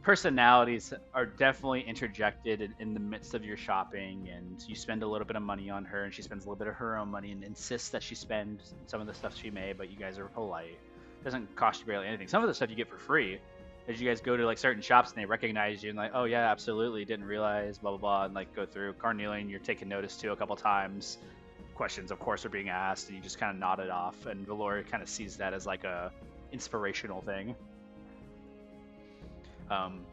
personalities are definitely interjected in the midst of your shopping, and you spend a little bit of money on her, and she spends a little bit of her own money and insists that she spend some of the stuff she may, but you guys are polite. It doesn't cost you barely anything. Some of the stuff you get for free. As you guys go to like certain shops and they recognize you and like, oh yeah, absolutely, didn't realize, blah blah blah, and like go through. Carnelian, you're taking notice to a couple times. Questions, of course, are being asked, and you just kind of nod it off. And Valoria kind of sees that as like a inspirational thing.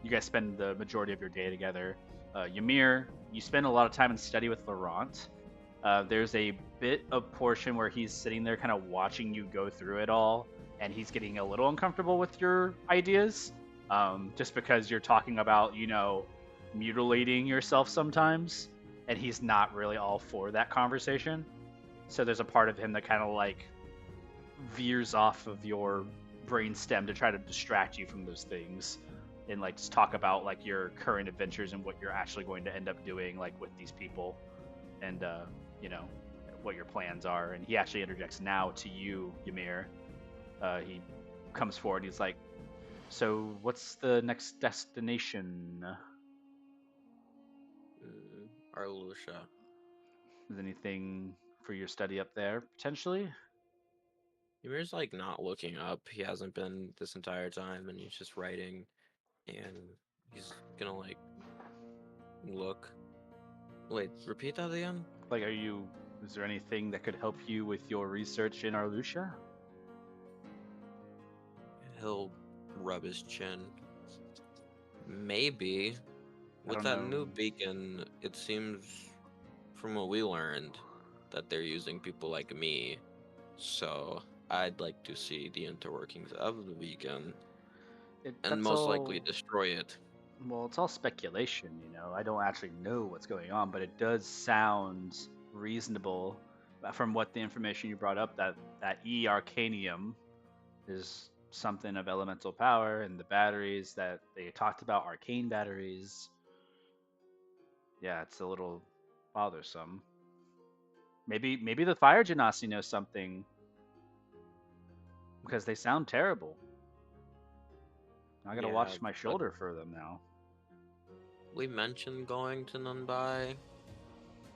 You guys spend the majority of your day together. Ymir, you spend a lot of time in study with Laurent. There's a bit of portion where he's sitting there kind of watching you go through it all, and he's getting a little uncomfortable with your ideas, just because you're talking about, mutilating yourself sometimes, and he's not really all for that conversation. So there's a part of him that kind of like veers off of your brainstem to try to distract you from those things, and like just talk about like your current adventures and what you're actually going to end up doing like with these people, and what your plans are. And he actually interjects now to you, Ymir. He comes forward. He's like, "So, what's the next destination? Arlusha. Is anything for your study up there potentially?" Ymir's like not looking up. He hasn't been this entire time, and he's just writing, and he's gonna like look. Wait, repeat that again. Like, is there anything that could help you with your research in Arlusha? He'll rub his chin. Maybe. I With don't that know. new beacon, it seems, from what we learned, that they're using people like me. So I'd like to see the interworkings of the beacon and That's most likely all. destroy it. Well, it's all speculation, you know. I don't actually know what's going on, but it does sound reasonable from what the information you brought up that Arcanium is something of elemental power, and the batteries that they talked about, arcane batteries. Yeah, it's a little bothersome. Maybe the fire genasi knows something because they sound terrible. I gotta Yeah, watch my but shoulder for them now. we mentioned going to Nunbai,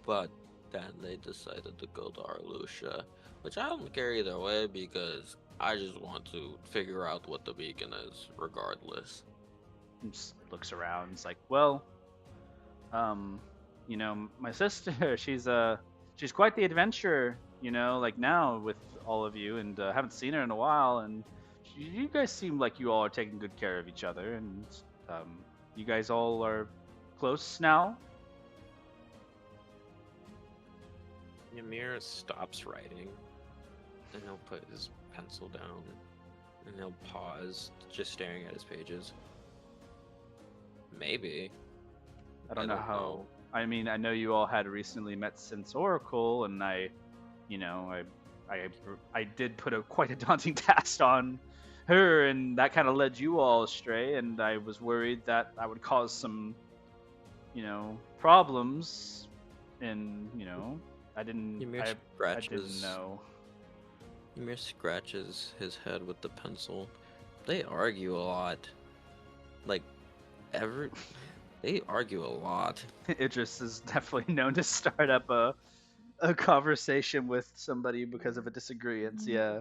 but then they decided to go to Arlucia, which I don't care either way because I just want to figure out what the beacon is, regardless. And just looks around. It's like, well, um, you know, my sister, she's quite the adventurer. You know, like now with all of you, and haven't seen her in a while, and you guys seem like you all are taking good care of each other, and you guys all are close now. Ymir stops writing, and he'll put his pencil down, and he'll pause, just staring at his pages. Maybe. I don't know how. I mean, I know you all had recently met since Oracle, and you know, I did put quite a daunting task on her, and that kind of led you all astray. And I was worried that I would cause some, you know, problems. And you know, Ymir I didn't know. Ymir scratches his head with the pencil. They argue a lot. Like, they argue a lot. Idris is definitely known to start up a conversation with somebody because of a disagreement. Yeah,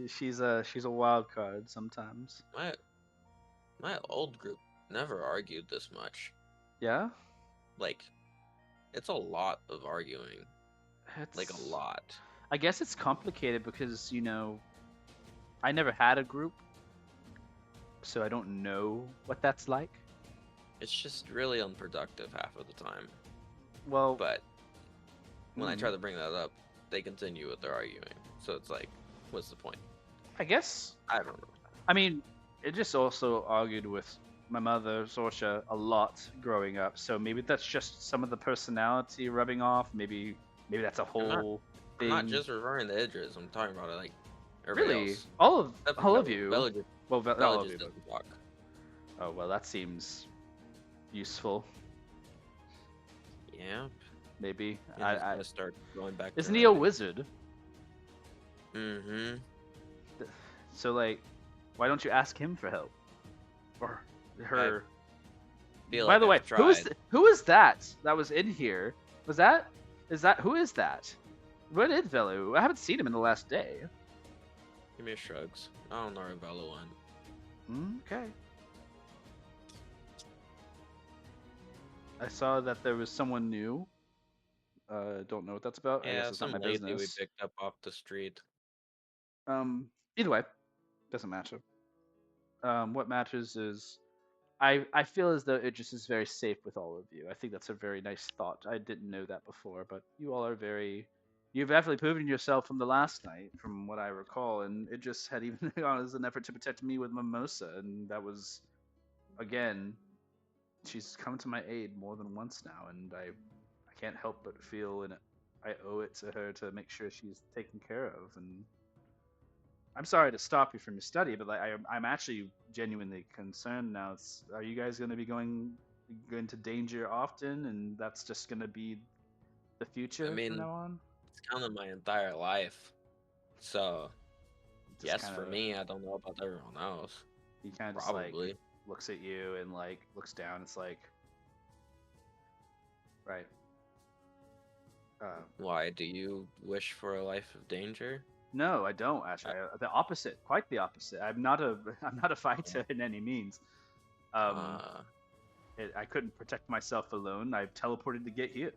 she's a wild card sometimes. My old group never argued this much. Yeah, Like, it's a lot of arguing. Like, a lot. I guess it's complicated because you know, I never had a group, so I don't know what that's like. It's just really unproductive half of the time. Well, But when I try to bring that up, they continue with their arguing. So it's like, what's the point? I guess I don't know. I mean, it just also argued with my mother, Sorsha, a lot growing up. So maybe that's just some of the personality rubbing off. Maybe that's a whole I'm thing. not just referring to Idris. I'm talking about it like everybody Really, else. all of Except all for of you. Village, Well, all of Village you. doesn't talk. Oh well, that seems useful. Yeah. Maybe I gotta start going back. Isn't he a wizard? Mm-hmm. So like, why don't you ask him for help? Or her? By the way, who is that was in here? Is that who is that? What is Velu? I haven't seen him in the last day. Give me a shrugs. I don't know where Velo went. Okay. I saw that there was someone new. Don't know what that's about. I Yeah, guess it's not some my lady we business. picked up off the street. Either way, doesn't matter. What matters is I feel as though Idris is very safe with all of you. I think that's a very nice thought. I didn't know that before, but you all are very. You've definitely proven yourself from the last night, from what I recall, and Idris had even gone as an effort to protect me with Mimosa, and that was, again, she's come to my aid more than once now, and I can't help but feel and I owe it to her to make sure she's taken care of. And I'm sorry to stop you from your study, but like I'm actually genuinely concerned now. Are you guys going to be going to danger often, and that's just going to be the future from now on? It's kind of my entire life. So, Just yes, for me, I don't know about everyone else. He kind of Probably. just like looks at you and like looks down. It's like, right. Why do you wish for a life of danger? No, I don't actually. The opposite, quite the opposite. I'm not a fighter in any means. I couldn't protect myself alone. I've teleported to get here.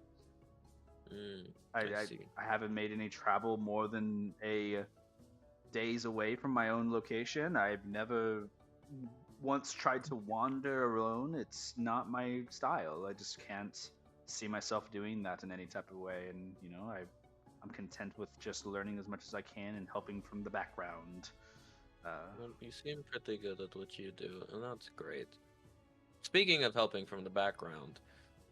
I haven't made any travel more than a days away from my own location. I've never once tried to wander alone. It's not my style. I just can't see myself doing that in any type of way. And you know, I'm content with just learning as much as I can and helping from the background. Well, you seem pretty good at what you do, and that's great. Speaking of helping from the background,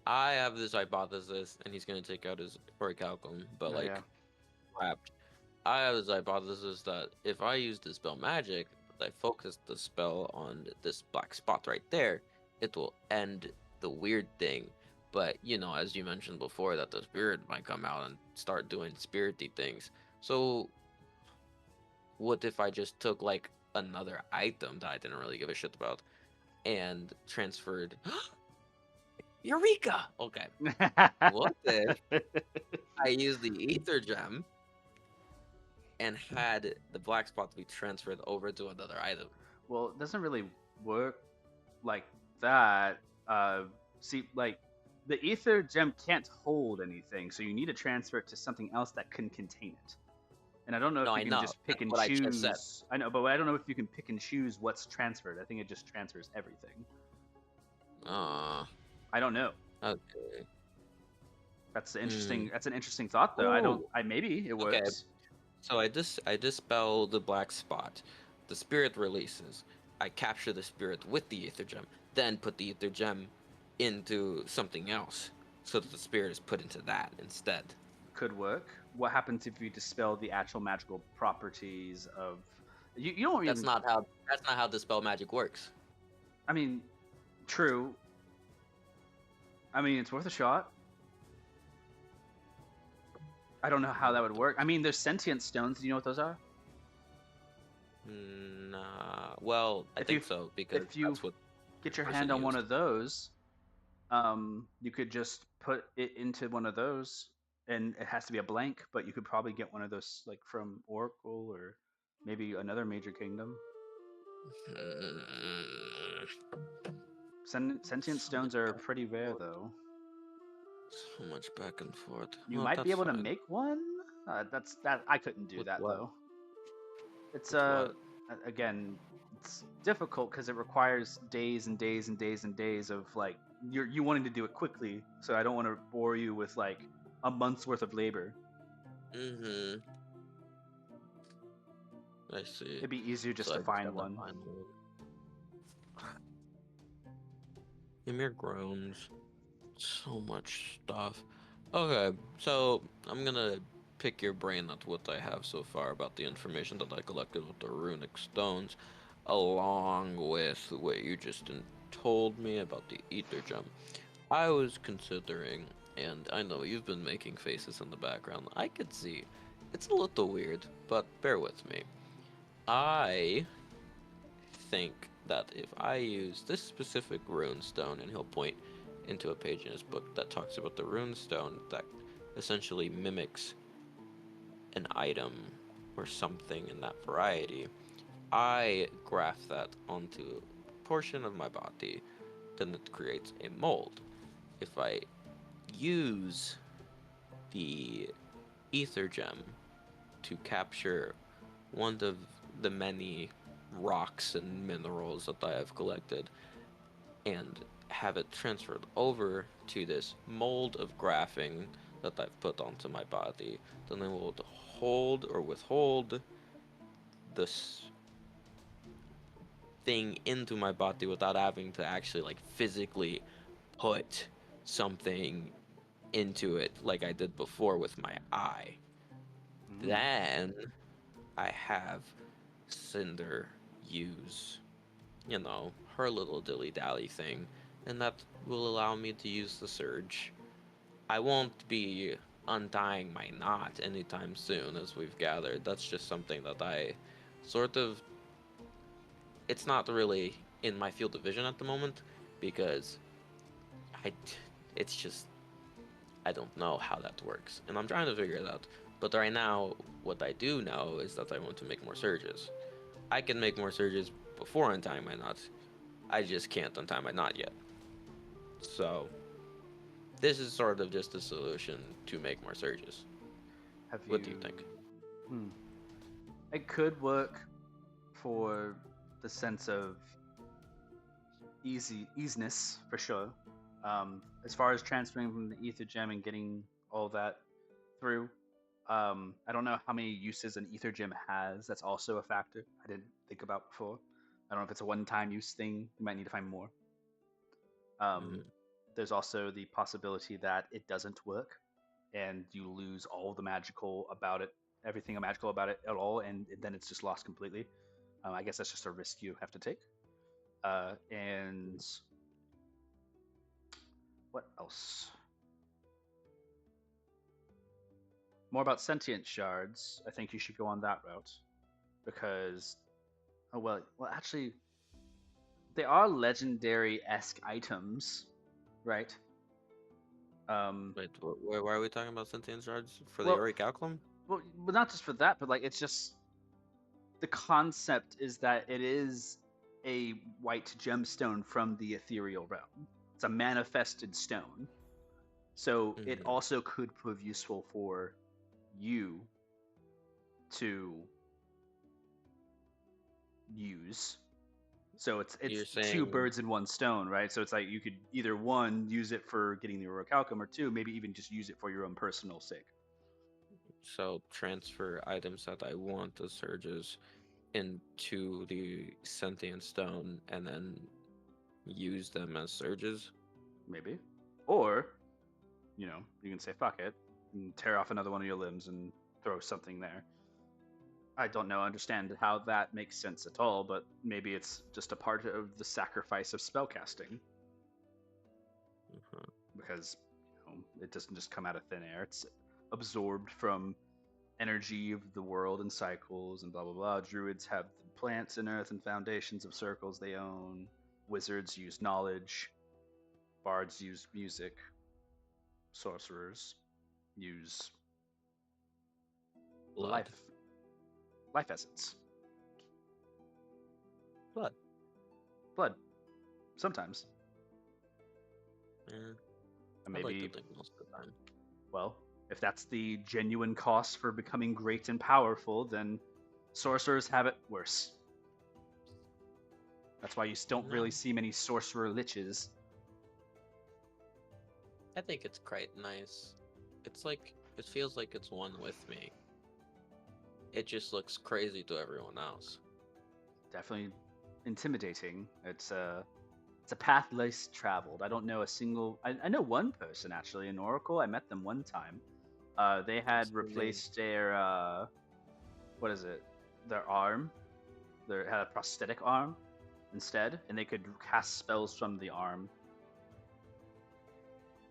I have this hypothesis, and he's gonna take out his orichalcum, but Oh, like yeah. wrapped. I have this hypothesis that if I use Dispel Magic, but I focus the spell on this black spot right there, it will end the weird thing. But you know, as you mentioned before, that the spirit might come out and start doing spirity things. So what if I just took like another item that I didn't really give a shit about and transferred Eureka! Okay. What if I use the ether gem and had the black spot be transferred over to another item? Well, it doesn't really work like that. See, like the ether gem can't hold anything, so you need to transfer it to something else that can contain it. And I don't know No, if I you can know. just pick That's and what I just said. choose. I know, but I don't know if you can pick and choose what's transferred. I think it just transfers everything. I don't know. Okay. That's interesting. That's an interesting thought, though. I don't. Ooh. Maybe it Okay. works. So I dispel the black spot. The spirit releases. I capture the spirit with the ether gem, then put the ether gem into something else, so that the spirit is put into that instead. Could work. What happens if you dispel the actual magical properties of? You don't That's even. not how dispel magic works. I mean, true. I mean, it's worth a shot. I don't know how that would work. I mean, there's sentient stones. Do you know what those are? Nah. Well, I If think you- so because if you that's what Get your person hand on one used. of those, you could just put it into one of those, and it has to be a blank. But you could probably get one of those like from Oracle or maybe another major kingdom. Sentient So stones much are back pretty and rare, forth. though. So much back and forth. You Well, might be that's able to fine. make one. That I couldn't do With that what? though. It's With what? again, it's difficult because it requires days and days and days and days of like you wanting to do it quickly. So I don't want to bore you with like a month's worth of labor. Mm-hmm. I see. It'd be easier just So to I just find gotta one. find one. Ymir groans. So much stuff. Okay, so I'm gonna pick your brain at what I have so far about the information that I collected with the runic stones, along with what you just told me about the ether gem. I was considering, and I know you've been making faces in the background. I could see it's a little weird, but bear with me. I think that if I use this specific rune stone, and he'll point into a page in his book that talks about the rune stone that essentially mimics an item or something in that variety, I graph that onto a portion of my body, then it creates a mold. If I use the ether gem to capture one of the many rocks and minerals that I have collected and have it transferred over to this mold of graphing that I've put onto my body, then it will hold or withhold this thing into my body without having to actually like physically put something into it like I did before with my eye. Then I have Cinder use, her little dilly dally thing, and that will allow me to use the surge. I won't be untying my knot anytime soon, as we've gathered. That's just something that I sort of. It's not really in my field of vision at the moment because I. It's just. I don't know how that works, and I'm trying to figure it out. But right now, what I do know is that I want to make more surges. I can make more surges before untying my knot. I just can't untie my knot yet. So, this is sort of just a solution to make more surges. What do you think? It could work for the sense of easiness for sure. As far as transferring from the ether gem and getting all that through, I don't know how many uses an ether gem has. That's also a factor I didn't think about before. I don't know if it's a one-time use thing. You might need to find more. Mhm. There's also the possibility that it doesn't work, and you lose all the magical about it, everything magical about it at all, and then it's just lost completely. I guess that's just a risk you have to take. And what else? More about sentient shards. I think you should go on that route because, oh well, actually, they are legendary-esque items, right? Wait, why are we talking about sentient shards for the Well, orichalcum? well, but not just for that, but like it's just the concept is that it is a white gemstone from the ethereal realm. It's a manifested stone, so it Mhm. also could prove useful for you to use. So it's You're two saying birds in one stone, right? So it's like you could either one use it for getting the orichalcum, or two maybe even just use it for your own personal sake. so transfer items that I want as surges into the sentient stone and then use them as surges. Maybe, or you can say fuck it and tear off another one of your limbs and throw something there. I don't know, understand how that makes sense at all, but maybe it's just a part of the sacrifice of spellcasting Uh-huh. because it doesn't just come out of thin air. It's absorbed from energy of the world and cycles and blah blah blah. Druids have the plants and earth and foundations of circles they own. Wizards use knowledge. Bards use music. Sorcerers use Blood. life essence. Blood. Blood. Sometimes. Yeah, And I like to maybe, think most of the time. well, if that's the genuine cost for becoming great and powerful, then sorcerers have it worse. That's why you don't No, really see many sorcerer liches. I think it's quite nice. It's like, it feels like it's one with me. It just looks crazy to everyone else. Definitely intimidating. It's a path less traveled. I don't know a single. I know one person actually in Oracle. I met them one time. They What's had their name? replaced their what is it? Their arm. They had a prosthetic arm instead, and they could cast spells from the arm.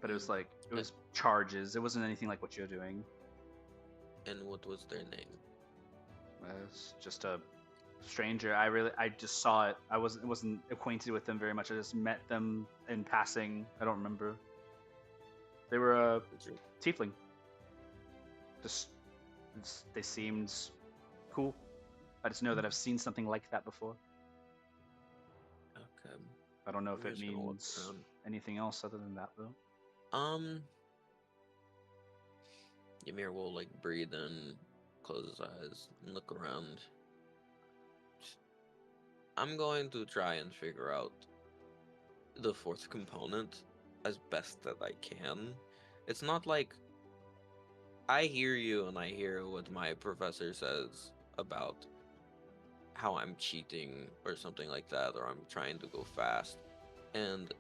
But it was like it A- was charges. It wasn't anything like what you're doing. And what was their name? It's just a stranger. I just saw it. I wasn't acquainted with them very much. I just met them in passing. I don't remember. They were a Is it- tiefling. Just they seemed cool. I just know that I've seen something like that before. Okay. I don't know if I'm it just gonna look means around. anything else other than that though. Ymir will like breathe in, close his eyes, and look around. I'm going to try and figure out the fourth component as best that I can. It's not like I hear you and I hear what my professor says about how I'm cheating or something like that, or I'm trying to go fast. And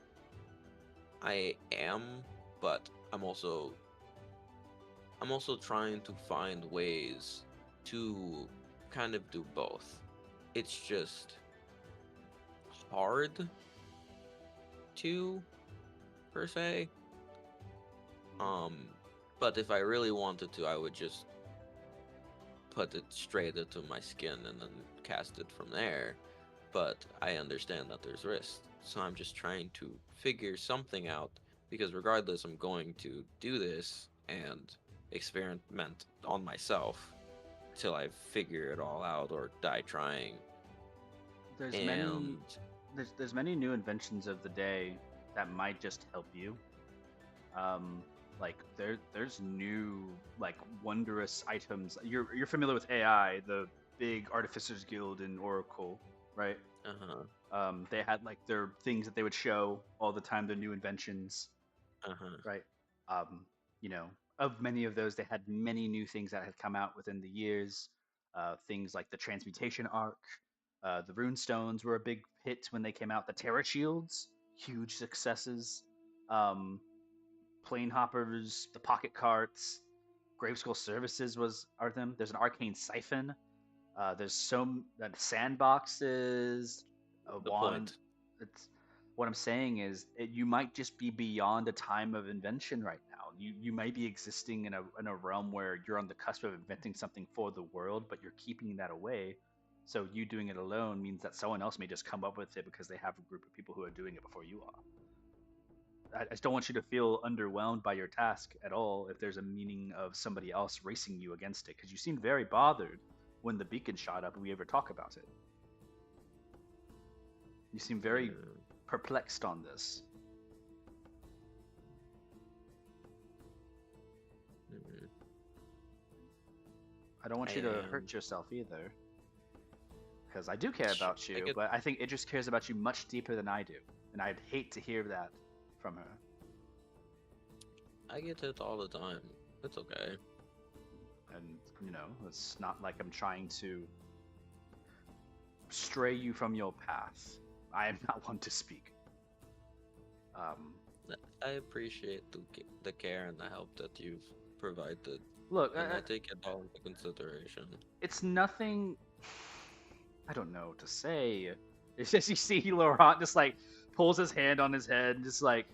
I am, but I'm also trying to find ways to kind of do both. It's just hard to, per se. Um, but if I really wanted to, I would just put it straight into my skin and then cast it from there. But I understand that there's risks, so I'm just trying to figure something out because regardless, I'm going to do this and experiment on myself till I figure it all out or die trying. There's many And there's many new inventions of the day that might just help you. Um, like there's new like wondrous items. You're familiar with AI, the big Artificers Guild in Oracle, right? uh-huh, They had like their things that they would show all the time, their new inventions, uh-huh. right? Um, of many of those, they had many new things that had come out within the years. Things like the transmutation arc, the rune stones were a big hit when they came out. The Terra shields, huge successes. Um, Plane hoppers, the pocket carts, Graveskull services was are them. There's an arcane siphon. There's some sandboxes, a The wand. point. It's what I'm saying is you might just be beyond the time of invention right now. You might be existing in a realm where you're on the cusp of inventing something for the world, but you're keeping that away. So you doing it alone means that someone else may just come up with it because they have a group of people who are doing it before you are. I just don't want you to feel underwhelmed by your task at all if there's a meaning of somebody else racing you against it, because you seemed very bothered when the beacon shot up and we ever talk about it. You seem very perplexed on this. Mhm. I don't want I you to am. hurt yourself either, because I do care Sure, about I you, get- but I think Idris cares about you much deeper than I do, and I'd hate to hear that from her. I get it all the time. It's okay. And it's not like I'm trying to stray you from your path. I am not one to speak. I appreciate the care and the help that you've provided, Look, and I take it all into consideration. it's nothing. I don't know what to say. It's just you see Laurent just like pulls his hand on his head, and just like,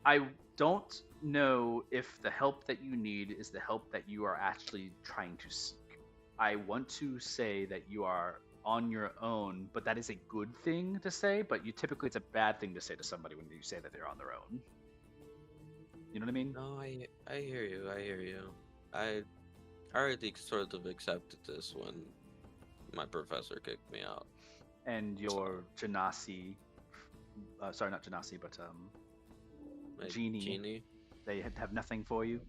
I don't know if the help that you need is the help that you are actually trying to seek. I want to say that you are on your own, but that is a good thing to say, but typically it's a bad thing to say to somebody when you say that they're on their own. You know what I mean? No, I hear you. I hear you. I already sort of accepted this when my professor kicked me out. And your Genasi, sorry, not Genasi, but My Genie, they have nothing for you.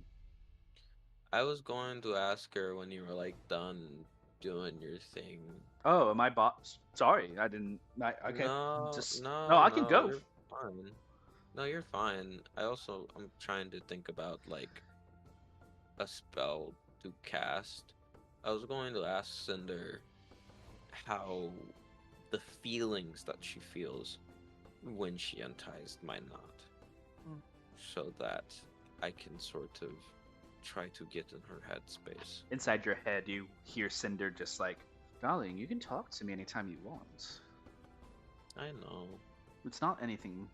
I was going to ask her when you were like done doing your thing. Oh, my boss. Sorry, I didn't. Okay, No, just no, no. I can no, go. you're fine. No, you're fine. I'm trying to think about like a spell to cast. I was going to ask Cinder how the feelings that she feels when she unties my knot, so that I can sort of try to get in her headspace. Inside your head, you hear Cinder just like, "Darling, you can talk to me anytime you want. I know. It's not anything.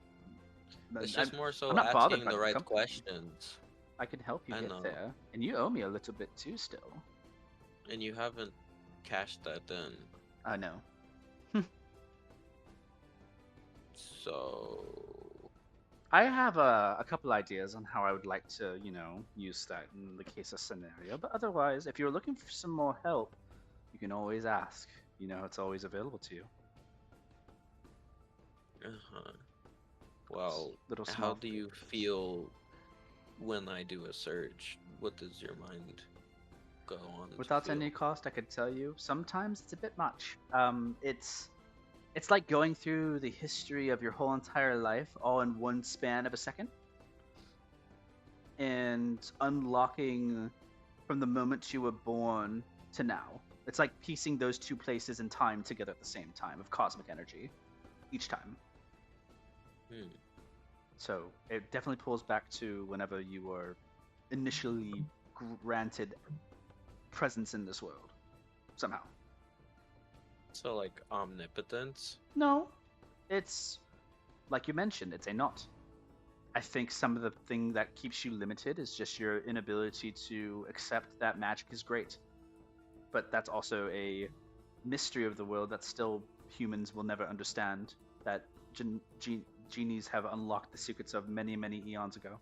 It's just more so I'm not bothered asking by the your right company. questions, I can help you I get know. there, and you owe me a little bit too still. and you haven't cashed that in. I know. So I have a couple ideas on how I would like to, use that in the case of scenario. But otherwise, if you're looking for some more help, you can always ask. It's always available to you. Uh-huh. Well, Little how small do you feel when I do a search? What does your mind go on to Without feel? any cost, I could tell you. Sometimes it's a bit much. It's like going through the history of your whole entire life all in one span of a second, and unlocking from the moment you were born to now. It's like piecing those two places in time together at the same time of cosmic energy, each time. So it definitely pulls back to whenever you were initially granted presence in this world, somehow. So like omnipotence? No, it's like you mentioned, it's a knot. I think some of the thing that keeps you limited is just your inability to accept that magic is great. But that's also a mystery of the world that still humans will never understand, that genies have unlocked the secrets of many, many eons ago.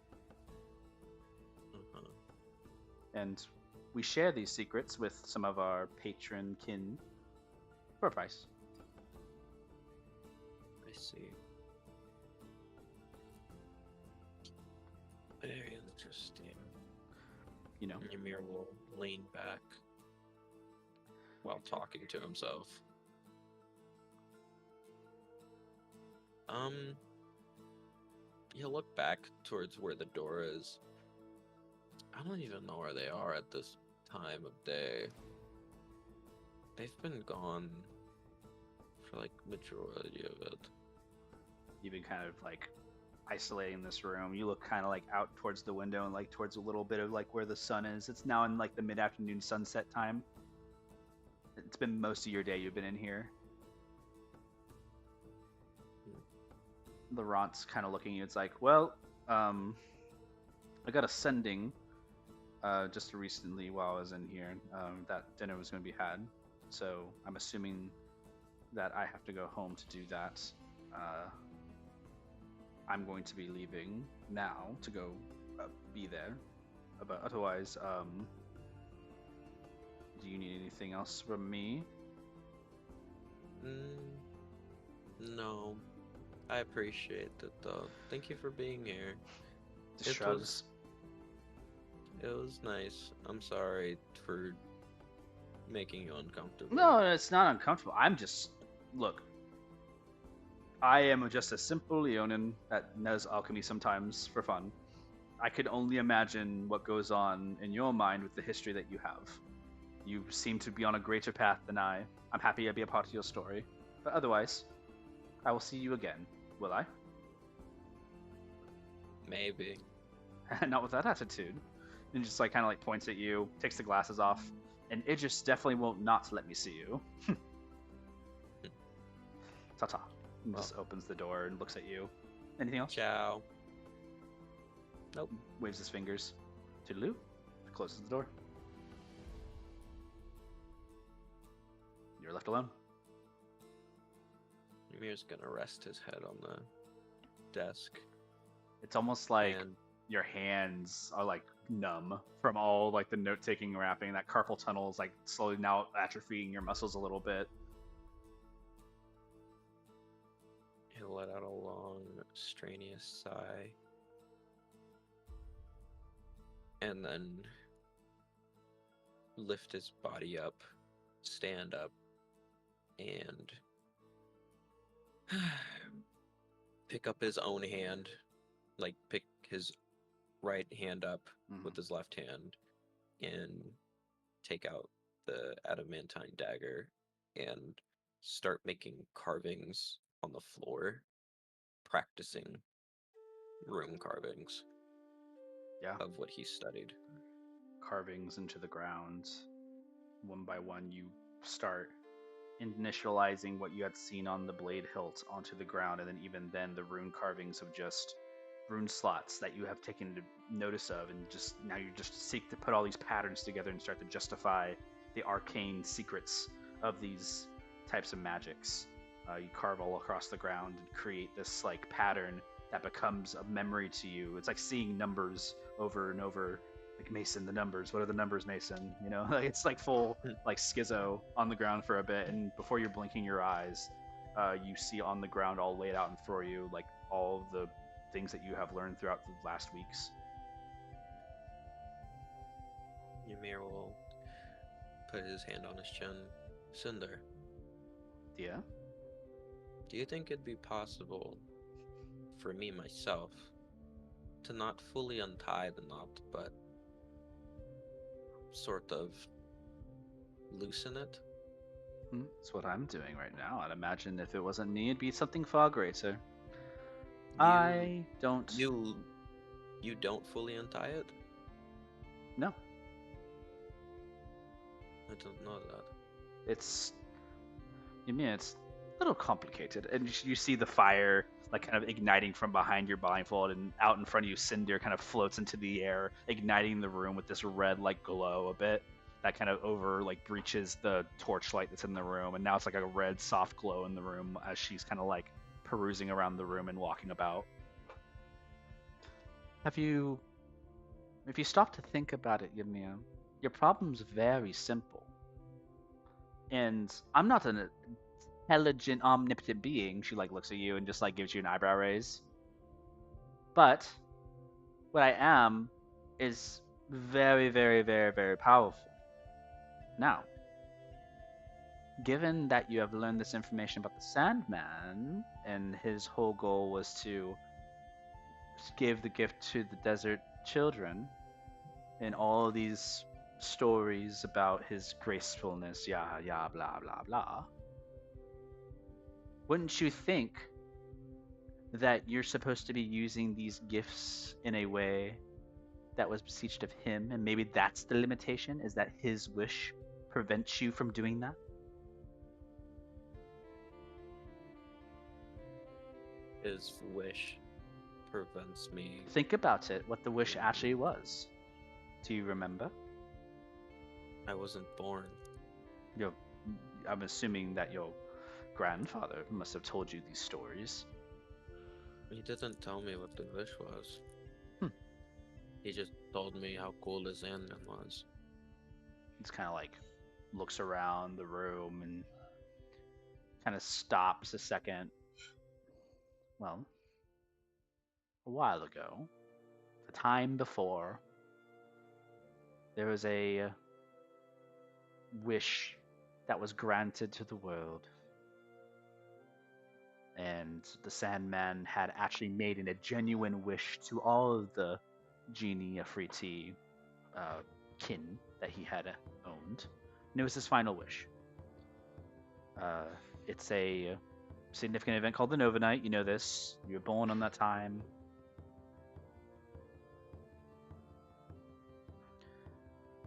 Uh-huh. And we share these secrets with some of our patron kin for a price. I see. Very interesting. Ymir will lean back while talking to himself. He'll look back towards where the door is, I don't even know where they are at this time of day. They've been gone for like majority of it. You've been kind of like isolating this room. You look kind of like out towards the window and like towards a little bit of like where the sun is. It's now in like the mid-afternoon sunset time. It's been most of your day you've been in here. Laurent's kind of looking at you. It's like, well, I got a sending just recently while I was in here that dinner was going to be had. So I'm assuming that I have to go home to do that. I'm going to be leaving now to go be there. But otherwise, do you need anything else from me? No. I appreciate it though. Thank you for being here. Just shrugs. It was nice. I'm sorry for making you uncomfortable. No, it's not uncomfortable. Look, I am just a simple Leonin that knows alchemy sometimes for fun. I could only imagine what goes on in your mind with the history that you have. You seem to be on a greater path than I. I'm happy to be a part of your story. But otherwise, I will see you again. Will I? Maybe. Not with that attitude. And just like kind of like points at you, takes the glasses off, and Idris definitely won't not let me see you. Ta-ta. And just opens the door and looks at you. Anything else? Ciao. Nope. Waves his fingers. Toodaloo. Closes the door. You're left alone. Ymir's gonna rest his head on the desk. It's almost like And your hands are like numb from all like the note-taking and rapping. That carpal tunnel is like slowly now atrophying your muscles a little bit. he'll let out a long, strenuous sigh. And then lift his body up, stand up, and pick up his own hand, like pick his right hand up with his left hand and take out the adamantine dagger and start making carvings on the floor, practicing rune carvings of what he studied. Carvings into the ground. One by one, you start initializing what you had seen on the blade hilt onto the ground, and then even then, the rune carvings of just rune slots that you have taken notice of, and just now you just seek to put all these patterns together and start to justify the arcane secrets of these types of magics. You carve all across the ground and create this like pattern that becomes a memory to you. It's like seeing numbers over and over. Like, Mason, the numbers. What are the numbers, Mason? You know, it's like full like schizo on the ground for a bit, and before you're blinking your eyes, you see on the ground all laid out in front of you, like all of the things that you have learned throughout the last weeks. Ymir will put his hand on his chin. Cinder. Yeah? Do you think it'd be possible for me myself to not fully untie the knot, but sort of loosen it? That's what I'm doing right now. I'd imagine if it wasn't me, it'd be something far greater. You don't fully untie it? No. I don't know that. It's a little complicated, and you see the fire like kind of igniting from behind your blindfold, and out in front of you, cinder kind of floats into the air, igniting the room with this red like glow a bit that kind of breaches the torchlight that's in the room, and now it's like a red soft glow in the room as she's kind of like perusing around the room and walking about. If you stop to think about it, Ymir, your problem's very simple. And I'm not an intelligent, omnipotent being. She like looks at you and just like gives you an eyebrow raise. But what I am is very, very, very, very powerful. Now, given that you have learned this information about the Sandman, and his whole goal was to give the gift to the desert children, and all these stories about his gracefulness, yeah, yeah, blah, blah, blah, wouldn't you think that you're supposed to be using these gifts in a way that was beseeched of him, and maybe that's the limitation, is that his wish prevents you from doing that? His wish prevents me. Think about it, what the wish actually was. Do you remember? I wasn't born. Your, I'm assuming that your grandfather must have told you these stories. He didn't tell me what the wish was. Hmm. He just told me how cool the Sandman was. It's kind of like looks around the room and kind of stops a second. Well, a while ago, the time before, there was a wish that was granted to the world. And the Sandman had actually made a genuine wish to all of the genie Afriti kin that he had owned. And it was his final wish. It's a significant event called the Nova Night. You know this. You were born on that time.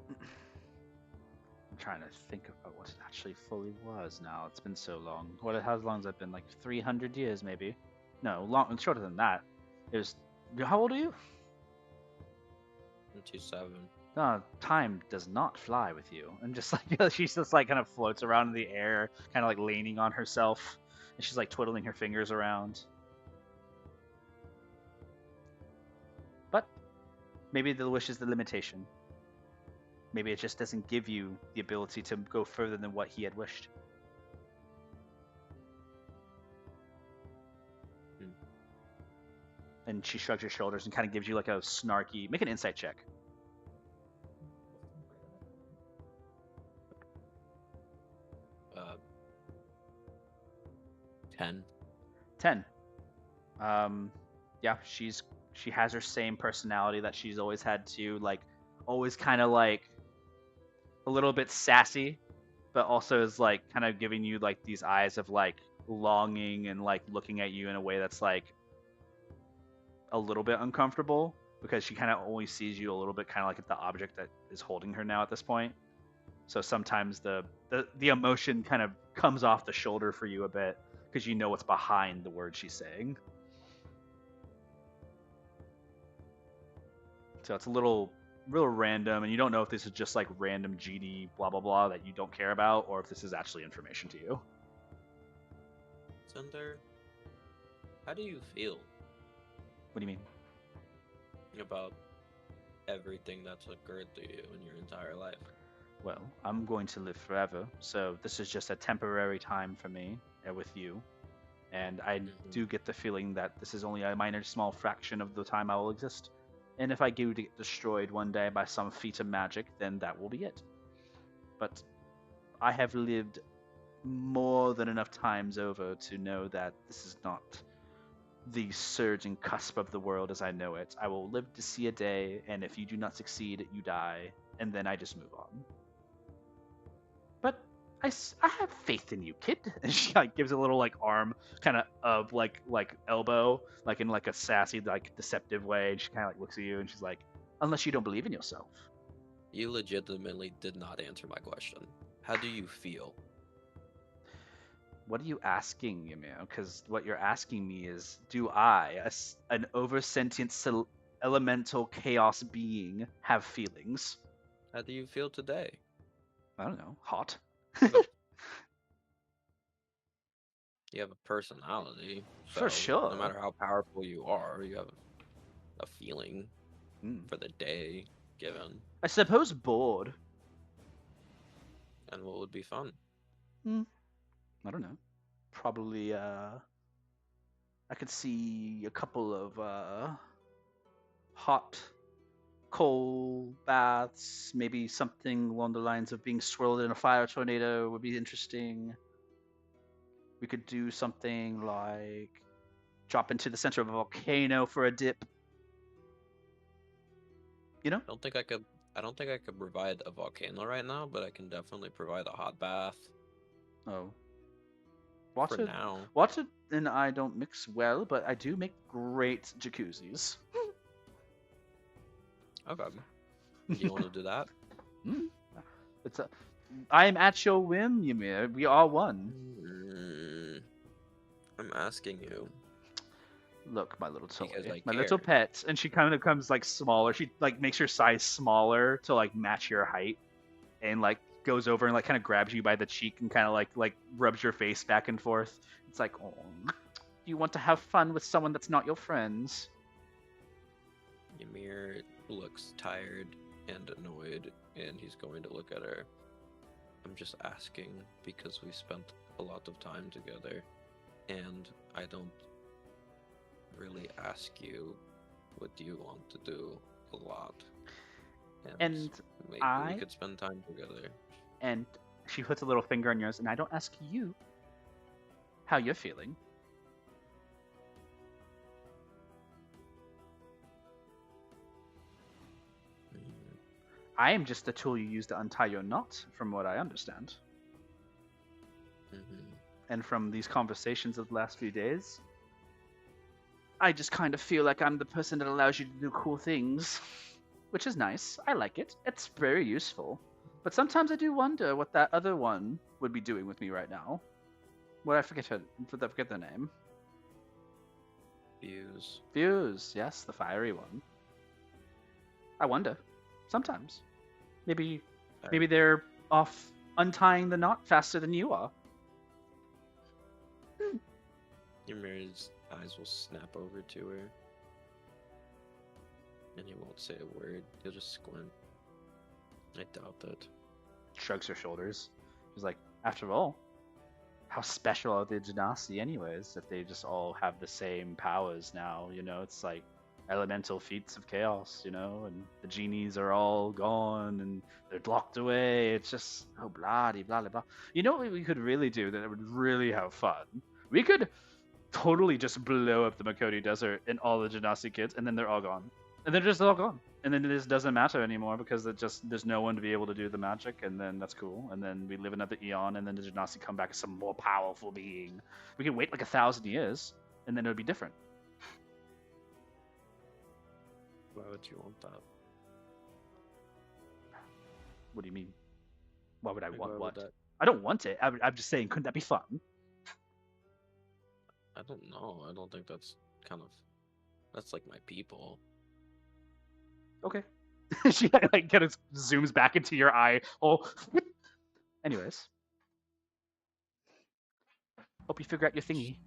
I'm trying to think about what it actually fully was now. It's been so long. How long has that been? Like 300 years, maybe? No, shorter than that. It was. How old are you? 27. Time does not fly with you. And just like she's just like kind of floats around in the air, kind of like leaning on herself, and she's like twiddling her fingers around. But maybe the wish is the limitation. Maybe it just doesn't give you the ability to go further than what he had wished. And she shrugs her shoulders and kind of gives you like a snarky. Make an insight check. 10. 10. Yeah, she has her same personality that she's always had to, like, always kind of like a little bit sassy, but also is like kind of giving you like these eyes of like longing and like looking at you in a way that's like a little bit uncomfortable, because she kind of only sees you a little bit kind of like the object that is holding her now at this point. So sometimes the emotion kind of comes off the shoulder for you a bit, because you know what's behind the words she's saying. So it's a real random, and you don't know if this is just like random GD blah blah blah that you don't care about, or if this is actually information to you. Cinder, how do you feel What do you mean? about everything that's occurred to you in your entire life? Well, I'm going to live forever, so this is just a temporary time for me with you. And I do get the feeling that this is only a minor, small fraction of the time I will exist. And if I do get destroyed one day by some feat of magic, then that will be it. But I have lived more than enough times over to know that this is not the surging cusp of the world as I know it. I will live to see a day, and if you do not succeed, you die, and then I just move on. But I have faith in you, kid. And she like gives a little like arm kind of like elbow, like in like a sassy, like deceptive way. And she kind of like looks at you and she's like, unless you don't believe in yourself. You legitimately did not answer my question. How do you feel? What are you asking, Ymir? Because what you're asking me is, do I, an over-sentient elemental chaos being, have feelings? How do you feel today? I don't know. Hot. You have a personality. So For sure. no matter how powerful you are, you have a feeling for the day given. I suppose bored. And what would be fun? I don't know. Probably, I could see a couple of hot, cold baths. Maybe something along the lines of being swirled in a fire tornado would be interesting. We could do something like drop into the center of a volcano for a dip. You know? I don't think I could I don't think I could provide a volcano right now, but I can definitely provide a hot bath Oh. for now. Water and I don't mix well, but I do make great jacuzzis. Okay. Do you want to do that? It's a. I am at your whim, Ymir. We are one. Mm, I'm asking you Look, my little toy, because I my little care. pet, and she kind of becomes like smaller. She like makes her size smaller to like match your height, and like goes over and like kind of grabs you by the cheek and kind of like rubs your face back and forth. It's like, oh, you want to have fun with someone that's not your friends? Ymir looks tired and annoyed, and he's going to look at her. I'm just asking because we spent a lot of time together, and I don't really ask you what do you want to do a lot. And maybe I- we could spend time together. And she puts a little finger on yours, and I don't ask you how you're feeling. Mm, I am just the tool you use to untie your knot, from what I understand. mhm. And from these conversations of the last few days, I just kind of feel like I'm the person that allows you to do cool things, which is nice. I like it. It's very useful. But sometimes I do wonder what that other one would be doing with me right now. I forget the name. Fuse. Fuse, yes, the fiery one. I wonder. Sometimes. Maybe they're off untying the knot faster than you are. Ymir's eyes will snap over to her, and he won't say a word. He'll just squint. I doubt that. Shrugs her shoulders. She's like, after all, how special are the Genasi anyways, if they just all have the same powers now, you know? It's like elemental feats of chaos, you know? And the genies are all gone, and they're locked away. It's just, oh, blah, blah, blah, blah. You know what we could really do that would really have fun? We could totally just blow up the Makoti Desert and all the Genasi kids, and then they're all gone. And they're just all gone. And then it just doesn't matter anymore because there's no one to be able to do the magic, and then that's cool. And then we live another eon, and then the Genasi come back as some more powerful being. We can wait like 1,000 years, and then it'll be different. Why would you want that? What do you mean? Why would I Like, want why what? would that? I don't want it. I'm just saying, couldn't that be fun? I don't know. I don't think that's that's like my people. Okay. She like kind of zooms back into your eye. Oh. Anyways. Hope you figure out your thingy.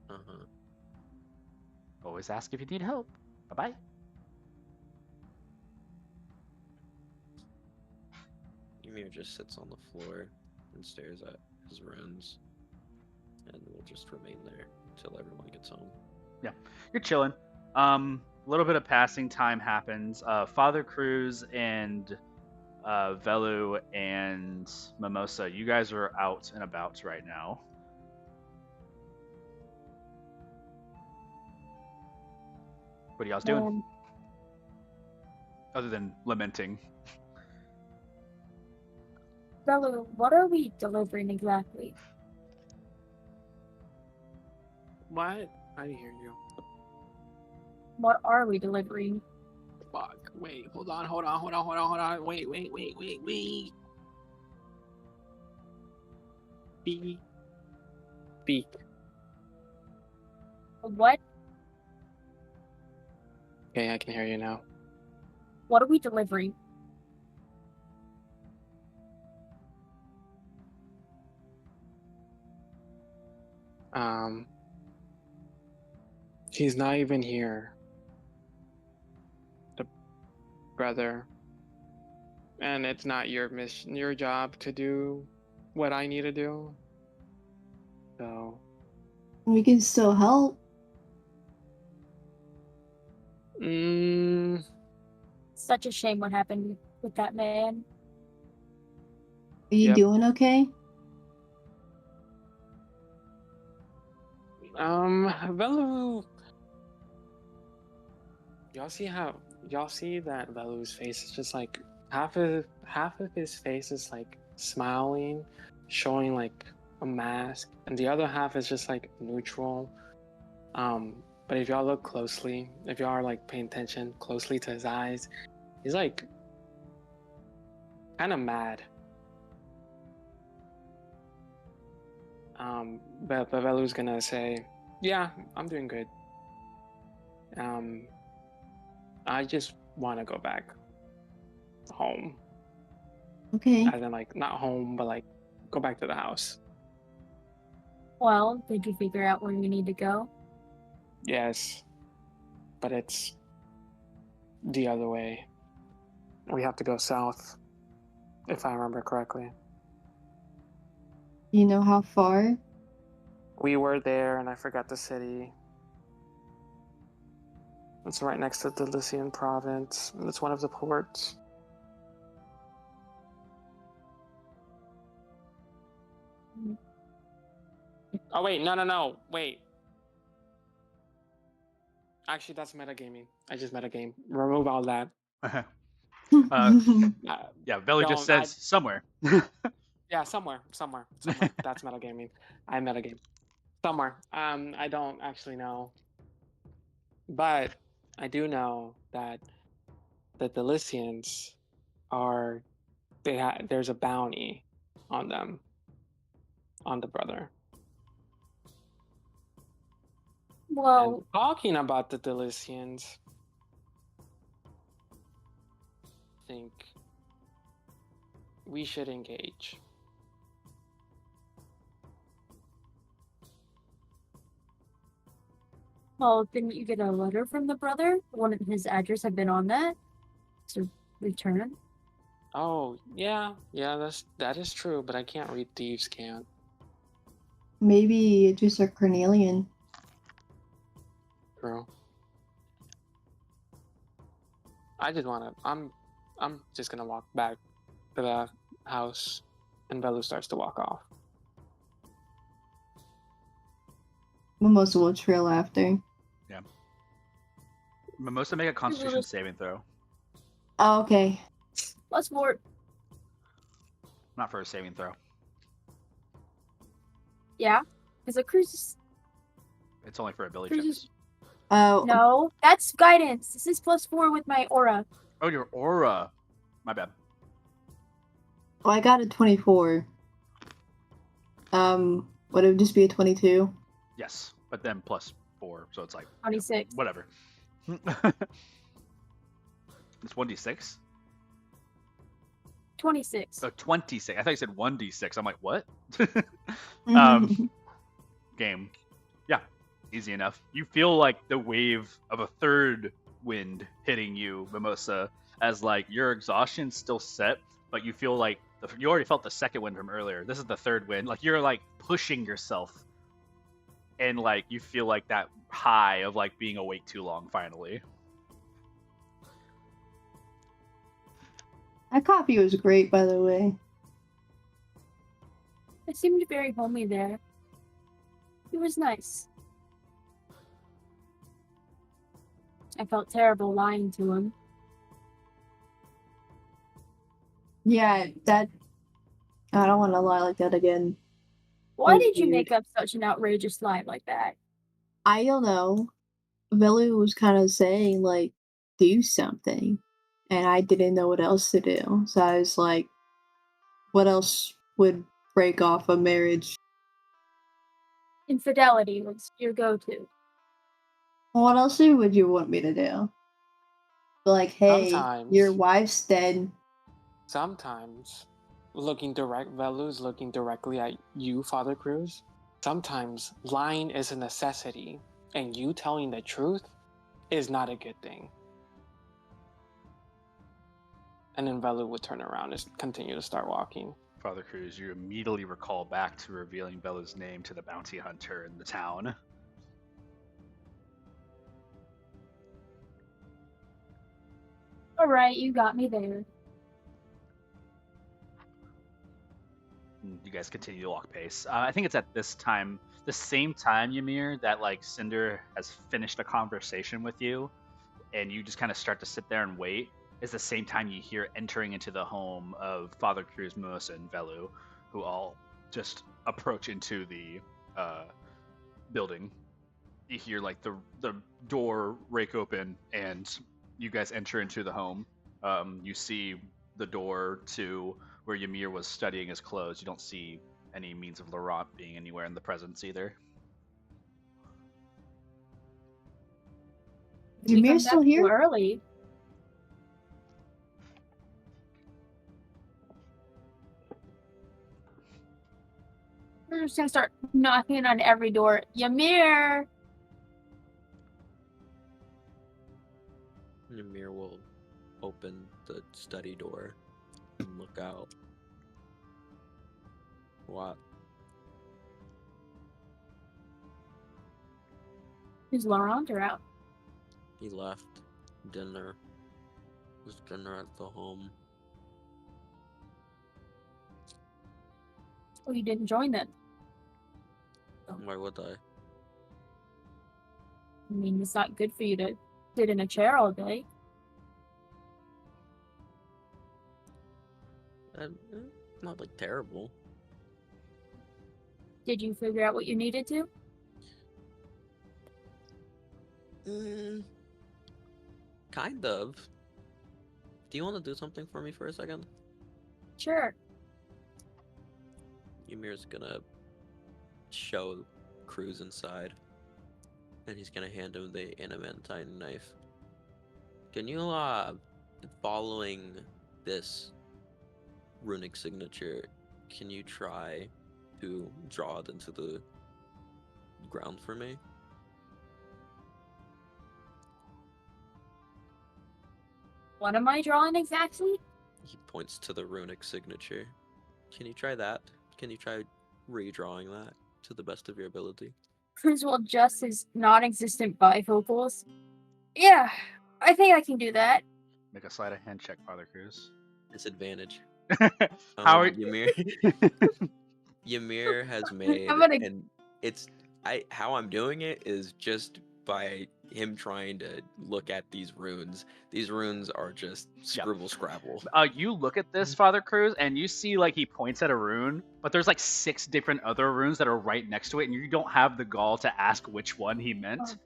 Uh-huh. Always ask if you need help. Bye-bye. Ymir just sits on the floor and stares at his runes, and will just remain there until everyone gets home. Yeah, you're chilling. A little bit of passing time happens. Father Cruz and Velu and Mimosa, you guys are out and about right now. What are y'all doing? Other than lamenting. Velu, what are we delivering exactly? What? I didn't hear you. What are we delivering? Fuck. Wait, hold on. Wait. Speak. What? Okay, I can hear you now. What are we delivering? He's not even here. The brother. And it's not your mission, your job to do what I need to do. So, We can still help. Such a shame what happened with that man. Are you Yep. doing okay? Velu. Y'all see how y'all see that Velu's face is just like half of his face is like smiling, showing like a mask, and the other half is just like neutral. But if y'all look closely, if y'all are like paying attention closely to his eyes, he's like kind of mad. But Velu's gonna say, "Yeah, I'm doing good. I just want to go back home, Okay. as in like not home, but like go back to the house." Well, did you figure out where you need to go? Yes, but it's the other way. We have to go south, if I remember correctly. You know how far? We were there, and I forgot the city. It's right next to the Lycian province. And it's one of the ports. Oh wait, no, wait. Actually, that's metagaming. I just metagame. Remove all that. Yeah, Velu just Don't. says somewhere. Yeah, somewhere. That's metagaming. I metagame somewhere. I don't actually know, but I do know that the Delicians are. There's a bounty on them, on the brother. And Well, talking about the Delicians, I think we should engage. didn't you get a letter from the brother? One of his address had been on that to return. Oh yeah, that is true, but I can't read Thieves' Cant. Maybe just a Cornelian. True. I just wanna. I'm just gonna walk back to the house, and Velu starts to walk off. Mimosa will trail after. Mimosa, make a Constitution saving throw. Oh, okay. +4. Not for a saving throw. Yeah, because a cruise. It's only for ability Cruise- checks. Oh, No, that's guidance. This is +4 with my aura. Oh, your aura. My bad. well, I got a 24. Would it just be a 22? Yes, but then +4, so it's like 26. whatever. It's 1d6. 26. Oh, 26. I thought you said 1d6. I'm like, what? Game. Yeah, easy enough. You feel like the wave of a third wind hitting you, Mimosa, as like your exhaustion's still set, but you feel like you already felt the second wind from earlier. This is the third wind. Like you're like pushing yourself, and like you feel like that high of like being awake too long finally. That coffee was great, by the way. It seemed very homey there. It was nice. I felt terrible lying to him. Yeah, that. I don't want to lie like that again. Why That's did you weird. make up such an outrageous lie like that? I don't know. Velu was kind of saying, like, do something. And I didn't know what else to do. So I was like, what else would break off a marriage? Infidelity was your go-to. What else would you want me to do? Like, hey, Sometimes. your wife's dead. Sometimes, Velu's looking directly at you, Father Cruz. Sometimes lying is a necessity, and you telling the truth is not a good thing. And then Velu would turn around and continue to start walking. Father Cruz, you immediately recall back to revealing Bella's name to the bounty hunter in the town. Alright, you got me there. You guys continue to walk pace. I think it's at this time, the same time, Ymir, that like Cinder has finished a conversation with you, and you just kind of start to sit there and wait. It's the same time you hear entering into the home of Father Cruz, Mimosa, and Velu, who all just approach into the building. You hear like the door rake open, and you guys enter into the home. You see the door to where Ymir was studying is closed. You don't see any means of Laurent being anywhere in the presence either. We Ymir's come still back too here? early. We're just gonna start knocking on every door. Ymir! Ymir will open the study door and look out. What? Is Laurent or out? He left dinner. There's dinner at the home. Oh, you didn't join them. Why would I? I mean, it's not good for you to sit in a chair all day. Not like terrible. Did you figure out what you needed to? Kind of. Do you want to do something for me for a second? Sure. Ymir's gonna show Cruz inside, and he's gonna hand him the adamantine knife. Can you, following this runic signature, can you try to draw it into the ground for me? What am I drawing exactly? He points to the runic signature. Can you try that? Can you try redrawing that to the best of your ability? Cruz will adjust his non-existent bifocals. Yeah, I think I can do that. Make a sleight of hand check, Father Cruz. Disadvantage. How are Ymir? Ymir has made, I'm gonna- and how I'm doing it is just by him trying to look at these runes. These runes are just scribble scrabble. You look at this, Father Cruz, and you see like he points at a rune, but there's like 6 different other runes that are right next to it, and you don't have the gall to ask which one he meant.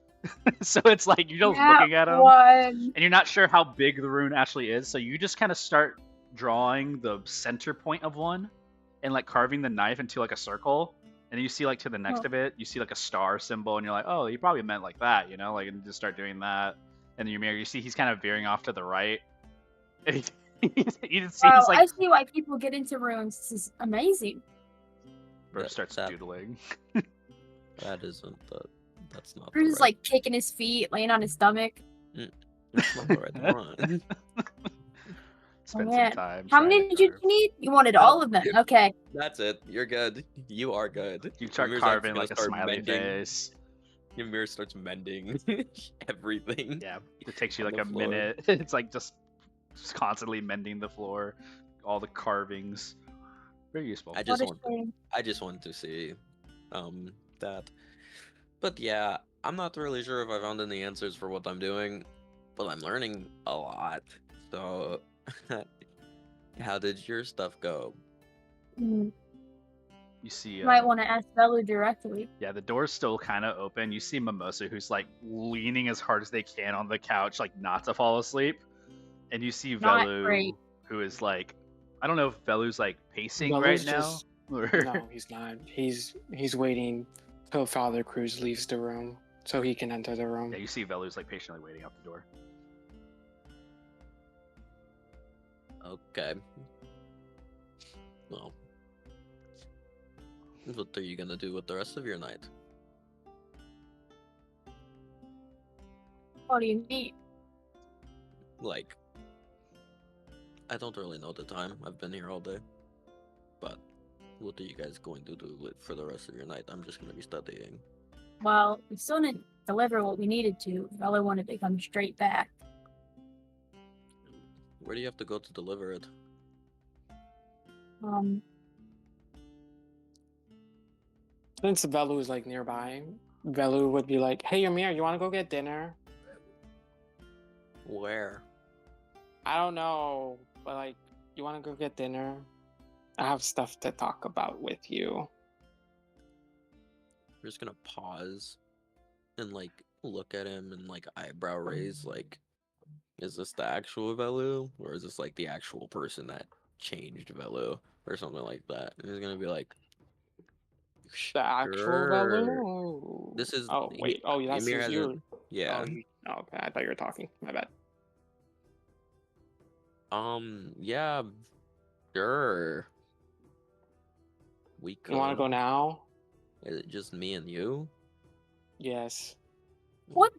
So it's like you're just looking at him, one. and you're not sure how big the rune actually is. So you just kind of start drawing the center point of one, and like carving the knife into like a circle. And you see like to the next of it, you see like a star symbol, and you're like, oh, he probably meant like that, you know, like, and just start doing that. And then you see he's kind of veering off to the right. And he seems Wow, like I see why people get into runes. This is amazing. Bro starts doodling. That isn't the. That's not. Cruz the is right, like kicking his feet, laying on his stomach. That's not the right one. Spend man. some time. How trying many to did you carve. need? You wanted all of them. Okay. That's it. You're good. You are good. You start Ymir's carving gonna like a start smiley mending. face. Ymir starts mending everything. Yeah, it takes you On like the a floor. minute. It's like just constantly mending the floor, all the carvings. Very useful. I What just a want. shame. I just wanted to see, that. But yeah, I'm not really sure if I found any answers for what I'm doing, but I'm learning a lot. So, how did your stuff go? Hmm. You see, You might want to ask Velu directly. yeah, the door's still kind of open. You see Mimosa, who's like leaning as hard as they can on the couch, like not to fall asleep. And you see Not Velu, great. who is like, I don't know if Velu's like pacing Velu's right now. just- or- No, he's not. He's waiting till Father Cruz leaves the room so he can enter the room. Yeah, you see Velu's like patiently waiting out the door. Okay. Well, what are you gonna do with the rest of your night? What do you mean? Like, I don't really know the time. I've been here all day. But what are you guys going to do for the rest of your night? I'm just gonna be studying. Well, we still didn't deliver what we needed to. Velu wanted to come straight back. Where do you have to go to deliver it? Since Velu is like nearby, Velu would be like, "Hey, Ymir, you want to go get dinner?" Where? I don't know, but like, you want to go get dinner? I have stuff to talk about with you. We're just gonna pause and like look at him and like eyebrow raise. Like, is this the actual Velu, or is this like the actual person that changed Velu, or something like that? And he's gonna be like, The actual sure. Velu? This is Oh wait. Oh, that's Ymir has a you. yeah. Oh, okay. I thought you were talking. My bad. Yeah, sure. We You want to could. go now? Is it just me and you? Yes. What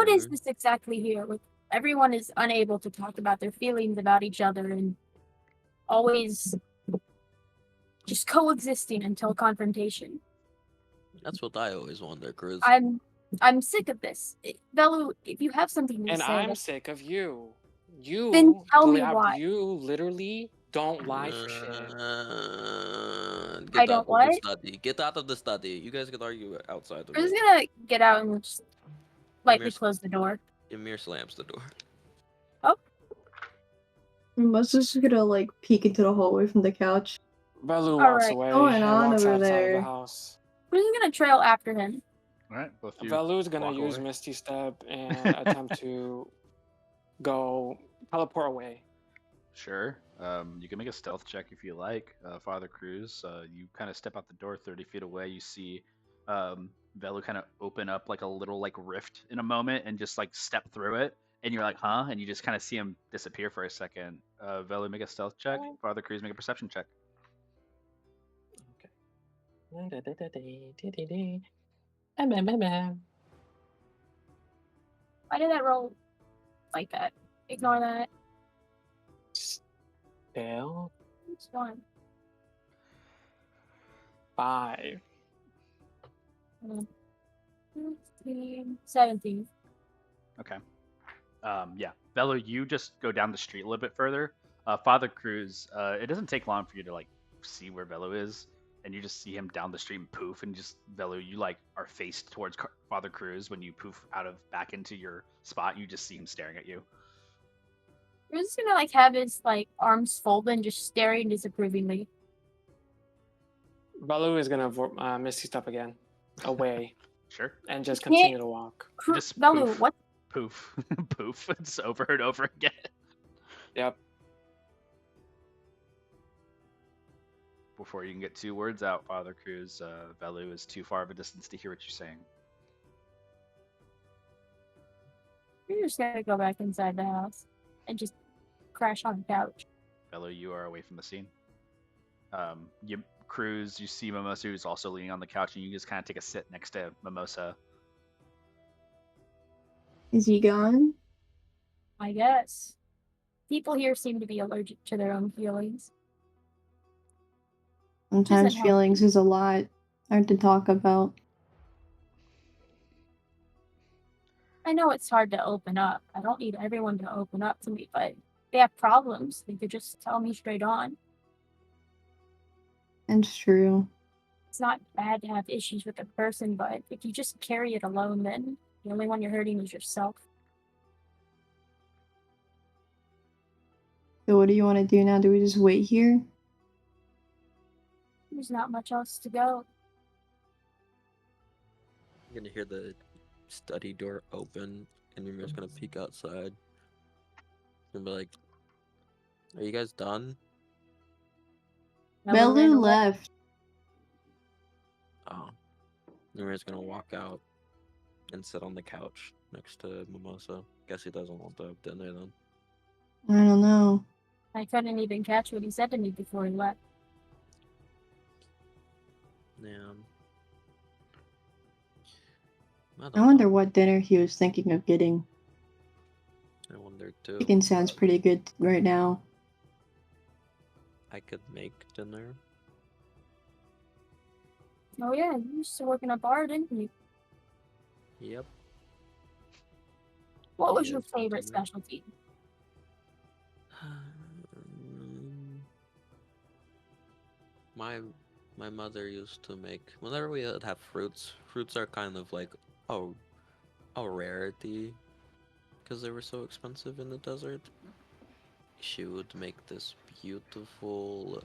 is Okay. this exactly here? With everyone is unable to talk about their feelings about each other and always just coexisting until confrontation. That's what I always wonder, Cruz. I'm sick of this. Velu, if you have something to And say, I'm sick of you. then tell me have why. you literally don't lie for shit. I Get out don't of the what? study. Get out of the study. You guys can argue outside of We're just it. gonna get out and just lightly close the door. Ymir slams the door. Oh, Must just gonna like peek into the hallway from the couch. Velu All walks right. away Going and on walks over outside of the there? house. we're just gonna trail after him. All right, both you. Velu's gonna walk use away. Misty Step and attempt to go teleport away. Sure. You can make a stealth check if you like, Father Cruz. You kind of step out the door 30 feet away. You see Velu kind of open up like a little like rift in a moment and just like step through it. And you're like, huh? And you just kind of see him disappear for a second. Velu, make a stealth check. Father Cruz, make a perception check. Why did that roll like that? Ignore that. Fail. It's fine. 5. 16, 17. Okay. Yeah, Velu, you just go down the street a little bit further. Father Cruz, it doesn't take long for you to like see where Velu is, and you just see him down the street and poof, and just Velu, you like are faced towards Father Cruz when you poof out of back into your spot. You just see him staring at you. We're just gonna like have his like arms folded and just staring disapprovingly. Velu is gonna Misty Step again away Sure. and just You can't- continue to walk. Just Velu, poof, what? poof, poof. It's over and over again. Yep. Before you can get 2 words out, Father Cruz, Velu is too far of a distance to hear what you're saying. We're just gonna go back inside the house and just crash on the couch. Velu, you are away from the scene. You Cruz, you see Mimosa who's also leaning on the couch, and you just kind of take a sit next to Mimosa. Is he gone? I guess. People here seem to be allergic to their own feelings. Sometimes Isn't feelings healthy. is a lot hard to talk about. I know it's hard to open up. I don't need everyone to open up to me, but if they have problems, they could just tell me straight on. It's true. It's not bad to have issues with a person, but if you just carry it alone, then the only one you're hurting is yourself. So what do you want to do now? Do we just wait here? There's not much else to go. You're gonna hear the study door open, and Ymir's gonna peek outside. And be like, "Are you guys done?" Velu ran Velu away. left. Oh. Ymir's gonna walk out and sit on the couch next to Mimosa. Guess he doesn't want to have dinner then. I don't know. I couldn't even catch what he said to me before he left. Yeah. I wonder what dinner he was thinking of getting. I wonder too. Chicken sounds pretty good right now. I could make dinner. Oh yeah, you used to work in a bar, didn't you? Yep. What was Yeah, your it's not favorite dinner. specialty? My mother used to make whenever we would have fruits. Fruits are kind of like a rarity because they were so expensive in the desert, she would make this beautiful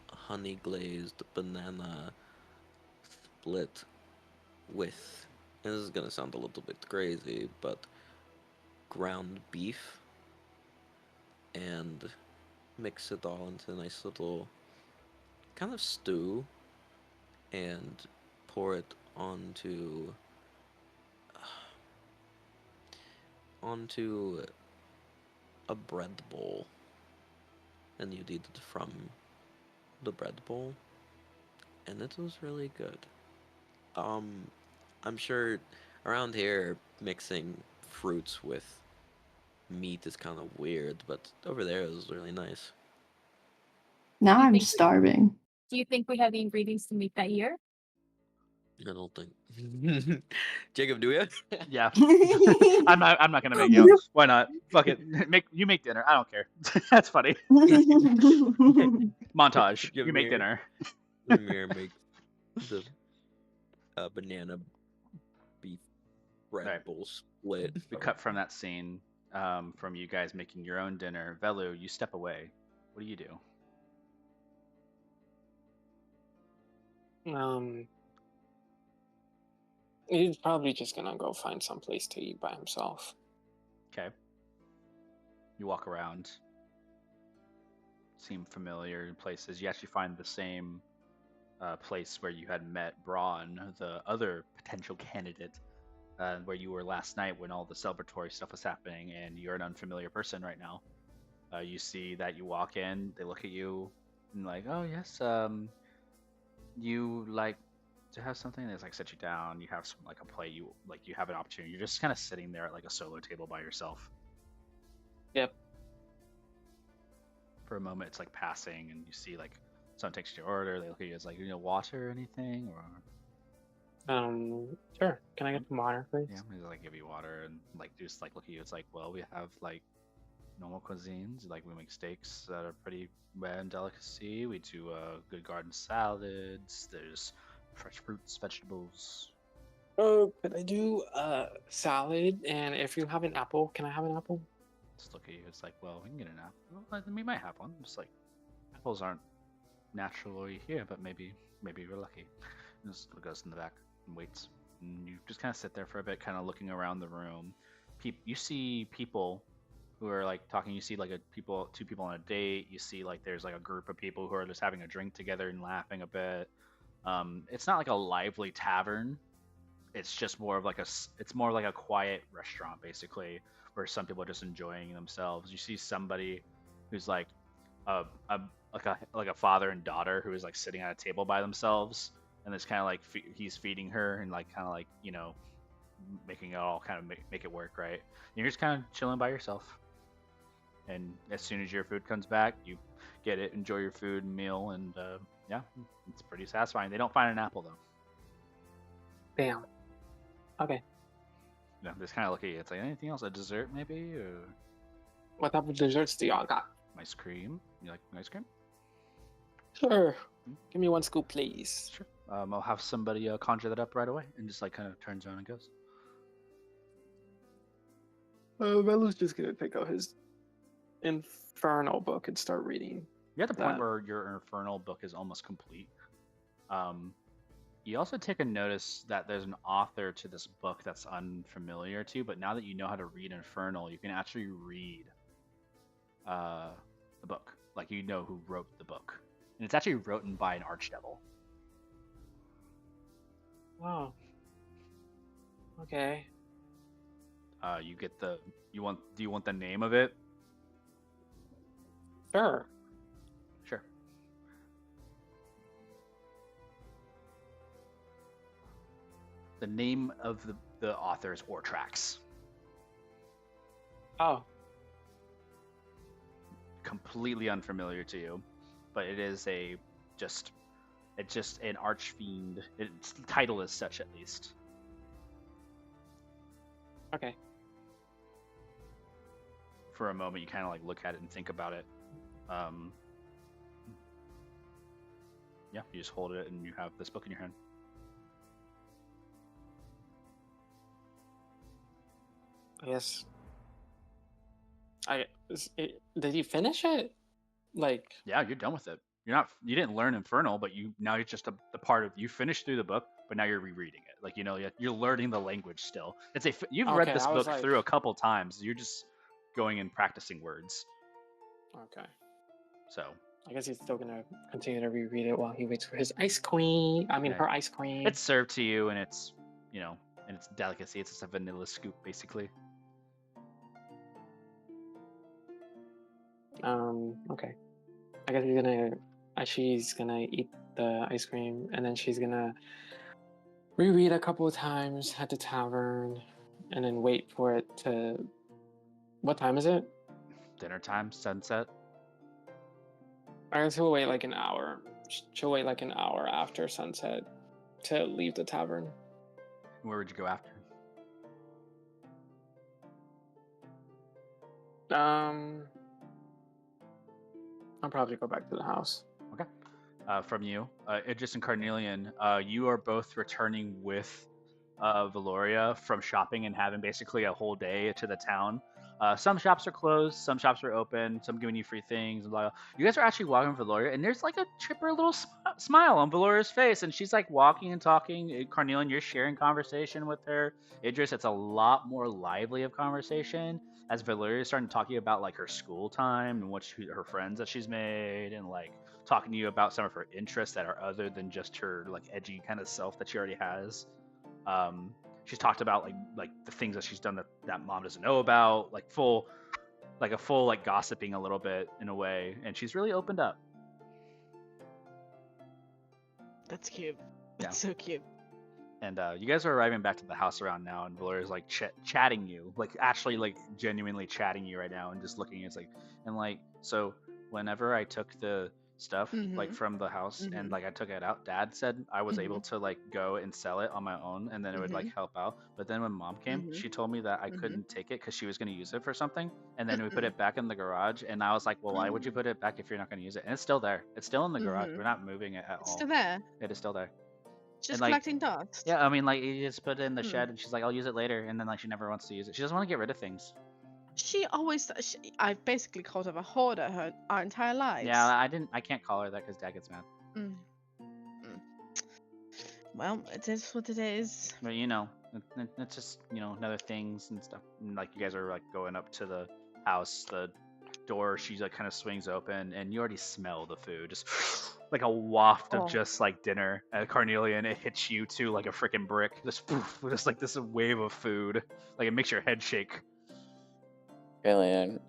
honey glazed banana split with, and this is gonna sound a little bit crazy, but ground beef, and mix it all into a nice little kind of stew and pour it onto a bread bowl, and you'd eat it from the bread bowl, and it was really good. I'm sure around here mixing fruits with meat is kind of weird, but over there it was really nice. Now You I'm think- starving. Do you think we have the ingredients to make that here? I don't think. Jacob, do we have? Yeah. I'm not gonna make you. Why not? Fuck it. You make dinner. I don't care. That's funny. Montage. You make dinner. Jameer makes the banana beef bread Right. bowl split. We cut from that scene, from you guys making your own dinner. Velu, you step away. What do you do? He's probably just gonna go find some place to eat by himself. Okay. You walk around. Seem familiar in places. You actually find the same place where you had met Braun, the other potential candidate, where you were last night when all the celebratory stuff was happening, and you're an unfamiliar person right now. You see that you walk in, they look at you, and like, oh yes, you like to have something. They like set you down. You have some like a plate. You have an opportunity. You're just kind of sitting there at like a solo table by yourself. Yep. For a moment, it's like passing, and you see like someone takes your order. They look at you as like, water or anything, or Sure. Can I get some water, please? yeah, they like give you water and like just like look at you. It's like, well, we have like normal cuisines. Like we make steaks that are pretty rare and delicacy. We do good garden salads. There's fresh fruits, vegetables. Oh, could I do salad? And if you have an apple, can I have an apple? Just look at you. It's like, well, we can get an apple. Well, we might have one. Just like apples aren't naturally here, but maybe we're lucky. And just goes in the back and waits. And you just kind of sit there for a bit, kind of looking around the room. You see people who are like talking. You see like two people on a date. You see like there's like a group of people who are just having a drink together and laughing a bit. It's not like a lively tavern. It's just more of like it's more like a quiet restaurant basically, where some people are just enjoying themselves. You see somebody who's like a like a father and daughter who is like sitting at a table by themselves, and it's kind of like he's feeding her and like kind of like making it all kind of make it work, right? And you're just kind of chilling by yourself. And as soon as your food comes back, you get it, enjoy your food and meal, and yeah, it's pretty satisfying. They don't find an apple though. Damn. Okay. Yeah, just kind of look at you. It's like, anything else? A dessert maybe, or What type of desserts do y'all got? ice cream? You like ice cream? Sure. Give me one scoop, please. Sure. I'll have somebody conjure that up right away, and just like kind of turns around and goes. Velu's just gonna take out his Infernal book and start reading. You're at the point That- where your Infernal book is almost complete. You also take a notice that there's an author to this book that's unfamiliar to you, but now that you know how to read Infernal, you can actually read the book. Like, you know who wrote the book. And it's actually written by an archdevil. Oh. Okay. You get do you want the name of it? Sure. Sure. The name of the author is Ortrax. Oh. Completely unfamiliar to you, but it is it's just an archfiend. Its title is such, at least. Okay. For a moment, you kind of like look at it and think about it. Yeah, you just hold it and you have this book in your hand. I guess Did you finish it? Like, Yeah, you're done with it. You didn't learn Infernal, but now it's just the part of you finished through the book, but now you're rereading it. Like you're learning the language still. You've read okay, this I was book like, through a couple times. You're just going and practicing words. okay. So I guess he's still gonna continue to reread it while he waits for his ice queen. I mean, Yeah. her ice cream. it's served to you, and it's and it's delicacy. It's just a vanilla scoop, basically. Okay. I guess she's gonna eat the ice cream, and then she's gonna reread a couple of times at the tavern, and then wait for it to. What time is it? Dinner time, sunset. I guess she'll wait like an hour. She'll wait like an hour after sunset to leave the tavern. Where would you go after? I'll probably go back to the house. Okay. From you, Idris and Carnelian, you are both returning with Valoria from shopping and having basically a whole day to the town. Some shops are closed, some shops are open, some giving you free things. And blah, blah. You guys are actually walking with Valoria, and there's like a chipper little smile on Valoria's face, and she's like walking and talking. Carnelian, you're sharing conversation with her. Idris, it's a lot more lively of conversation as Valoria is starting to talk to you about like her school time and her friends that she's made, and like talking to you about some of her interests that are other than just her like edgy kind of self that she already has. She's talked about like the things that she's done that mom doesn't know about, like a full like gossiping a little bit in a way, and she's really opened up. That's cute. Yeah. That's so cute. And you guys are arriving back to the house around now, and Valeria's like chatting you, like actually like genuinely chatting you right now, and just looking. It's like, and like, so whenever I took the stuff like from the house and like I took it out, Dad said I was able to like go and sell it on my own, and then it would like help out. But then when Mom came, she told me that I couldn't take it because she was going to use it for something, and then we put it back in the garage, and I was like, well, why would you put it back if you're not going to use it? And it's still there. It's still in the garage. We're not moving it at It's all. still there. It is still there. Just like, collecting dust. Yeah, I mean, like you just put it in the shed, and she's like, "I'll use it later," and then like she never wants to use it. She doesn't want to get rid of things. She always. I've basically called her a hoarder our entire lives. Yeah, I can't call her that because Dad gets mad. Well, it is what it is. But it's just other things and stuff. And, like you guys are like going up to the house, the door she like kind of swings open, and you already smell the food, just like a waft of just like dinner. Carnelian, it hits you too like a freaking brick, just like this wave of food, like it makes your head shake. Carnelian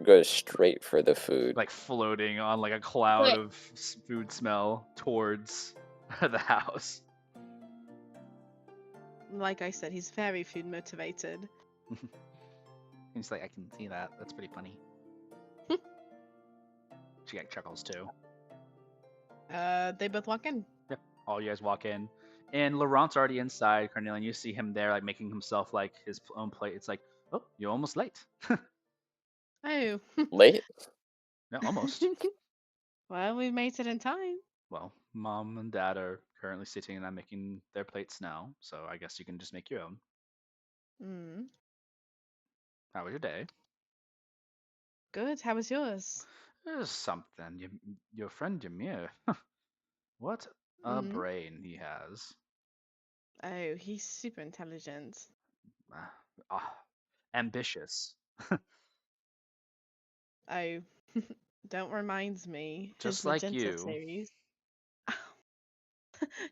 goes straight for the food, like floating on like a cloud of food smell towards the house. Like I said, he's very food motivated. He's like, I can see that. That's pretty funny. She like chuckles too. They both walk in. Yep. All you guys walk in, and Laurent's already inside. Carnelian, you see him there, like making himself like his own plate. It's like, oh, you're almost late. Oh. Late? Yeah, almost. Well, we made it in time. Well, Mom and Dad are currently sitting and I'm making their plates now, so I guess you can just make your own. How was your day? Good. How was yours? There's something. Your friend Ymir. What a brain he has. Oh, he's super intelligent. Ambitious. Oh, don't remind me. Just His like Magenta you. series.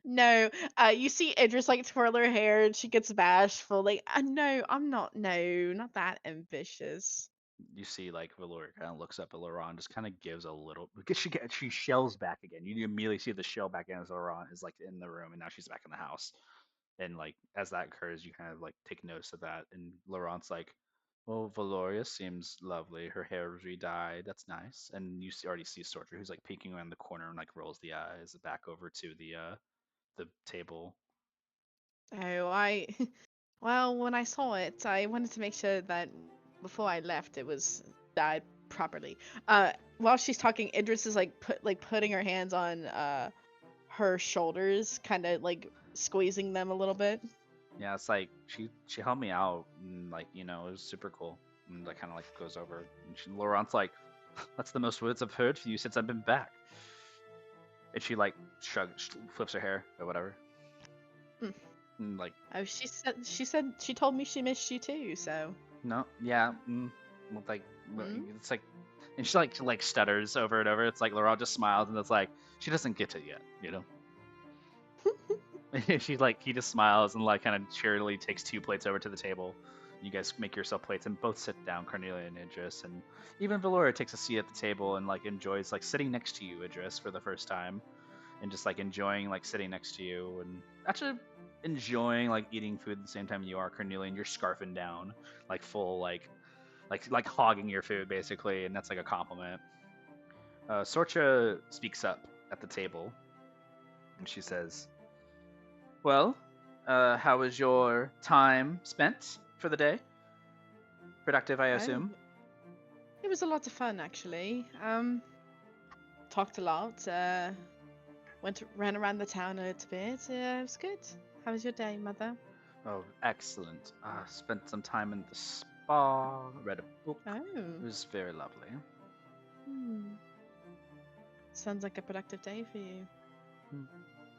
No, you see Idris like twirl her hair and she gets bashful. Like, no, I'm not. No, not that ambitious. You see, like Valor kind of looks up at Laurent, just kind of gives a little because she shells back again. You immediately see the shell back in as Laurent is like in the room, and now she's back in the house. And like as that occurs, you kind of like take notice of that, and Laurent's like, "Well, Valoria seems lovely. Her hair was re-dyed. That's nice." And you already see Sorter, who's like peeking around the corner and like rolls the eyes back over to the table. Oh, well, when I saw it, I wanted to make sure that before I left, it was dyed properly. While she's talking, Idris is like putting her hands on her shoulders, kind of like squeezing them a little bit. Yeah, it's like she helped me out, and like it was super cool. And that kind of like goes over. And Laurent's like, "That's the most words I've heard for you since I've been back." And she like flips her hair or whatever. Mm. And like, Oh, she told me she missed you too. So no, yeah, well, like Mm. it's like, and she like stutters over and over. It's like Laurent just smiles, and it's like she doesn't get it yet, you know. He just smiles and like kind of cheerily takes 2 plates over to the table. You guys make yourself plates and both sit down, Cornelia and Idris, and even Valora takes a seat at the table and like enjoys like sitting next to you, Idris, for the first time, and just like enjoying like sitting next to you and actually enjoying like eating food at the same time you are, Cornelia, and you're scarfing down like full like hogging your food basically, and that's like a compliment. Sorcha speaks up at the table, and she says, "Well, how was your time spent for the day? Productive, I assume." It was a lot of fun actually. Talked a lot. Ran around the town a little bit. It was good. How was your day, Mother? Oh, excellent. Spent some time in the spa, read a book. It Oh. was very lovely. Sounds like a productive day for you. And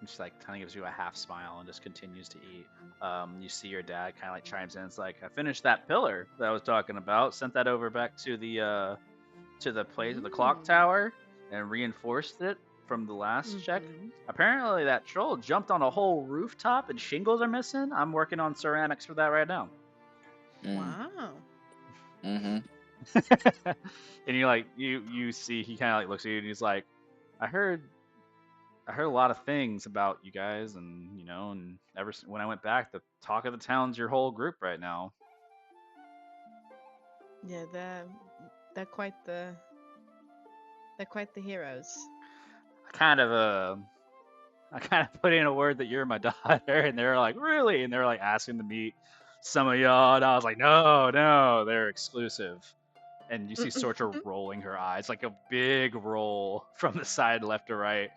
she like kind of gives you a half smile and just continues to eat. You see your dad kind of like chimes in. It's like, "I finished that pillar that I was talking about. Sent that over back to the place of the clock tower and reinforced it from the last check. Apparently that troll jumped on a whole rooftop and shingles are missing. I'm working on ceramics for that right now." Wow. Mm-hmm. And you like you see he kind of like looks at you and he's like, I heard a lot of things about you guys, and you know, and when I went back, the talk of the town's your whole group right now." Yeah, they're quite the heroes. I kind of put in a word that you're my daughter, and they're like, "Really?" And they're like asking to meet some of y'all, and I was like, "No, they're exclusive." And you see Sorcha rolling her eyes, like a big roll from the side left to right,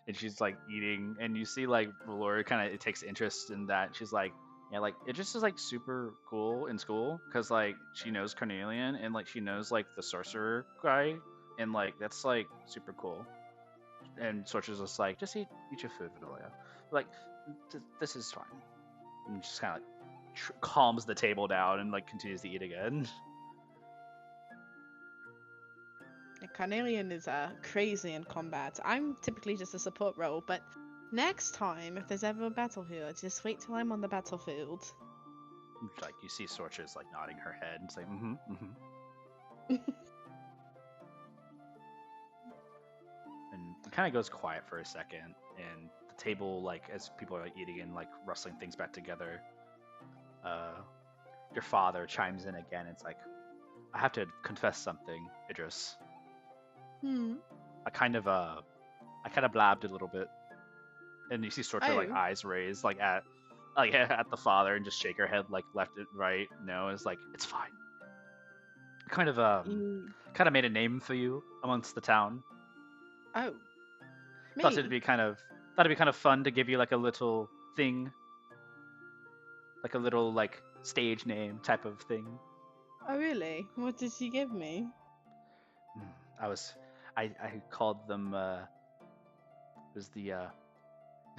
and she's like eating, and you see like Valora kind of takes interest in that. She's like, "Yeah, like it just is like super cool in school because like she knows Carnelian and like she knows like the sorcerer guy, and like that's like super cool." And Sorcha's just like, "Just eat your food, Vidalia. Like this is fine." And just kind of like calms the table down and like continues to eat again. Carnelian is crazy in combat. I'm typically just a support role, but next time, if there's ever a battlefield, just wait till I'm on the battlefield. Like you see Sorcha's like nodding her head and saying, "Mm-hmm." And it kind of goes quiet for a second, and the table, like as people are like eating and like rustling things back together, your father chimes in again. It's like, "I have to confess something, Idris. I kind of blabbed a little bit," and you see Sorcha like eyes raised like at the father and just shake her head like left and right. No, it's like, "It's fine." Kind of made a name for you amongst the town. Oh, me? Thought it'd be kind of fun to give you like a little thing, like a little like stage name type of thing. Oh, really? What did she give me? I called them it was the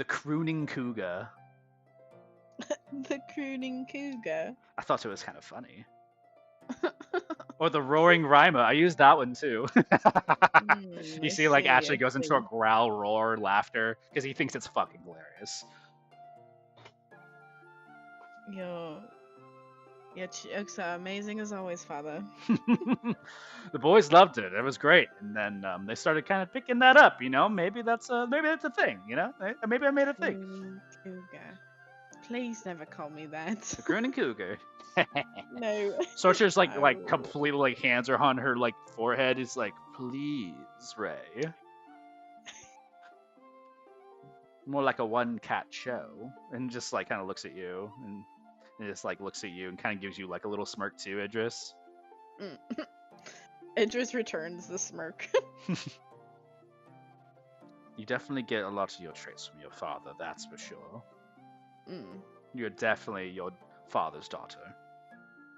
crooning cougar. The crooning cougar. I thought it was kind of funny. Or the roaring rhymer. I used that one too. You see, like Ashley goes into a growl, roar, laughter because he thinks it's fucking hilarious. Your jokes are amazing as always, Father. The boys loved it. It was great, and then they started kind of picking that up. You know, maybe that's a thing. You know, maybe I made a thing. Cougar. Please never call me that. The crooning cougar. No. Sorcerer's like completely like hands are on her like forehead. Is like, "Please, Ray." More like a one cat show, and just like kind of looks at you and just like looks at you and kind of gives you like a little smirk too, Idris. Idris returns the smirk. You definitely get a lot of your traits from your father, that's for sure. You're definitely your father's daughter.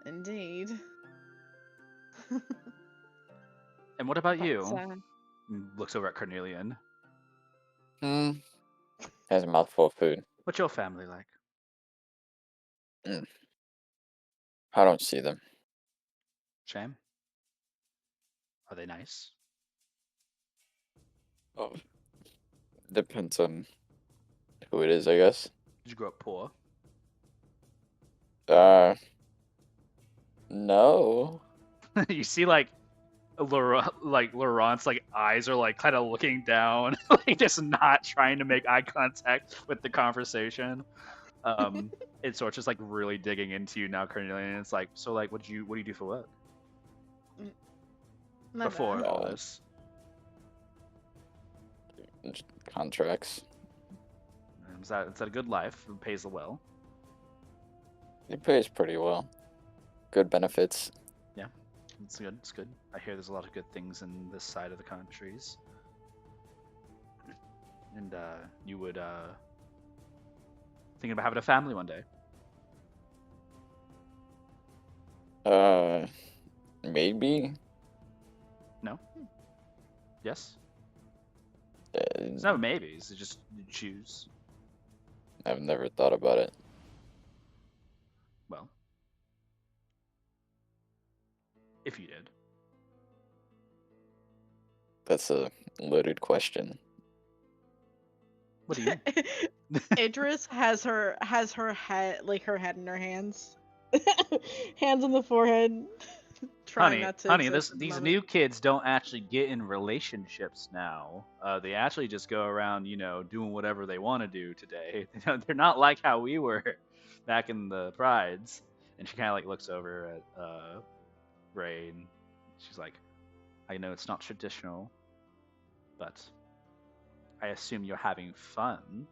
Indeed. And what about But, you? Looks over at Carnelian. Has a mouthful of food. What's your family like? I don't see them. Shame. Are they nice? Oh, depends on who it is, I guess. Did you grow up poor? No. You see, like Laurent's like eyes are like kind of looking down, like just not trying to make eye contact with the conversation. And so it's just like really digging into you now, Cornelian. It's like, so like, what do you do for work before all No. this? Contracts. Is that a good life? It pays well. It pays pretty well. Good benefits. Yeah, it's good. It's good. I hear there's a lot of good things in this side of the countries. And you would thinking about having a family one day. Maybe. No. Yes. Uh, It's no maybes. It's just you choose. I've never thought about it. Well, if you did. That's a loaded question. What do you? Idris has her head, like her head in her hands, hands on the forehead, trying not to. Honey, exist at the these moment. new kids don't actually get in relationships now. They actually just go around, doing whatever they want to do today. They're not like how we were back in the prides. And she kind of like looks over at Ray, and she's like, "I know it's not traditional, but I assume you're having fun,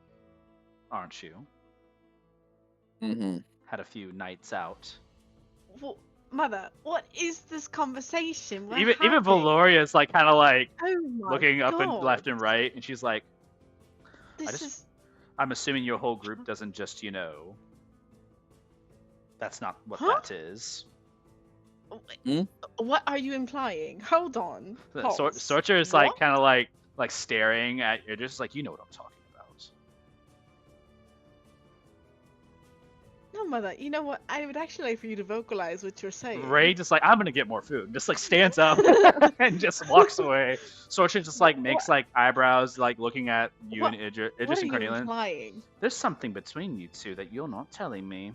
aren't you? Mm-hmm. Had a few nights out." Well, Mother, what is this conversation? We're Even having? Valoria's like kind of like Oh my looking up and God. left and right, and she's like, This is. I'm assuming your whole group doesn't just, that's not what Huh? that is. What are you implying? Hold on. Pause. Sorcher is like What? kind of like staring at you, just like, you know what I'm talking about. No, Mother. You know what? I would actually like for you to vocalize what you're saying. Ray just like, I'm gonna get more food, just like stands up and just walks away. Sorcher just like makes like eyebrows, like looking at you What- and Idris What and are you Cornelian. implying? There's something between you two that you're not telling me.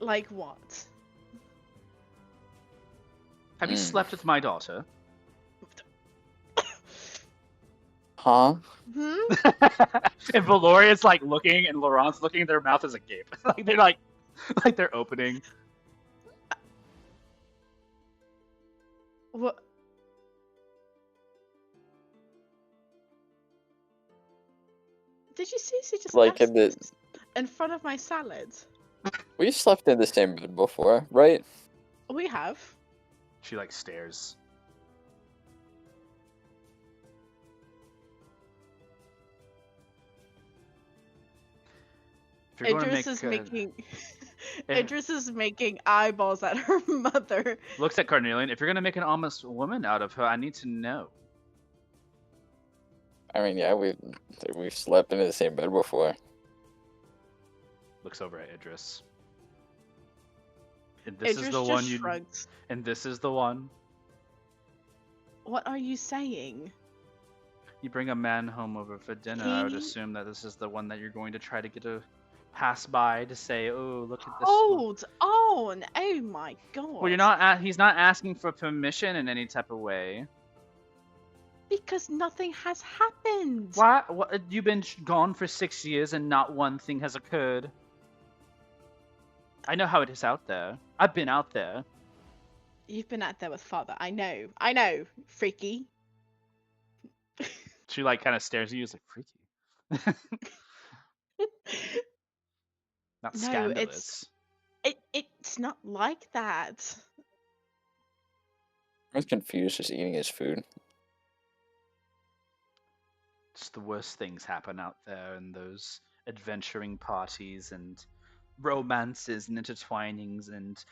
Like what? Have you slept with my daughter? Huh? Hmm? And Valoria's like looking, and Laurent's looking. Their mouth is agape. like they're opening. What? Did you seriously just Like ask in the this in front of my salad? we slept in the same bed before, right? We have. She like stares. If you're going to Idris make, is making. if- Idris is making eyeballs at her mother. looks at Carnelian. If you're gonna make an honest woman out of her, I need to know. I mean, yeah, we've slept in the same bed before. Looks over at Idris. And this Idris is the just one you. shrugs. And this is the one. What are you saying? You bring a man home over for dinner. I would He- assume that this is the one that you're going to try to get a pass by to say, "Oh, look at this." one." Hold on! Oh my God! Well, you're not. He's not asking for permission in any type of way. Because nothing has happened. Why? What? You've been gone for 6 years and not one thing has occurred. I know how it is out there. I've been out there. You've been out there with father. I know, freaky. She like kind of stares at you. Is like freaky. Not No, scandalous. it's not like that. I was confused just eating his food. Just the worst things happen out there in those adventuring parties and romances and intertwinings and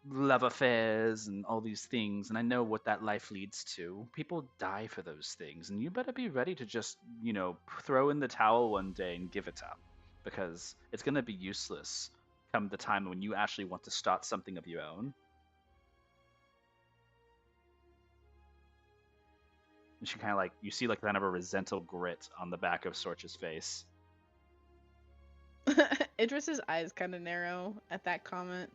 love affairs and all these things, and I know what that life leads to. People die for those things, and you better be ready to just, throw in the towel one day and give it up, because it's going to be useless come the time when you actually want to start something of your own. And she kind of you see kind of a resentful grit on the back of Sorcha's face. Idris's eyes kind of narrow at that comment.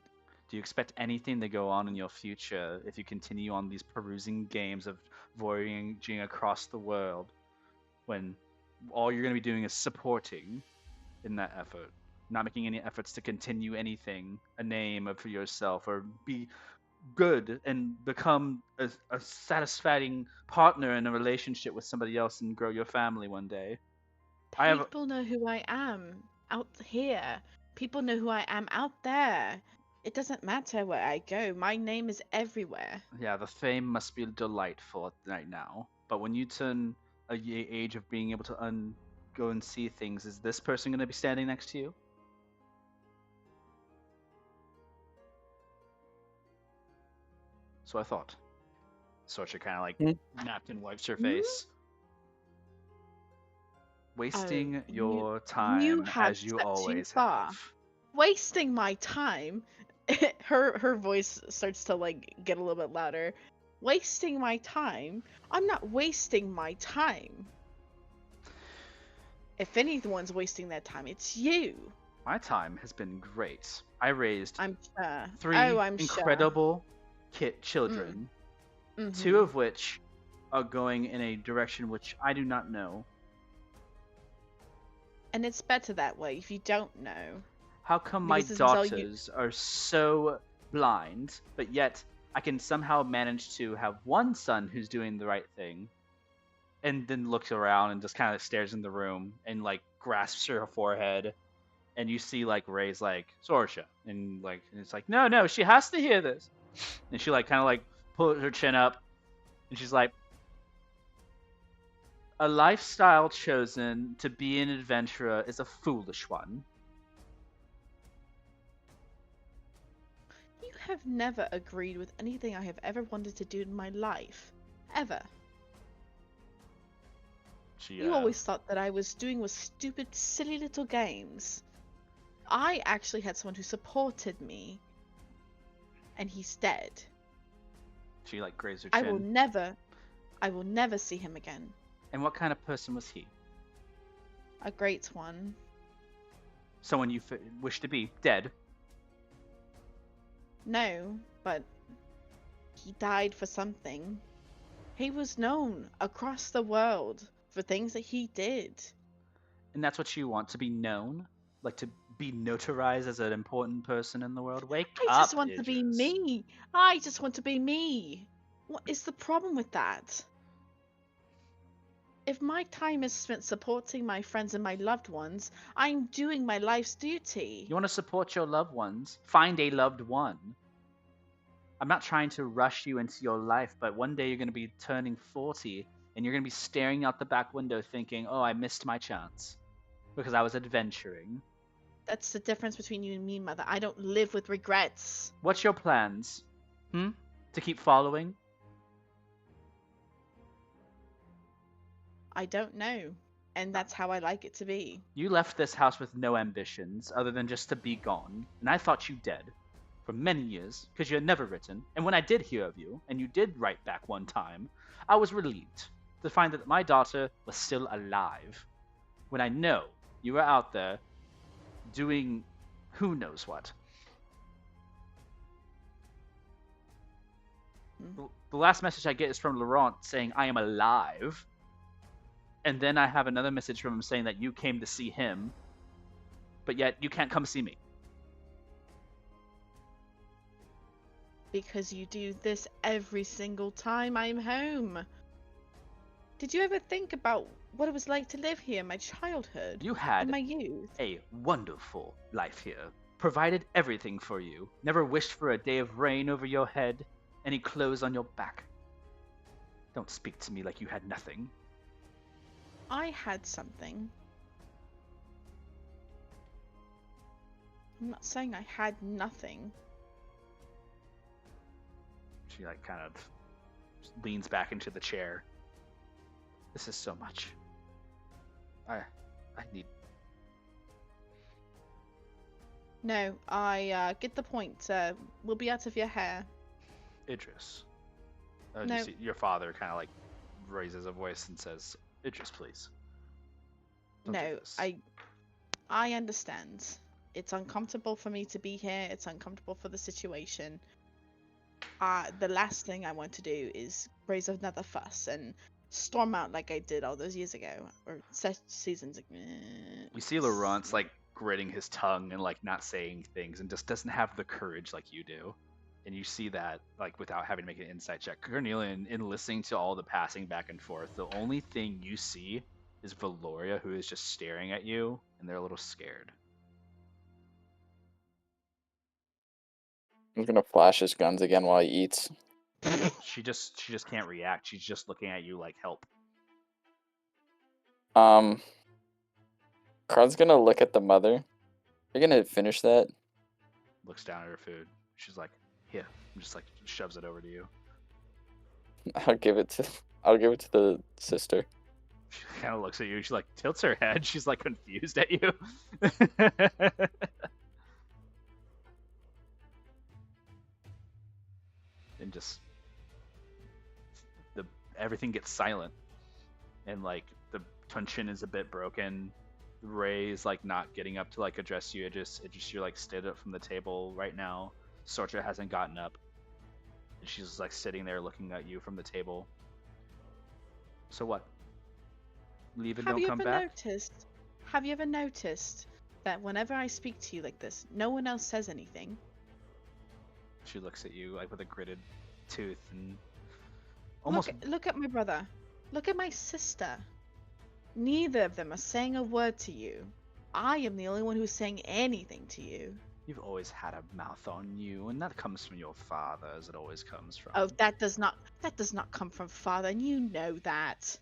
Do you expect anything to go on in your future if you continue on these perusing games of voyaging across the world, when all you're going to be doing is supporting in that effort, not making any efforts to continue anything, a name for yourself, or be good and become a satisfying partner in a relationship with somebody else and grow your family one day? People know who I am out here. People know who I am out there. It doesn't matter where I go. My name is everywhere. Yeah, the fame must be delightful right now, but when you turn age of being able to go and see things, is this person going to be standing next to you? So I thought. Sorcha kind of napkin wipes her face. Wasting your time as you always have. Wasting my time? Her voice starts to get a little bit louder. Wasting my time? I'm not wasting my time. If anyone's wasting their time, it's you. My time has been great. I raised I'm sure. three I'm incredible children, Mm-hmm. two of which are going in a direction which I do not know. And it's better that way if you don't know. How come my daughters are so blind, but yet I can somehow manage to have one son who's doing the right thing, and then looks around and just kind of stares in the room and grasps her forehead, and you see Ray's Sorcha, and it's no, she has to hear this, and she kind of pulls her chin up, and she's like, a lifestyle chosen to be an adventurer is a foolish one. You have never agreed with anything I have ever wanted to do in my life. Ever. You always thought that I was doing stupid, silly little games. I actually had someone who supported me. And he's dead. She grazed her chin. I will never see him again. And what kind of person was he? A great one. Someone you wish to be dead? No, but he died for something. He was known across the world for things that he did. And that's what you want, to be known? To be notarized as an important person in the world? Wake up, I just want to be me. I just want to be me. What is the problem with that? If my time is spent supporting my friends and my loved ones, I'm doing my life's duty. You want to support your loved ones? Find a loved one. I'm not trying to rush you into your life, but one day you're going to be turning 40, and you're going to be staring out the back window thinking, oh, I missed my chance because I was adventuring. That's the difference between you and me, Mother. I don't live with regrets. What's your plans? To keep following? I don't know. And that's how I like it to be. You left this house with no ambitions other than just to be gone, and I thought you dead for many years because you had never written. And when I did hear of you, and you did write back one time, I was relieved to find that my daughter was still alive. When I know you were out there doing who knows what. The last message I get is from Laurent saying I am alive. And then I have another message from him saying that you came to see him, but yet you can't come see me. Because you do this every single time I'm home. Did you ever think about what it was like to live here in my childhood? You had in my youth. A wonderful life here. Provided everything for you. Never wished for a day of rain over your head. Any clothes on your back. Don't speak to me like you had nothing. I had something. I'm not saying I had nothing. She like kind of leans back into the chair. This is so much. I need. No, I get the point. We'll be out of your hair. Idris. No. You see, your father kind of like raises a voice and says, "Idris, please." Don't do No, this." I understand. It's uncomfortable for me to be here. It's uncomfortable for the situation. The last thing I want to do is raise another fuss and storm out like I did all those years ago or seasons ago. You see Laurent's like gritting his tongue and like not saying things and just doesn't have the courage like you do. And you see that like without having to make an insight check. Cornelian, in listening to all the passing back and forth, the only thing you see is Valoria, who is just staring at you, and they're a little scared. He's gonna flash his guns again while he eats. She just can't react. She's just looking at you like help. Card's gonna look at the mother. You're gonna finish that? Looks down at her food. She's like, "Here," and just like shoves it over to you. I'll give it to the sister. She kind of looks at you. She like tilts her head. She's like confused at you. And just everything gets silent, and like the tension is a bit broken. Ray is like not getting up to like address you. It just you're like stood up from the table right now. Sorcha hasn't gotten up, and she's like sitting there looking at you from the table. So what? Leave and don't come back? Have you ever noticed that whenever I speak to you like this, no one else says anything? She looks at you like with a gritted tooth and almost. Look at my brother. Look at my sister. Neither of them are saying a word to you. I am the only one who's saying anything to you. You've always had a mouth on you, and that comes from your father, as it always comes from. Oh, that does not come from father, and you know that.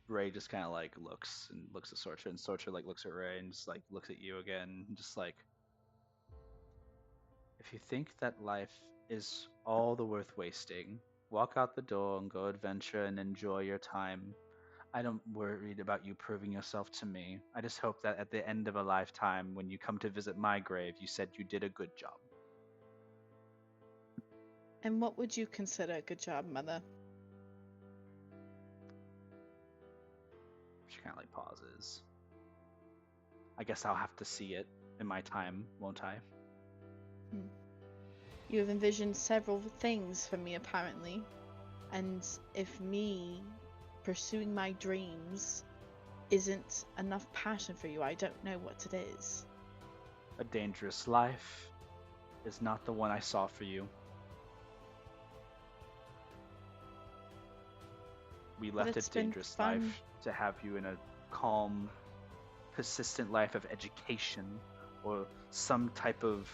Ray just kind of like looks at Sorcha, and Sorcha like looks at Ray and just like looks at you again, and just like, if you think that life is all the worth wasting, walk out the door and go adventure and enjoy your time. I don't worried about you proving yourself to me. I just hope that at the end of a lifetime, when you come to visit my grave, you said you did a good job. And what would you consider a good job, Mother? She kind of like pauses. I guess I'll have to see it in my time, won't I? You have envisioned several things for me, apparently. And if me pursuing my dreams isn't enough passion for you, I don't know what it is. A dangerous life is not the one I saw for you. We left a dangerous life to have you in a calm, persistent life of education or some type of,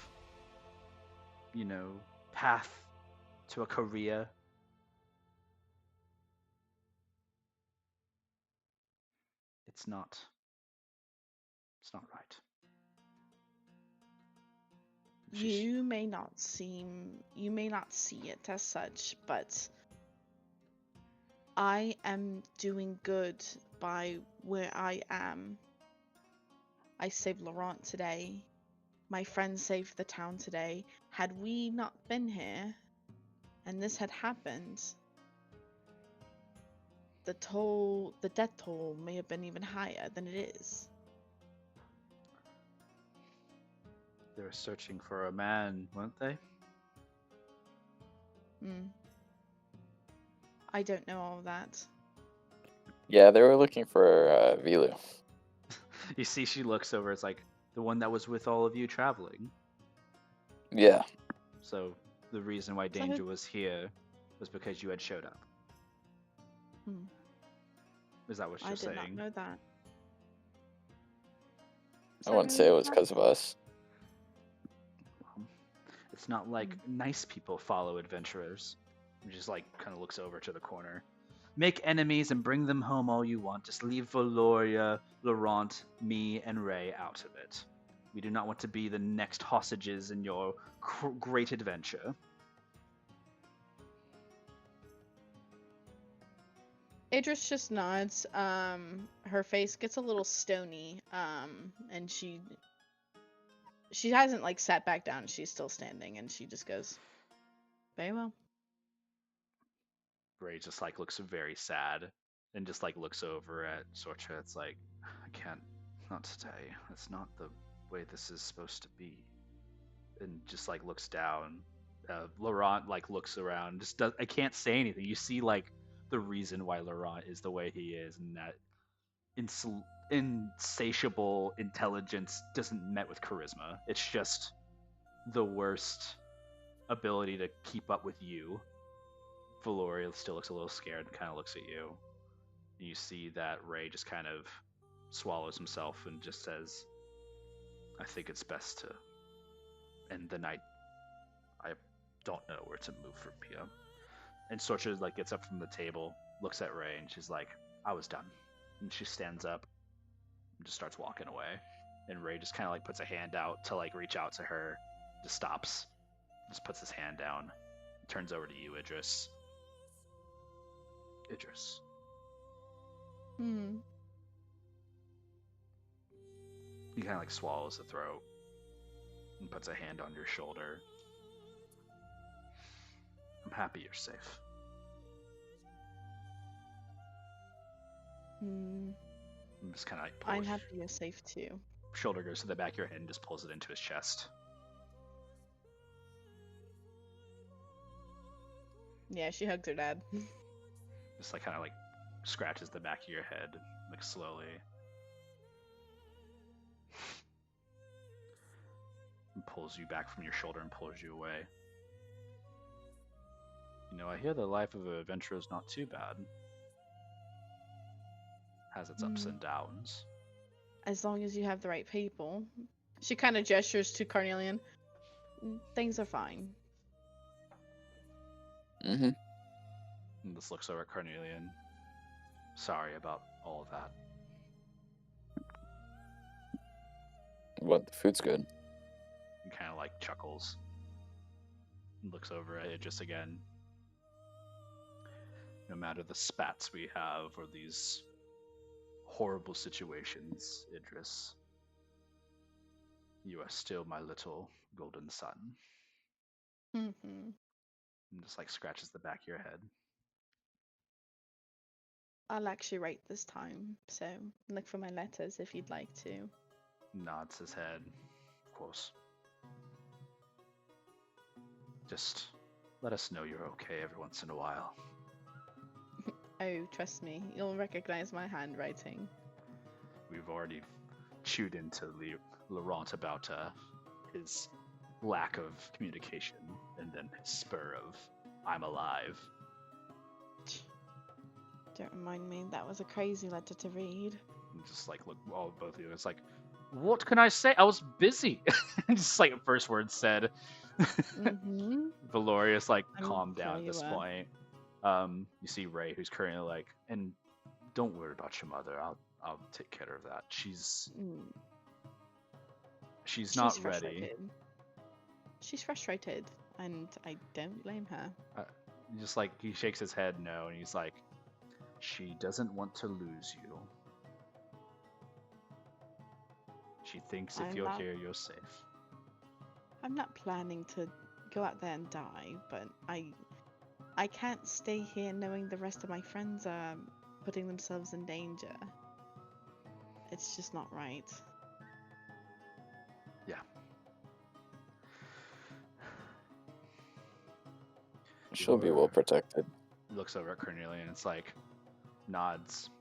path to a career. It's not right. You may not see it as such, but I am doing good by where I am. I saved Laurent today. My friend saved the town today. Had we not been here, and this had happened, the death toll may have been even higher than it is. They were searching for a man, weren't they? I don't know all that. Yeah, they were looking for Vilu. You see, she looks over. It's like the one that was with all of you traveling. Yeah. So the reason why Danger was here was because you had showed up. Is that what you're saying? I did not know that. I wouldn't say it was because of us. It's not like nice people follow adventurers. He just like kind of looks over to the corner. Make enemies and bring them home all you want. Just leave Valoria, Laurent, me, and Ray out of it. We do not want to be the next hostages in your great adventure. Idris just nods. Her face gets a little stony. And she hasn't like sat back down. She's still standing, and she just goes, "Very well." Ray just like looks very sad and just like looks over at Sorcha. It's like, I can't, not today. That's not the way this is supposed to be. And just like looks down. Laurent like looks around. Just does. I can't say anything. You see like the reason why Laurent is the way he is, and that insatiable intelligence doesn't met with charisma. It's just the worst ability to keep up with you. Valoria still looks a little scared and kind of looks at you. And you see that Ray just kind of swallows himself and just says, I think it's best to end the night. I don't know where to move from here. And Sorcha like gets up from the table, looks at Ray, and she's like, I was done. And she stands up and just starts walking away. And Ray just kind of like puts a hand out to like reach out to her, just stops, just puts his hand down, turns over to you, Idris. Idris. Hmm. He kind of like swallows the throat and puts a hand on your shoulder. I'm happy you're safe. Hmm. I'm just kind of like I'm happy you're safe too. Shoulder goes to the back of your head and just pulls it into his chest. Yeah, she hugs her dad. Just like kind of like scratches the back of your head, like slowly. And pulls you back from your shoulder and pulls you away. You know, I hear the life of an adventurer is not too bad. Has its ups and downs. As long as you have the right people. She kind of gestures to Carnelian. Things are fine. Mm-hmm. And just looks over at Carnelian. Sorry about all of that. What? The food's good. And kind of like chuckles. And looks over at Idris again. No matter the spats we have or these horrible situations, Idris, you are still my little golden son. Mm-hmm. And just like scratches the back of your head. I'll actually write this time, so look for my letters if you'd like to. Nods his head. Of course. Just let us know you're okay every once in a while. Oh, trust me, you'll recognize my handwriting. We've already chewed into Laurent about his lack of communication and then his spur of I'm alive. Don't remind me, that was a crazy letter to read. And just like look all both of you. It's like, what can I say? I was busy. Just like first word said. Mm-hmm. Valoria's like I'm calmed sure down at you this were. point. You see Ray, who's currently like, and don't worry about your mother. I'll take care of that. She's not ready. Frustrated. She's frustrated, and I don't blame her. Just like he shakes his head no, and he's like, she doesn't want to lose you. She thinks if you're here, you're safe. I'm not planning to go out there and die, but I can't stay here knowing the rest of my friends are putting themselves in danger. It's just not right. Yeah. She'll be well protected. Looks over at Cornelia and it's like, nods.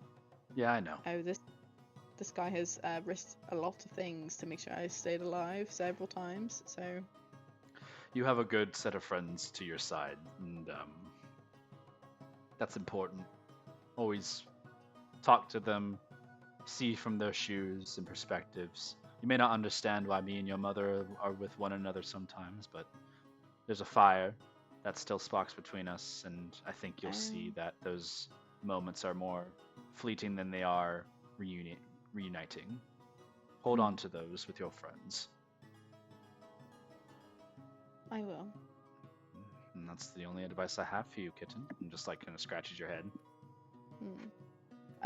Yeah, I know. Oh, this guy has risked a lot of things to make sure I stayed alive several times, so... You have a good set of friends to your side, and that's important. Always talk to them, see from their shoes and perspectives. You may not understand why me and your mother are with one another sometimes, but there's a fire that still sparks between us, and I think you'll see that those moments are more fleeting than they are reuniting. hold on to those with your friends. I will. And that's the only advice I have for you, kitten. And just like kind of scratches your head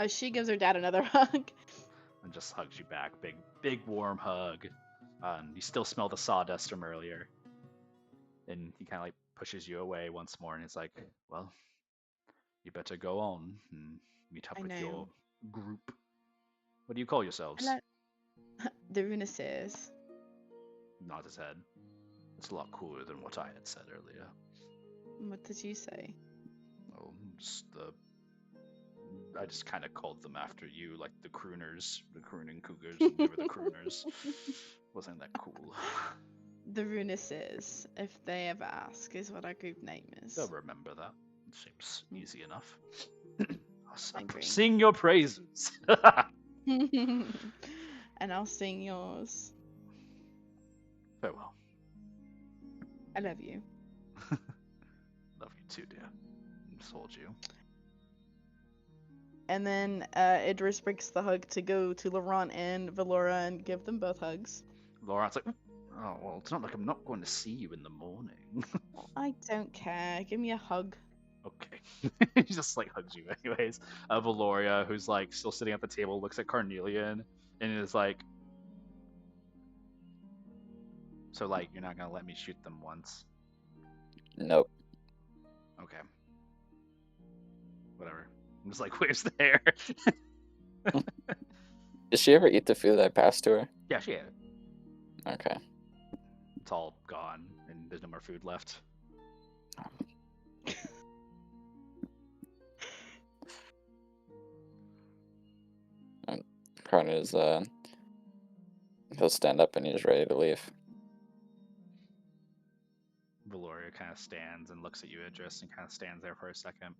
She gives her dad another hug. and just hugs you back. Big warm hug. You still smell the sawdust from earlier. And he kind of like pushes you away once more, and he's like, "Well, you better go on and meet up I with know. your group. What do you call yourselves?" The Runaseers. Nods his head. It's a lot cooler than what I had said earlier. What did you say? Oh, I just kind of called them after you, like the crooners, the crooning cougars. They were the crooners. Wasn't that cool? The Runaseers, if they ever ask, is what our group name is. They'll remember that. It seems easy enough. I agree. Sing your praises. And I'll sing yours. Farewell. I love you. Love you too, dear. Just hold you. And then Idris breaks the hug to go to Laurent and Valora and give them both hugs. Laurent's like, "Oh, well, it's not like I'm not going to see you in the morning." I don't care. Give me a hug. Okay. He just like hugs you anyways. Valoria, who's like still sitting at the table, looks at Carnelian and is like, "So like, you're not gonna let me shoot them once?" Nope. Okay. Whatever. I'm just like, "Where's the hair?" Did she ever eat the food I passed to her? Yeah, she ate it. Okay. It's all gone, and there's no more food left. Karn is he'll stand up and he's ready to leave. Valoria kind of stands and looks at you, Idris, and kind of stands there for a second.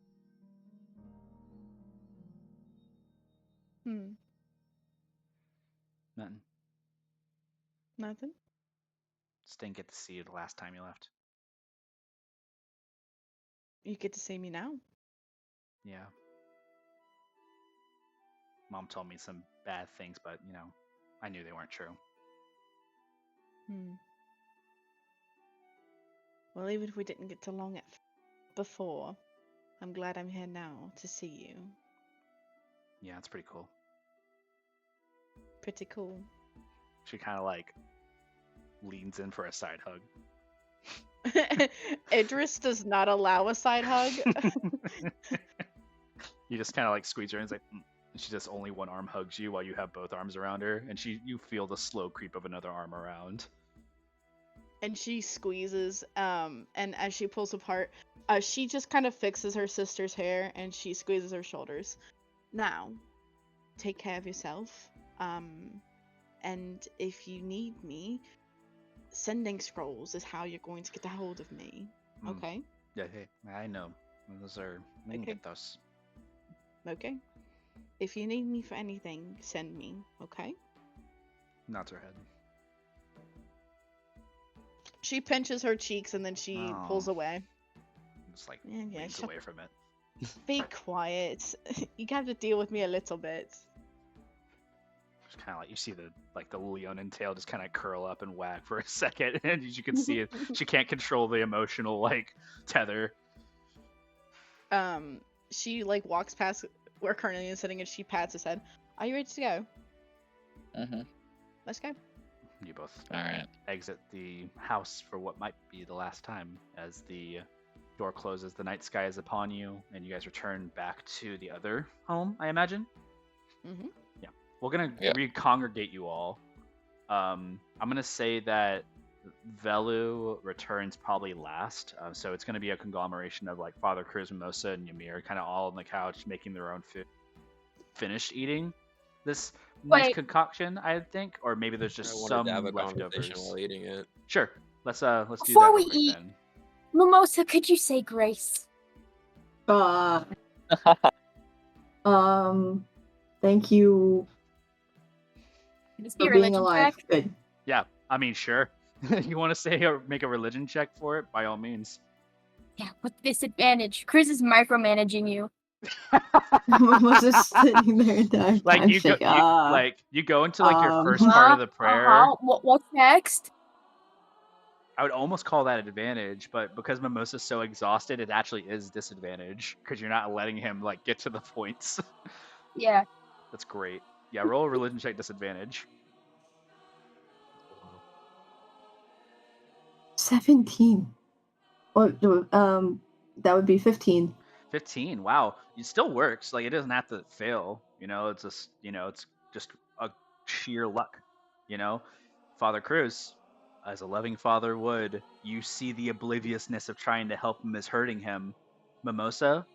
Nothing. Nothing? Just didn't get to see you the last time you left. You get to see me now. Yeah. Mom told me some bad things, but, you know, I knew they weren't true. Well, even if we didn't get along before, I'm glad I'm here now to see you. Yeah, it's pretty cool. Pretty cool. She kind of like leans in for a side hug. Idris does not allow a side hug. You just kind of like squeeze her and it's like, and she just only one arm hugs you while you have both arms around her, and you feel the slow creep of another arm around. And she squeezes, and as she pulls apart, she just kind of fixes her sister's hair and she squeezes her shoulders. Now, take care of yourself. And if you need me, sending scrolls is how you're going to get a hold of me. Okay? Yeah, hey, I know. Those are, we can get those. Okay. If you need me for anything, send me, okay? Nods her head. She pinches her cheeks and then she pulls away. Just like Yeah, leans away from it. Be quiet. You have to deal with me a little bit. Just kind of like you see the Leonin tail just kind of curl up and wag for a second, and as you can see it, she can't control the emotional like tether. She like walks past where Carnelian is sitting and she pats his head. Are you ready to go? Let's go. You both Alright. exit the house for what might be the last time as the door closes, the night sky is upon you, and you guys return back to the other home, I imagine. Yeah. We're gonna recongregate you all. I'm gonna say that Velu returns probably last, so it's gonna be a conglomeration of like Father Cruz, Mimosa, and Ymir, kind of all on the couch making their own food. Finished eating this nice concoction, I think, or maybe there's just some to have a leftovers. conversation while eating it. Sure, let's do that Before real we quick eat, then. Mimosa, could you say grace? Thank you Could this be a for being religion alive. check? Good. Yeah, I mean, sure. You want to say or make a religion check for it? By all means. Yeah, with disadvantage. Chris is micromanaging you. Mimosa's sitting there the entire Like time. you She's go, like, you go into like your first Uh-huh, part of the prayer. What's next? I would almost call that an advantage, but because Mimosa's so exhausted, it actually is disadvantage because you're not letting him like get to the points. Yeah. That's great. Yeah, roll a religion check disadvantage. 17. Or that would be 15. 15. Wow, it still works. Like it doesn't have to fail. It's just it's just a sheer luck. You know, Father Cruz, as a loving father would, you see the obliviousness of trying to help him is hurting him. Mimosa,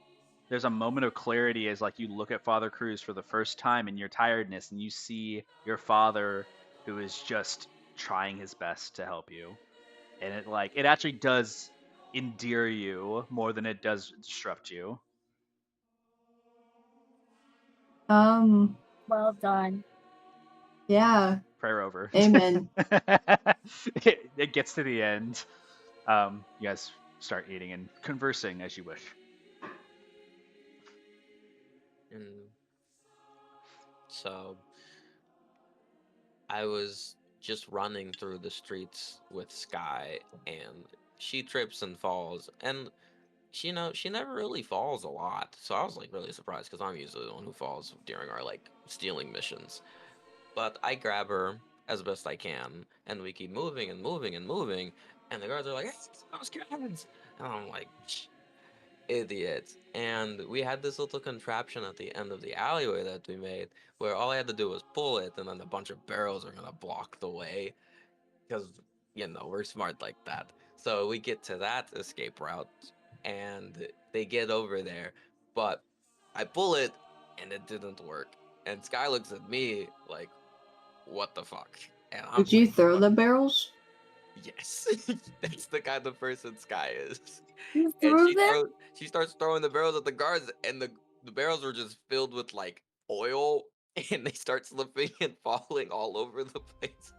there's a moment of clarity as like you look at Father Cruz for the first time in your tiredness, and you see your father who is just trying his best to help you, and it actually does endear you more than it does disrupt you. Well done. Yeah. Prayer over. Amen. It gets to the end. You guys start eating and conversing as you wish. And so I was just running through the streets with Sky, and she trips and falls, and she never really falls a lot. So I was like really surprised because I'm usually the one who falls during our like stealing missions. But I grab her as best I can, and we keep moving and moving and moving, and the guards are like, "Hey, those cannons!" And I'm like, idiot. And we had this little contraption at the end of the alleyway that we made where all I had to do was pull it and then a bunch of barrels are gonna block the way because we're smart like that. So we get to that escape route and they get over there, but I pull it and it didn't work. And Sky looks at me like, what the fuck? And I'm Did you like, throw "What?" the barrels? Yes. That's the kind of person Sky is. You And threw them? she starts throwing the barrels at the guards, and the barrels were just filled with like oil, and they start slipping and falling all over the place.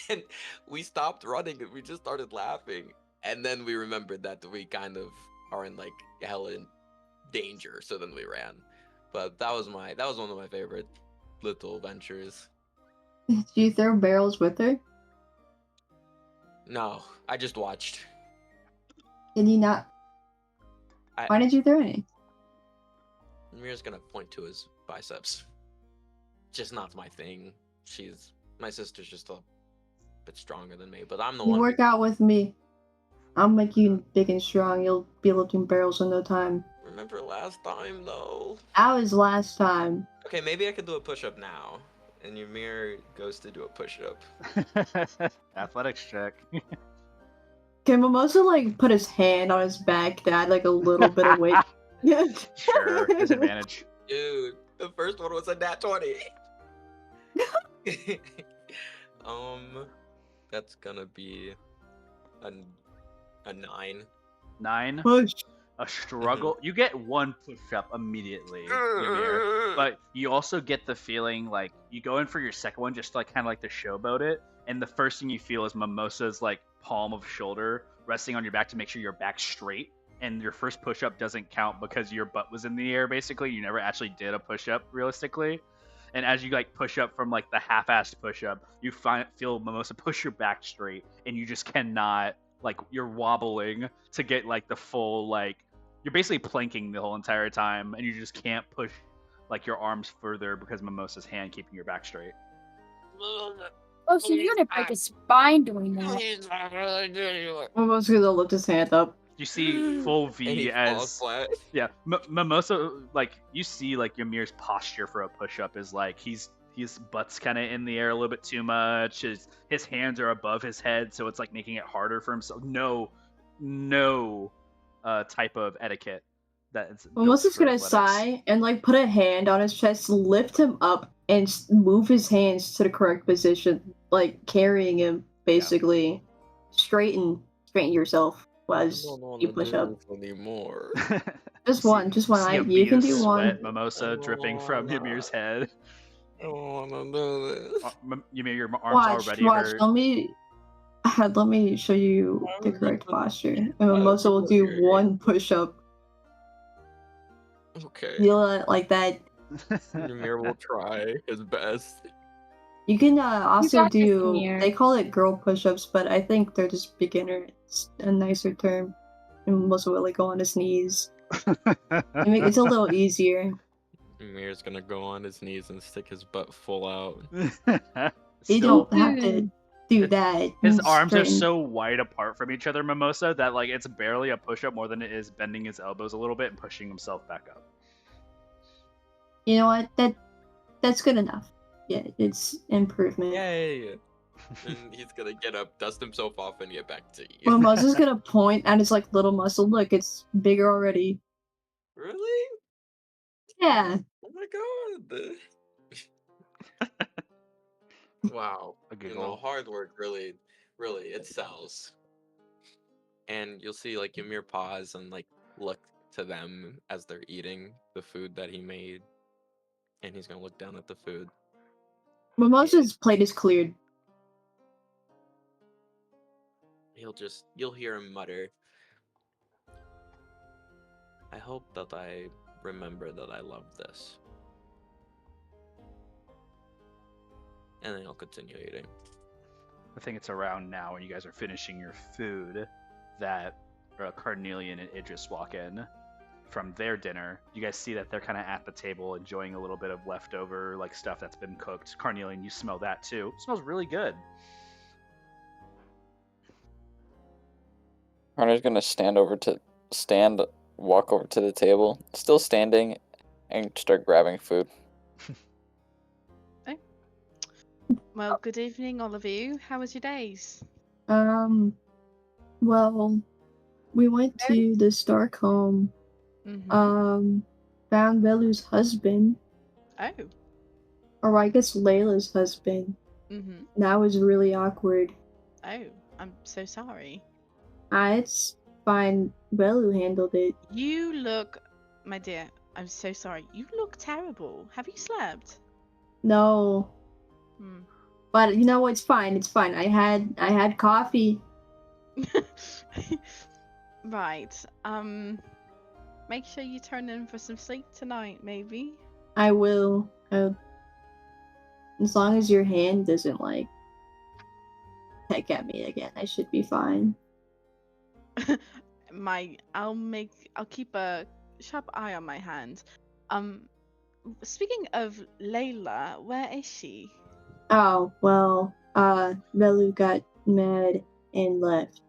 And we stopped running and we just started laughing. And then we remembered that we kind of are in like hell in danger, so then we ran. But that was one of my favorite little ventures. Did you throw barrels with her? No, I just watched. Did you not? I- Why did you throw any? Mir's gonna point to his biceps. Just not my thing. My sister's just a bit stronger than me, but I'm the You one. work out with me. I'll make you big and strong. You'll be lifting barrels in no time. Remember last time though? That was last time. Okay, maybe I could do a push-up now. And Ymir goes to do a push-up. Athletics check. Can Mimosa like put his hand on his back to add like a little bit of weight? Sure, disadvantage. Dude, the first one was a nat 20. That's gonna be a 9. 9. Push. A struggle. You get one push up immediately, Ymir, but you also get the feeling like you go in for your second one just to, like kind of like to showboat it, and the first thing you feel is Mimosa's like palm of shoulder resting on your back to make sure your back's straight, and your first push up doesn't count because your butt was in the air. Basically, you never actually did a push up realistically. And as you like push up from like the half-assed push up, you feel Mimosa push your back straight, and you just cannot, like, you're wobbling to get like the full, like, you're basically planking the whole entire time, and you just can't push like your arms further because Mimosa's hand keeping your back straight. Oh, so you're gonna break his spine doing that. Mimosa's gonna lift his hand up. You see full And he V falls as flat. yeah, Mimosa, like you see like Ymir's posture for a push-up is like his butt's kind of in the air a little bit too much. His hands are above his head, so it's like making it harder for himself. No type of etiquette that it's built Mimosa's for gonna athletics. sigh and like put a hand on his chest, lift him up, and move his hands to the correct position, like carrying him basically. Straighten yourself as you push up. Anymore. Just one. You see a You bead can of do sweat, one. Mimosa dripping from Ymir's head. I don't wanna do this. Ymir, your arms already hurt. Let me show you the correct posture. And I Mimosa will do really hate one push up. Okay. feel it like that. Ymir will try his best. You can also got this, do. Amir. They call it girl push-ups, but I think they're just beginner. It's a nicer term. And most will like go on his knees. It's a little easier. Ymir's gonna go on his knees and stick his butt full out. You Still, don't have to do that. his and arms are straighten- so wide apart from each other, Mimosa, that like it's barely a push-up more than it is bending his elbows a little bit and pushing himself back up. You know what? That's good enough. Yeah, it's improvement. Yay! And he's gonna get up, dust himself off, and get back to you. Mimosa's gonna point at his like little muscle. Look, it's bigger already. Really? Yeah. Oh my god! Wow. A You giggle. know, hard work really, it sells. And you'll see like Ymir pause and like look to them as they're eating the food that he made. And he's gonna look down at the food. Mimosa's plate is cleared. You'll hear him mutter, I hope that I remember that I love this. And then he'll continue eating. I think it's around now when you guys are finishing your food that Carnelian and Idris walk in from their dinner. You guys see that they're kind of at the table enjoying a little bit of leftover like stuff that's been cooked. Carnelian, you smell that too. It smells really good. Hunter's gonna walk over to the table, still standing, and start grabbing food. Well, good evening, all of you. How was your days? Well, we went to the Stark home. Mm-hmm. Found Velu's husband, Oh. or I guess Layla's husband. Mm-hmm. That was really awkward. Oh, I'm so sorry. It's fine. Velu handled it. You look, my dear, I'm so sorry. You look terrible. Have you slept? No, Hmm. but you know what? It's fine. It's fine. I had coffee. Right. Make sure you turn in for some sleep tonight, maybe. I will. As long as your hand doesn't like peck at me again, I should be fine. I'll keep a sharp eye on my hand. Speaking of Layla, where is she? Oh well. Velu got mad and left.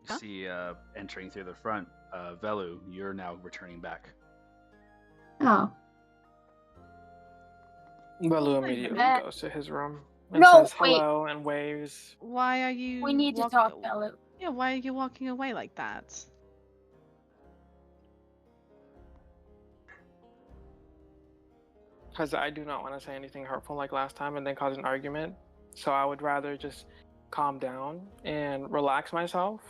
You Huh? see entering through the front, Velu, you're now returning back. Oh. Balu immediately Matt. goes to his room and No, says wait. hello and waves. Why are you? We need to talk, Bella. Yeah, why are you walking away like that? Because I do not want to say anything hurtful like last time and then cause an argument. So I would rather just calm down and relax myself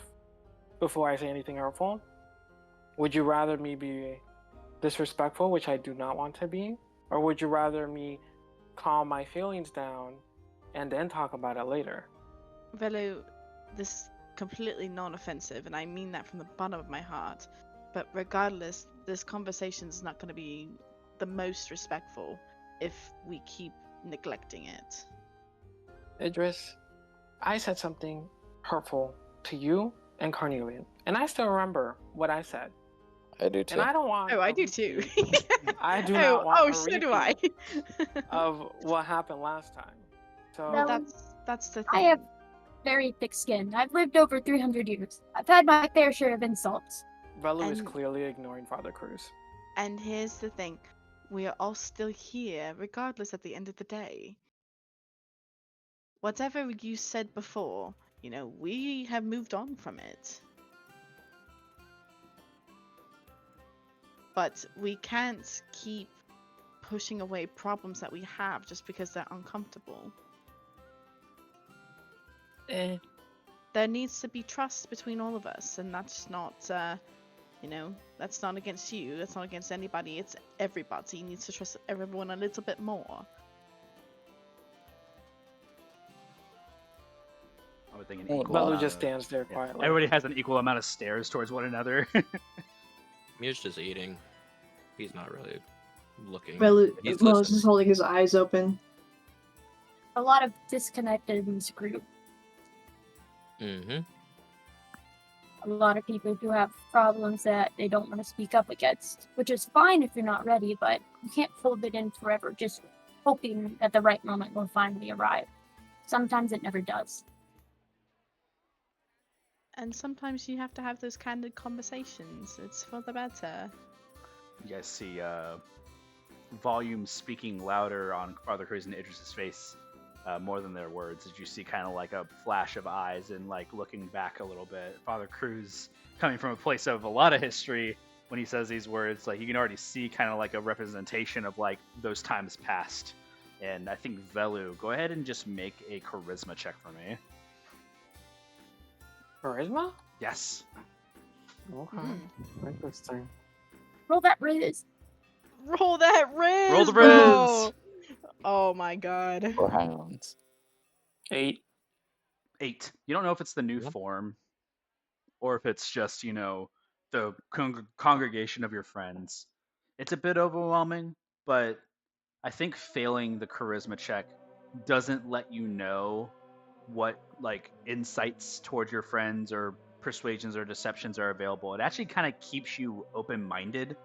before I say anything hurtful. Would you rather me be disrespectful, which I do not want to be? Or would you rather me calm my feelings down and then talk about it later? Velo, this is completely non-offensive, and I mean that from the bottom of my heart. But regardless, this conversation is not going to be the most respectful if we keep neglecting it. Idris, I said something hurtful to you and Carnelian, and I still remember what I said. I do too. And I don't want. Oh, I a do too. repeat. I do not want Oh, a so do I. of what happened last time. So Well, that's the thing. I have very thick skin. I've lived over 300 years. I've had my fair share of insults. Velu is And- clearly ignoring Father Cruz. And here's the thing. We are all still here, regardless at the end of the day. Whatever you said before, we have moved on from it. But we can't keep pushing away problems that we have just because they're uncomfortable. There needs to be trust between all of us, and that's not, that's not against you, that's not against anybody, it's everybody needs to trust everyone a little bit more. I would think an Well, equal Velu amount just of- stands there yeah. quietly. Everybody has an equal amount of stares towards one another. Mir's just eating. He's not really looking. He's Moses is listening. holding his eyes open. A lot of disconnect in this group. Mm-hmm. A lot of people who have problems that they don't want to speak up against, which is fine if you're not ready, but you can't hold it in forever just hoping that the right moment will finally arrive. Sometimes it never does. And sometimes you have to have those candid conversations. It's for the better. You guys see volume speaking louder on Father Cruz and Idris's face more than their words. As you see kind of like a flash of eyes and like looking back a little bit. Father Cruz coming from a place of a lot of history when he says these words, like you can already see kind of like a representation of like those times past. And I think Velu, go ahead and just make a charisma check for me. Charisma? Yes. Okay. Interesting. Roll that riz. Roll that riz! Roll the bro! riz! Oh my god. Or hang-ons. 8. 8. You don't know if it's the new Yep. form or if it's just, you know, the congregation of your friends. It's a bit overwhelming, but I think failing the charisma check doesn't let you know what like insights towards your friends or persuasions or deceptions are available. It actually kind of keeps you open-minded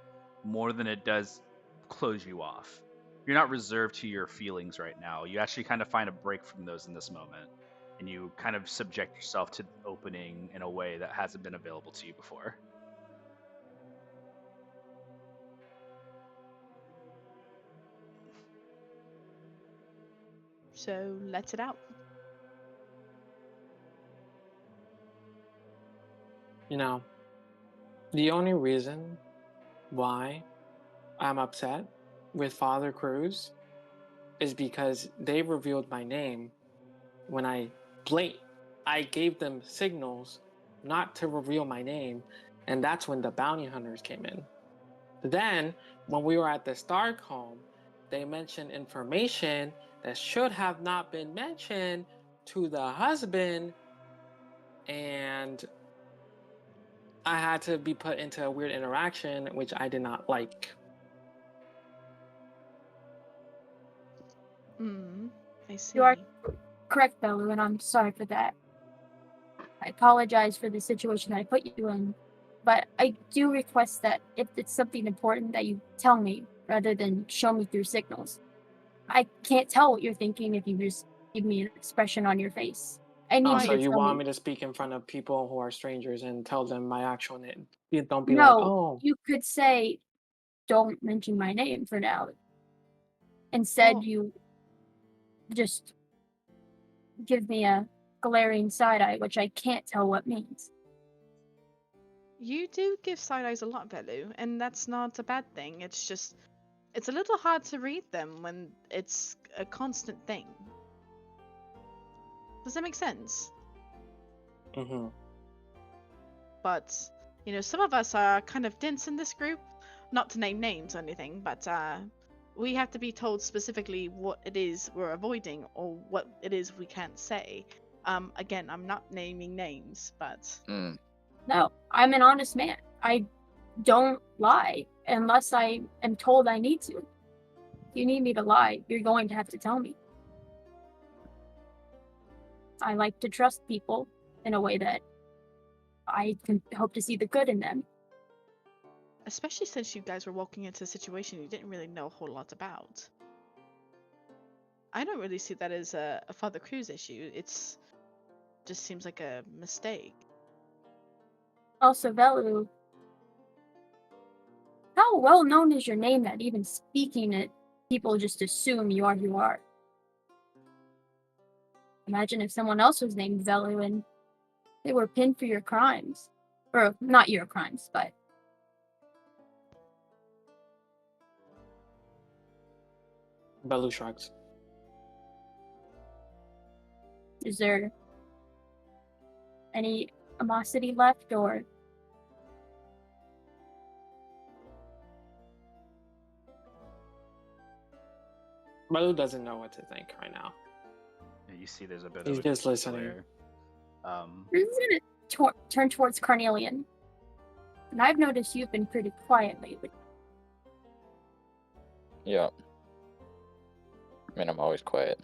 more than it does close you off. You're not reserved to your feelings right now. You actually kind of find a break from those in this moment, and you kind of subject yourself to opening in a way that hasn't been available to you before. So let it out. You know, the only reason why I'm upset with Father Cruz is because they revealed my name when I gave them signals not to reveal my name, and that's when the bounty hunters came in. Then, when we were at the Stark home, they mentioned information that should have not been mentioned to the husband, and I had to be put into a weird interaction, which I did not like. I see. You are correct, Belu, and I'm sorry for that. I apologize for the situation I put you in, but I do request that if it's something important that you tell me rather than show me through signals. I can't tell what you're thinking if you just give me an expression on your face. I need Oh, you so to you tell want me. me to speak in front of people who are strangers and tell them my actual name? You don't be No, like, oh, you could say, don't mention my name for now. Instead, Well, you just give me a glaring side eye, which I can't tell what means. you do give side eyes a lot, Velu, and that's not a bad thing. It's just, it's a little hard to read them when it's a constant thing. Does that make sense? mm-hmm. But, you know, some of us are kind of dense in this group. Not to name names or anything, but we have to be told specifically what it is we're avoiding or what it is we can't say. Again, I'm not naming names, but No, I'm an honest man. I don't lie unless I am told I need to. If you need me to lie, you're going to have to tell me. I like to trust people in a way that I can hope to see the good in them. especially since you guys were walking into a situation you didn't really know a whole lot about. I don't really see that as a Father Cruz issue. It's just seems like a mistake. Also, Velu, how well known is your name that even speaking it, people just assume you are who you are? Imagine if someone else was named Velu and they were pinned for your crimes. Or, not your crimes, but Belu shrugs. is there any animosity left, or Belu doesn't know what to think right now. And you see there's a bit He's of a just listening. glare. This is gonna turn towards Carnelian. And I've noticed you've been pretty quiet lately. Yeah. I mean, I'm always quiet.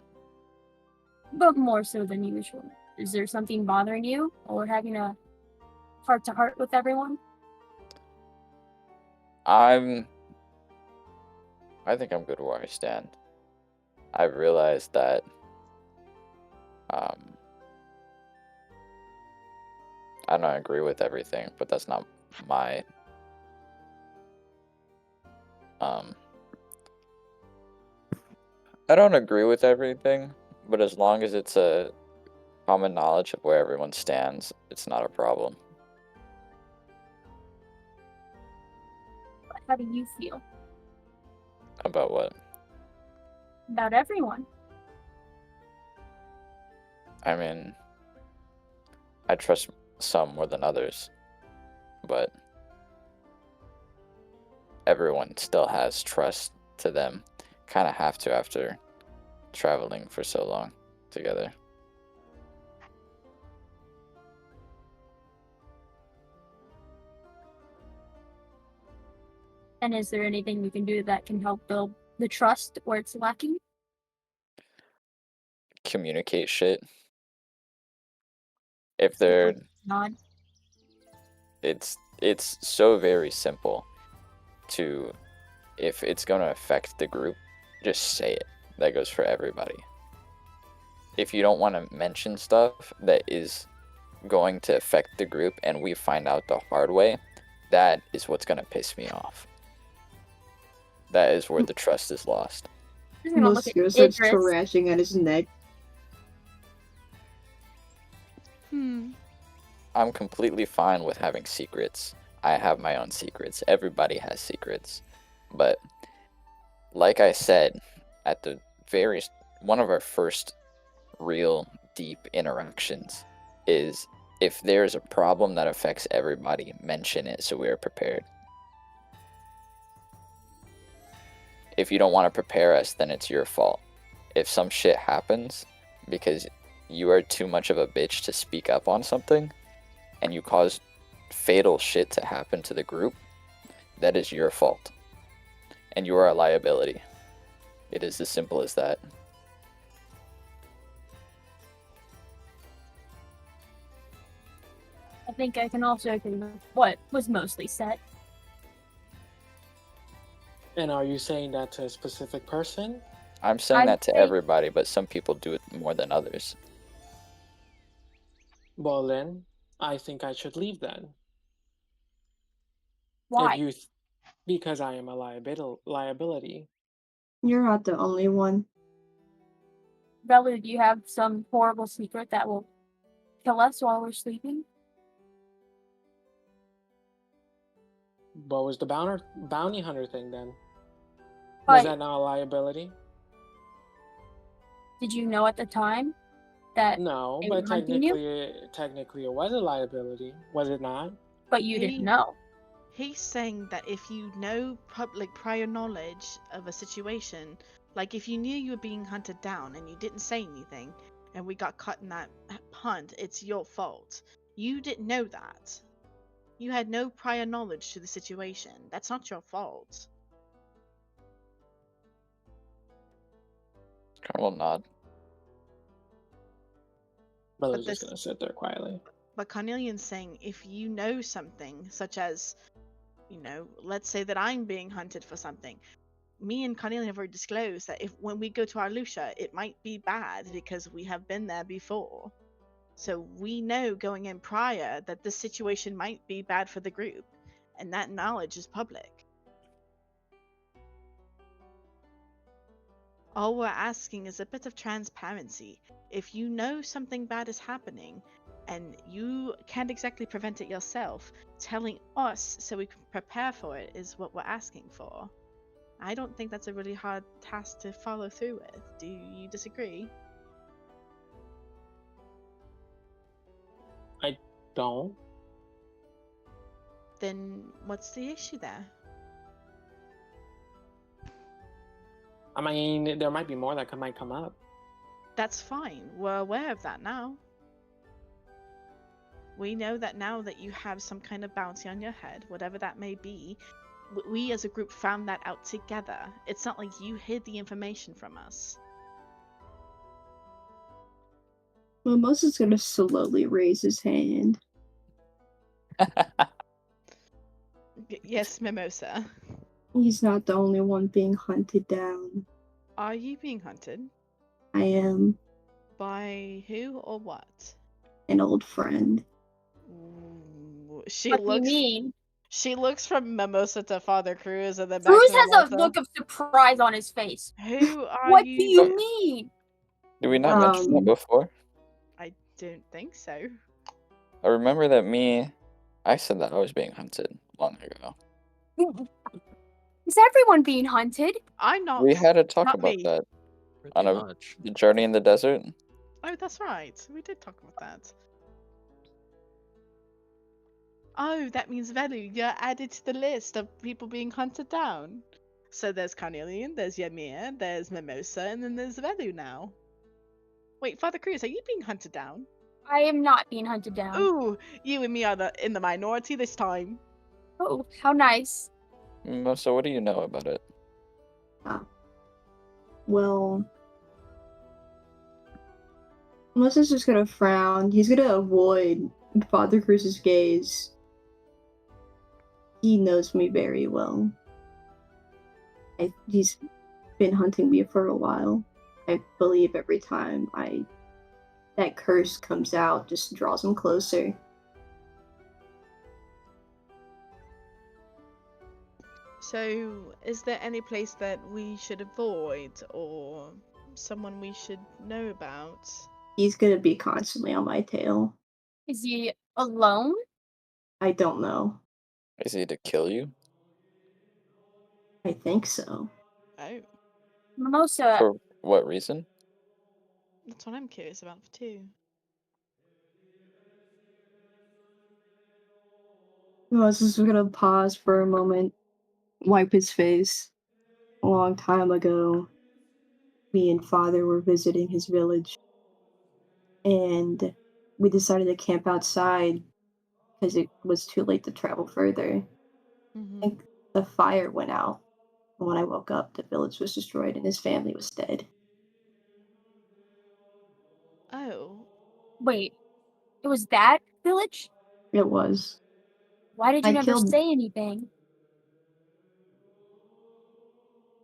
But more so than usual. Is there something bothering you, or having a heart-to-heart with everyone? I think I'm good where I stand. I've realized that um, I don't agree with everything, but that's not my um. I don't agree with everything, but as long as it's a common knowledge of where everyone stands, it's not a problem. How do you feel About what? about everyone? I mean, I trust some more than others, but everyone still has trust to them. Kind of have to after traveling for so long together. And is there anything you can do that can help build the trust where it's lacking? Communicate shit. If they're, Nod. it's so very simple to, if it's going to affect the group, just say it. That goes for everybody. If you don't want to mention stuff that is going to affect the group and we find out the hard way, that is what's going to piss me off. That is where the trust is lost. I'm gonna look at Mosquito starts Idris. trashing at his neck. I'm completely fine with having secrets. I have my own secrets. Everybody has secrets. But like I said, at the very one of our first real deep interactions is, if there's a problem that affects everybody, mention it so we are prepared. If you don't want to prepare us, then it's your fault. If some shit happens because you are too much of a bitch to speak up on something and you cause fatal shit to happen to the group, that is your fault. And you are a liability. It is as simple as that. I think I can also agree with what was mostly said. And are you saying that to a specific person? I'm saying I'd that to say- everybody, but some people do it more than others. Well, then, I think I should leave then. Why? If you because I am a liability. You're not the only one. Bella, do you have some horrible secret that will kill us while we're sleeping? What was the bounty hunter thing then? But Was that not a liability? did you know at the time that No, they but were hunting you? technically it was a liability, was it not? But you didn't know? He's saying that if you know prior knowledge of a situation, like if you knew you were being hunted down and you didn't say anything, and we got caught in that hunt, it's your fault. You didn't know that. You had no prior knowledge to the situation. That's not your fault. Carl will nod. Bella's But just this, gonna sit there quietly. but Cornelian's saying if you know something, such as, let's say that I'm being hunted for something. Me and Cornelia have already disclosed that if when we go to our Lucia, it might be bad because we have been there before. So we know going in prior that this situation might be bad for the group, and that knowledge is public. All we're asking is a bit of transparency. If you know something bad is happening and you can't exactly prevent it yourself, telling us so we can prepare for it is what we're asking for. I don't think that's a really hard task to follow through with. Do you disagree? Don't. Then what's the issue there? I mean, there might be more that might come up. That's fine. We're aware of that now. We know that now that you have some kind of bounty on your head, whatever that may be, we as a group found that out together. It's not like you hid the information from us. Mimosa's gonna slowly raise his hand. Yes, Mimosa. He's not the only one being hunted down. Are you being hunted? I am By who or what? an old friend. Ooh, she What do you looks. mean? She looks from Mimosa to Father Cruz and then back Cruz to has Mimosa. a look of surprise on his face. Who are What do you? you mean? Do we not mention that before? I don't think so. I remember that I said that I was being hunted long ago. Is everyone being hunted? I'm not. We had a talk not about me. that Pretty on much. the journey in the desert. Oh, that's right. We did talk about that. Oh, that means Velu, you're added to the list of people being hunted down. So there's Carnelian, there's Ymir, there's Mimosa, and then there's Velu now. Wait, Father Cruz, are you being hunted down? I am not being hunted down. Ooh, you and me are in the minority this time. Oh, how nice. So what do you know about it? Well, Melissa's just gonna frown. He's gonna avoid Father Cruz's gaze. He knows me very well. He's been hunting me for a while. I believe every time that curse comes out, just draws him closer. So, is there any place that we should avoid or someone we should know about? He's gonna be constantly on my tail. Is he alone? I don't know. Is he to kill you? I think so. Oh, Mimosa, For what reason? that's what I'm curious about too. Melissa's gonna pause for a moment, wipe his face. A long time ago, me and Father were visiting his village, and we decided to camp outside because it was too late to travel further. I think the fire went out. And when I woke up, the village was destroyed and his family was dead. Oh, wait. It was that village? It was. Why did you I never killed say anything?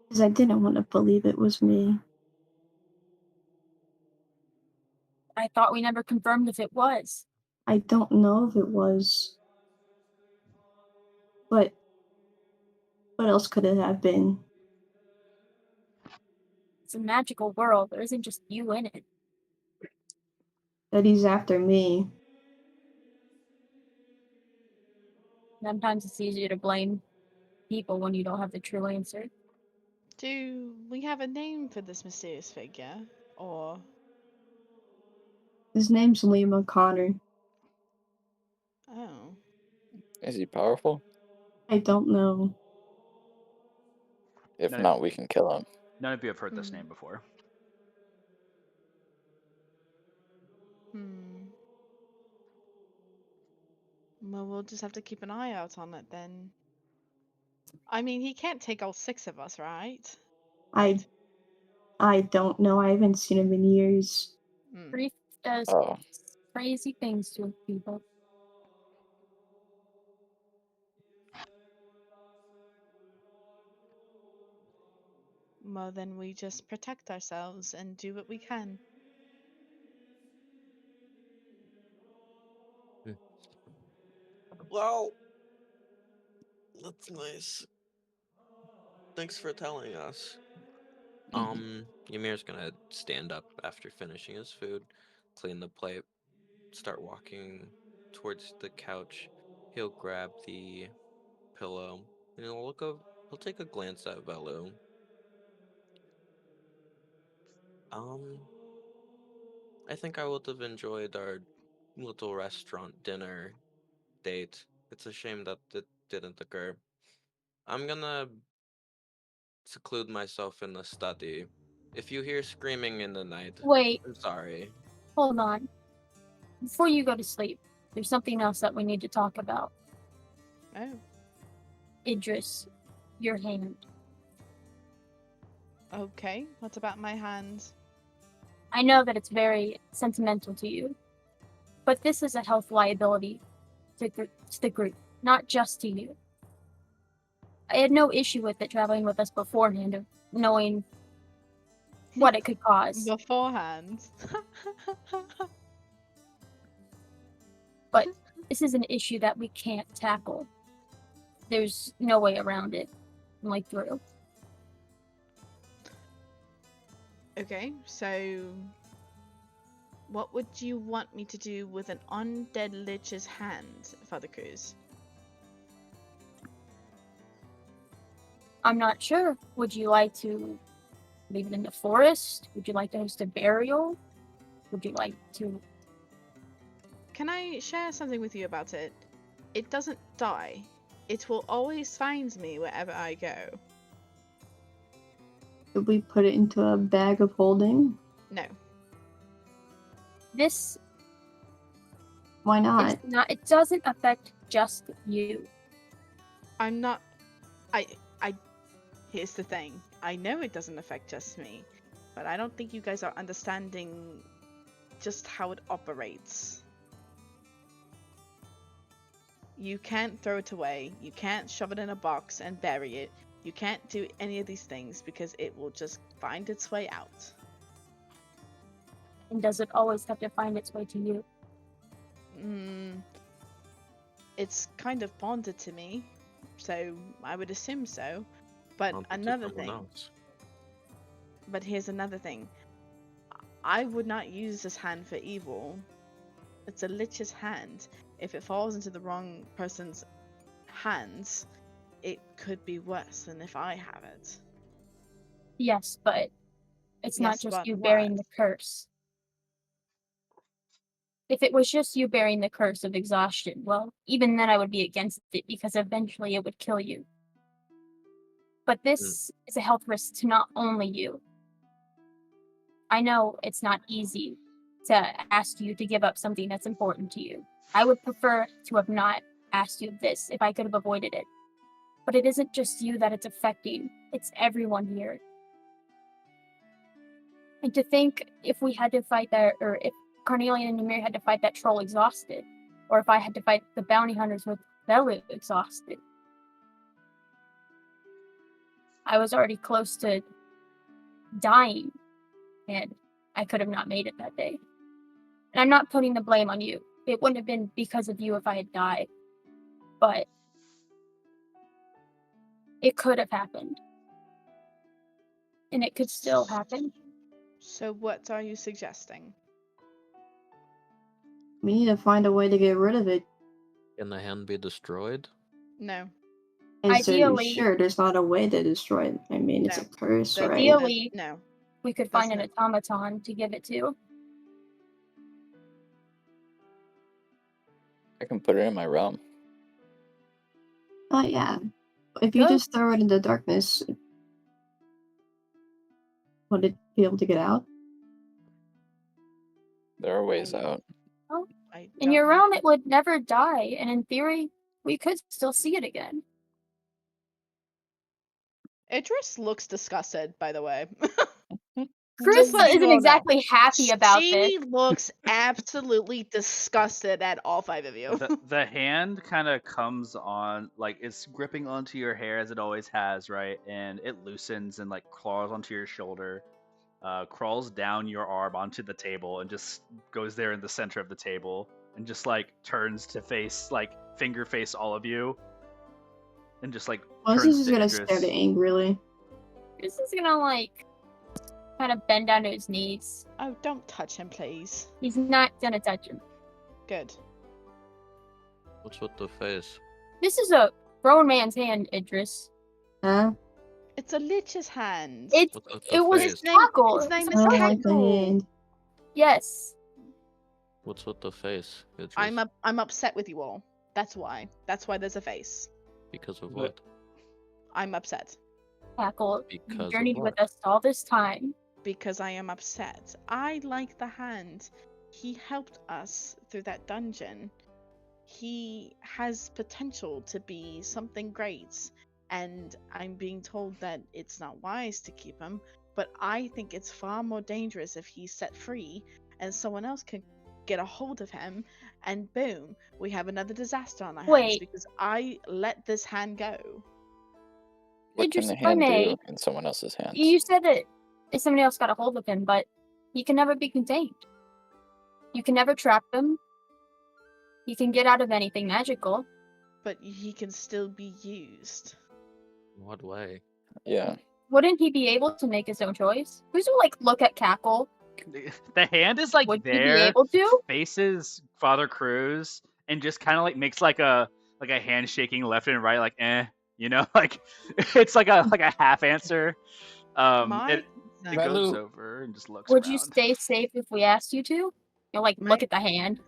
because I didn't want to believe it was me. I thought we never confirmed if it was. I don't know if it was. But what else could it have been? It's a magical world. There isn't just you in it. That he's after me. Sometimes it's easier to blame people when you don't have the true answer. do we have a name for this mysterious figure? Or. His name's Liam O'Connor. Oh. Is he powerful? I don't know. If No. not, we can kill him. None of you have heard this Hmm. name before. Well, we'll just have to keep an eye out on it then. I mean, he can't take all 6 of us, right? I don't know. I haven't seen him in years. Grief does Oh, crazy things to people. Well, then we just protect ourselves and do what we can. Well, that's nice. Thanks for telling us. Ymir's gonna stand up after finishing his food, clean the plate, start walking towards the couch. He'll grab the pillow and he'll take a glance at Velu. I think I would have enjoyed our little restaurant dinner date. It's a shame that it didn't occur. I'm gonna seclude myself in the study. If you hear screaming in the night, Wait, I'm sorry. hold on. Before you go to sleep, there's something else that we need to talk about. Oh. Idris, your hand. Okay, what about my hand? I know that it's very sentimental to you, but this is a health liability to the group, not just to you. I had no issue with it traveling with us beforehand, of knowing what it could cause. Beforehand. But this is an issue that we can't tackle. There's no way around it, like through. Okay, so what would you want me to do with an undead lich's hand, Father Cruz? I'm not sure. Would you like to leave it in the forest? Would you like to host a burial? Would you like to... Can I share something with you about it? It doesn't die. It will always find me wherever I go. Could we put it into a bag of holding? No. This Why not? is not... It doesn't affect just you. I'm not... Here's the thing. I know it doesn't affect just me, but I don't think you guys are understanding just how it operates. You can't throw it away. You can't shove it in a box and bury it. You can't do any of these things because it will just find its way out. And does it always have to find its way to you? It's kind of bonded to me, so I would assume so. But Onto another someone thing. else. But here's another thing. I would not use this hand for evil. It's a lich's hand. If it falls into the wrong person's hands, it could be worse than if I have it. Yes, but it's not Yes, just but you what? bearing the curse. If it was just you bearing the curse of exhaustion, well, even then I would be against it because eventually it would kill you. But this is a health risk to not only you. I know it's not easy to ask you to give up something that's important to you. I would prefer to have not asked you this if I could have avoided it. But it isn't just you that it's affecting, it's everyone here. And to think if we had to fight that, or if Carnelian and Ymir had to fight that troll exhausted, or if I had to fight the bounty hunters with Velu exhausted. I was already close to dying, and I could have not made it that day. And I'm not putting the blame on you. It wouldn't have been because of you if I had died. But it could have happened. And it could still happen. So what are you suggesting? We need to find a way to get rid of it. Can the hand be destroyed? No. Is there Ideally- sure there's not a way to destroy it? I mean, it's No. a curse, right? Ideally, No. we could find an There's automaton to give it to. I can put it in my realm. Oh yeah. If you Good. just throw it in the darkness, would it be able to get out? There are ways out. I In don't your know. realm, it would never die, and in theory, we could still see it again. Idris looks disgusted, by the way. Cruz Just letting isn't you all know. exactly happy about this. She looks absolutely disgusted at all five of you. The hand kind of comes on, like it's gripping onto your hair as it always has, right? And it loosens and like claws onto your shoulder, crawls down your arm onto the table, and just goes there in the center of the table, and just like turns to face, like finger face all of you, and just like Moses turns is to gonna Idris. stare at it angrily. Cruz is gonna, like, kind of bend down to his knees. Oh, don't touch him, please. He's not gonna touch him. Good. What's with the face? This is a grown man's hand, Idris. Huh? It's a lich's hand. It What's with the it was face? tackle. His name It is was I a don't like the tackle. hand. Yes. What's with the face? Idris? I'm upset with you all. That's why. That's why there's a face. Because of But- what? I'm upset. Tackle. Because You of journeyed what? with us all this time. Because I am upset. I like the hand. He helped us through that dungeon. He has potential to be something great. and I'm being told that it's not wise to keep him. But I think it's far more dangerous if he's set free and someone else can get a hold of him, and boom, we have another disaster on our hands Wait. because I let this hand go. What can Idris, the if I hand may, do in someone else's hands? you said that if somebody else got a hold of him, but he can never be contained. You can never trap him. He can get out of anything magical. But he can still be used. In what way? Yeah. Wouldn't he be able to make his own choice? Who's to like look at Cackle? The hand is like Would he be there, able to? faces Father Cruz, and just kind of like makes like a hand shaking left and right, like you know, like it's like a half answer. My It concern- goes Velu, over and just looks Would around. you stay safe if we asked you to? You'll like look My- at the hand.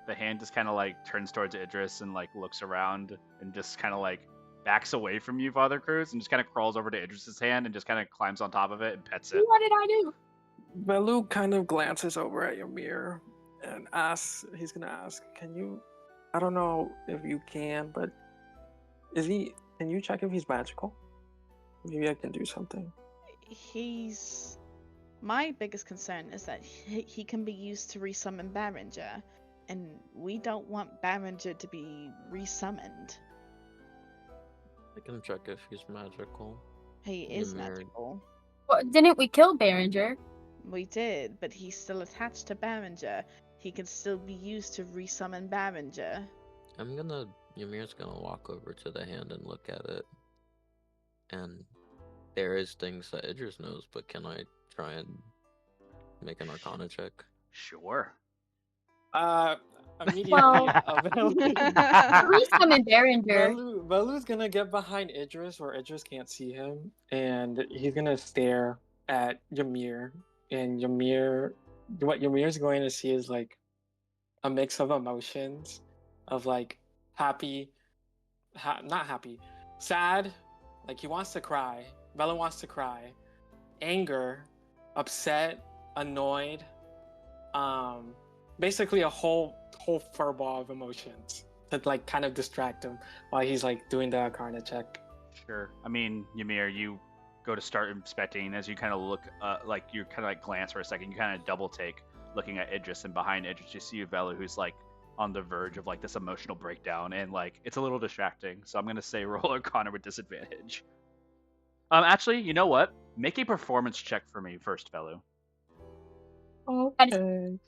The hand just kind of like turns towards Idris and like looks around and just kind of like backs away from you, Father Cruz, and just kind of crawls over to Idris's hand and just kind of climbs on top of it and pets it. What did I do? Velu kind of glances over at Ymir and asks, he's gonna ask, can you, I don't know if you can, but can you check if he's magical? Maybe I can do something. He's. My biggest concern is that he can be used to resummon Barringer, and we don't want Barringer to be resummoned. I can check if he's magical. He is Ymir. magical. Well, didn't we kill Behringer? We did, but he's still attached to Barringer. He can still be used to resummon Barringer. Ymir's gonna walk over to the hand and look at it. And there is things that Idris knows, but can I try and make an Arcana check? Sure. Immediately, Well- Resummon Behringer. Velu's gonna get behind Idris where Idris can't see him, and he's gonna stare at Ymir. And what Ymir's going to see is like a mix of emotions, of like happy, not happy, sad, like he wants to cry. Velu wants to cry, anger, upset, annoyed, basically a whole furball of emotions that like kind of distract him while he's like doing the Arcana check. Sure. I mean, Ymir, you go to start inspecting as you kind of look, like you kind of like glance for a second. You kind of double take looking at Idris, and behind Idris, you see Velu, who's like on the verge of like this emotional breakdown, and like it's a little distracting. So I'm gonna say roll Arcana with disadvantage. Actually, you know what? Make a performance check for me first, Velu. Okay.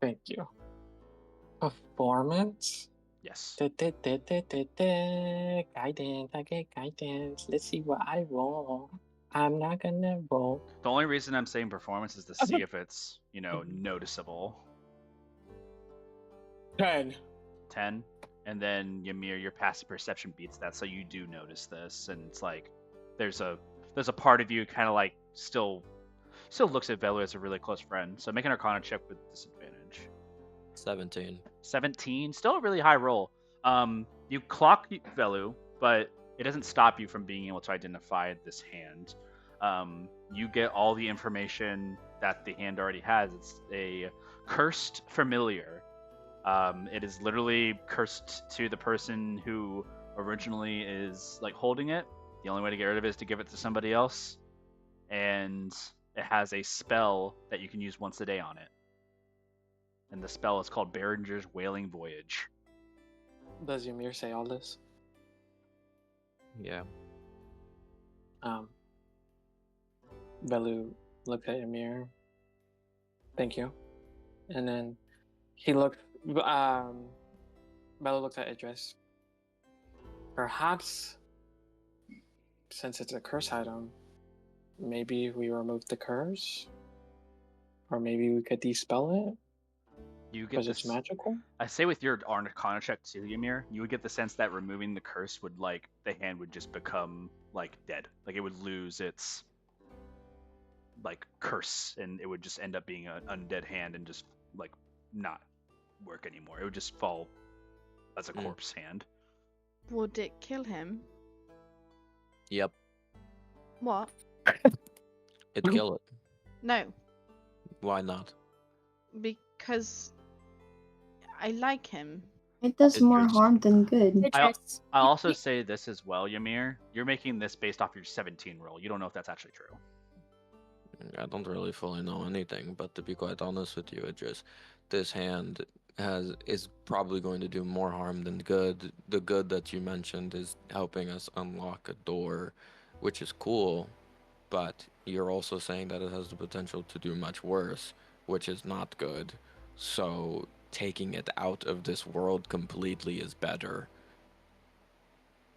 Thank you. Performance. Yes. Guidance. I get guidance. Let's see what I roll. I'm not gonna roll. The only reason I'm saying performance is to see if it's, you know, noticeable. 10. 10. And then Ymir, your passive perception beats that, so you do notice this, and it's like there's a part of you kind of like still looks at Velu as a really close friend. So make an Arcana check with disadvantage. 17. 17, still a really high roll. You clock Velu, but it doesn't stop you from being able to identify this hand. You get all the information that the hand already has. It's a cursed familiar. It is literally cursed to the person who originally is like holding it. The only way to get rid of it is to give it to somebody else. And it has a spell that you can use once a day on it. And the spell is called Behringer's Wailing Voyage. Does Ymir say all this? Yeah. Velu looks at Ymir. Thank you. And then Velu looks at Idris. Perhaps, since it's a curse item, maybe we remove the curse? Or maybe we could dispel it? You get Because this. it's magical? I say with your Arcana check too, Ymir, you would get the sense that removing the curse would like the hand would just become like dead. Like it would lose its like curse, and it would just end up being an undead hand and just like not work anymore. It would just fall as a corpse hand. Would it kill him? Yep. What? It'd kill it. No, Why not? because I like him. It does more Idris. harm than good. Idris, I'll you- also you- say this as well, Ymir. You're making this based off your 17 roll. You don't know if that's actually true. I don't really fully know anything, but to be quite honest with you, Idris, this hand is probably going to do more harm than good. The good that you mentioned is helping us unlock a door, which is cool, but you're also saying that it has the potential to do much worse, which is not good. So taking it out of this world completely is better.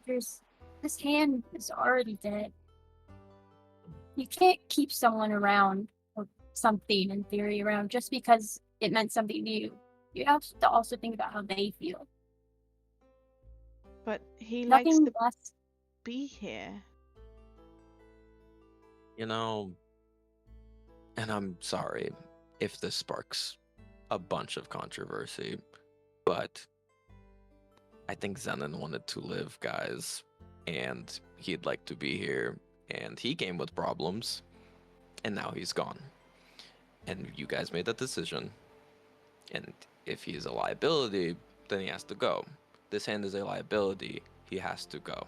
Idris, this hand is already dead. You can't keep someone around or something in theory around just because it meant something new. You have to also think about how they feel. But he likes Nothing to less. be here. You know, and I'm sorry if this sparks a bunch of controversy, but I think Zenon wanted to live, guys, and he'd like to be here, and he came with problems, and now he's gone. And you guys made that decision, and if he's a liability, then he has to go. This hand is a liability, he has to go.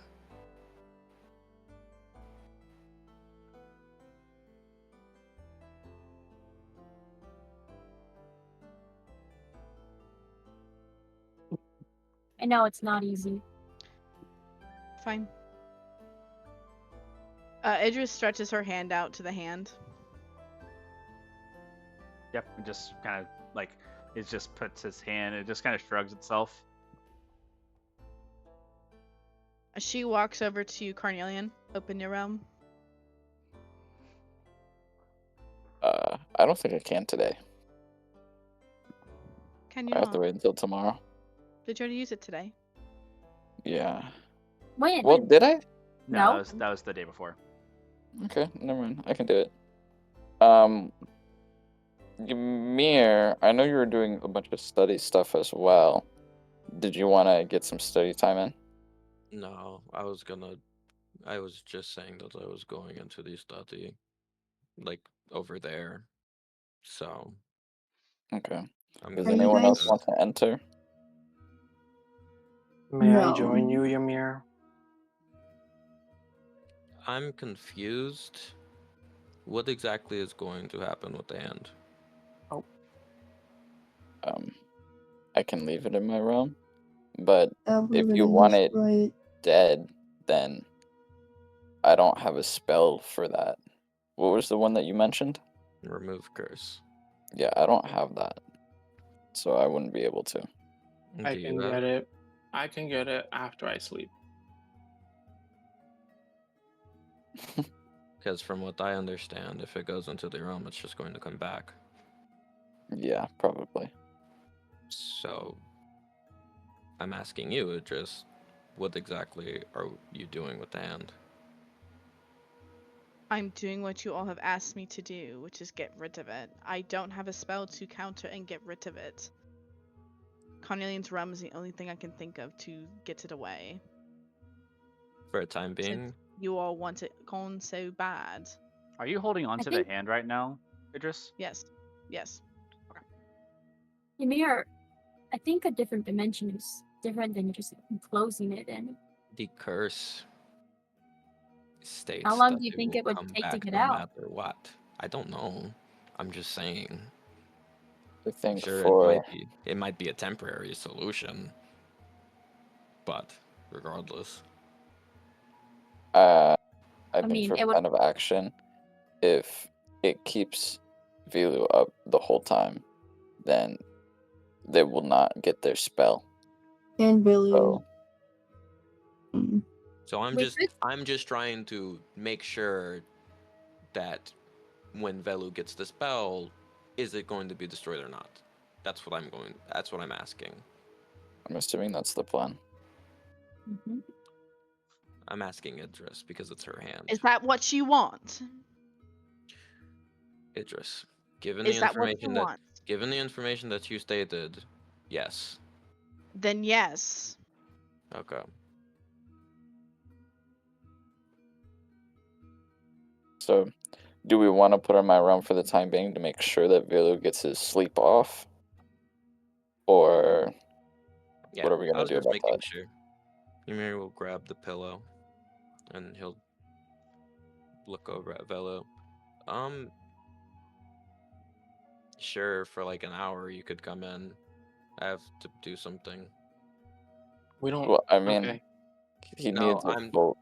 I know it's not easy. Fine. Idris stretches her hand out to the hand. Yep, and just kind of like it just puts his hand. It just kind of shrugs itself. She walks over to Carnelian. Open your realm. I don't think I can today. Can you I have to not? wait until tomorrow. Did you already use it today? Yeah. When? Well, did I? No, No. that was the day before. Okay, never mind. I can do it. Ymir, I know you were doing a bunch of study stuff as well. Did you want to get some study time in? No, I was just saying that I was going into the study, like, over there. So, Okay. I'm Does Are gonna you anyone go else guys- want to enter? May I No. join you, Ymir? I'm confused. What exactly is going to happen with the hand? I can leave it in my realm, but We're if you gonna want it destroy it. dead, then I don't have a spell for that. What was the one that you mentioned? Remove curse. Yeah, I don't have that, so I wouldn't be able to. I Do can you have get it. I can get it after I sleep. Because from what I understand, if it goes into the realm, it's just going to come back. Yeah, probably. So, I'm asking you, Idris, what exactly are you doing with the hand? I'm doing what you all have asked me to do, which is get rid of it. I don't have a spell to counter and get rid of it. Carnelian's realm is the only thing I can think of to get it away. For a time being, You all want it gone so bad. Are you holding on I to think- the hand right now, Idris? Yes. Yes. Ymir, I think a different dimension is different than just closing it in. the curse states How long that do you it think will it would come take to back get no out? matter what. I don't know. I'm just saying. I think Sure, for it might be a temporary solution, but regardless, I I mean mean, for it would. plan of action, if it keeps Velu up the whole time, then they will not get their spell. And Billy. So so We could- I'm just trying to make sure that when Velu gets the spell, is it going to be destroyed or not? That's what I'm asking. I'm assuming that's the plan. Mhm. I'm asking Idris because it's her hand. Is that what you want? Idris, given Is the that what you information that want? given the information that you stated, yes. Then yes. Okay. So, do we want to put her in my realm for the time being to make sure that Velu gets his sleep off? Or Yeah, What are we I gonna was do just about making that? sure. Ymir will grab the pillow, and he'll look over at Velo. Sure, for like an hour you could come in. I have to do something. We don't. Well, I mean, Okay. he No, needs a full.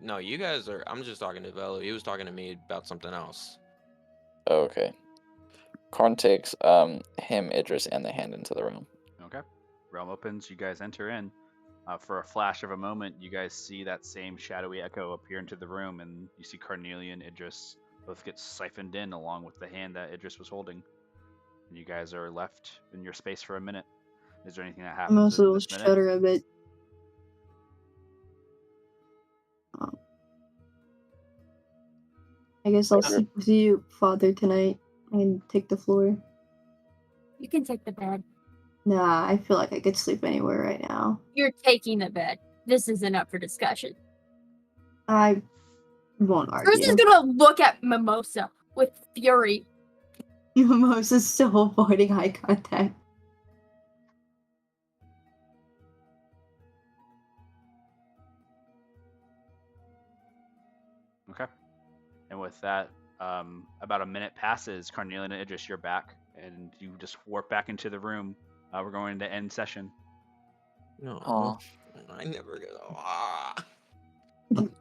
No, you guys are. I'm just talking to Velo. He was talking to me about something else. Oh, okay. Karn takes him, Idris, and the hand into the room. Okay. Realm opens. You guys enter in. For a flash of a moment, you guys see that same shadowy echo appear into the room, and you see Cornelia and Idris both get siphoned in along with the hand that Idris was holding. And you guys are left in your space for a minute. Is there anything that I'm happens also in this minute? shudder a bit. I guess I'll Uh, sleep with you, Father, tonight, and take the floor. You can take the bed. Nah, I feel like I could sleep anywhere right now. You're taking the bed. This isn't up for discussion. I won't Bruce is argue. gonna look at Mimosa with fury. Mimosa's still avoiding eye contact. Okay. And with that, about a minute passes. Cornelia and Idris, you're back, and you just warp back into the room. We're going to end session. No, Aw. I never get. Ah,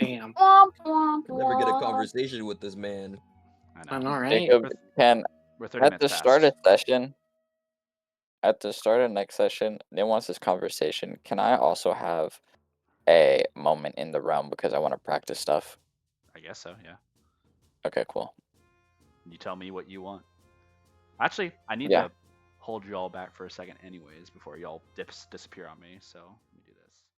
Damn. Womp, womp, never get a womp. conversation with this man. I know, right? Jacob can We're 30 at minutes the start past. of session. At the start of next session, Nim wants this conversation. Can I also have a moment in the realm because I want to practice stuff? I guess so, yeah. Okay, cool. You tell me what you want. Actually, I need Yeah. to hold you all back for a second anyways before y'all disappear on me, so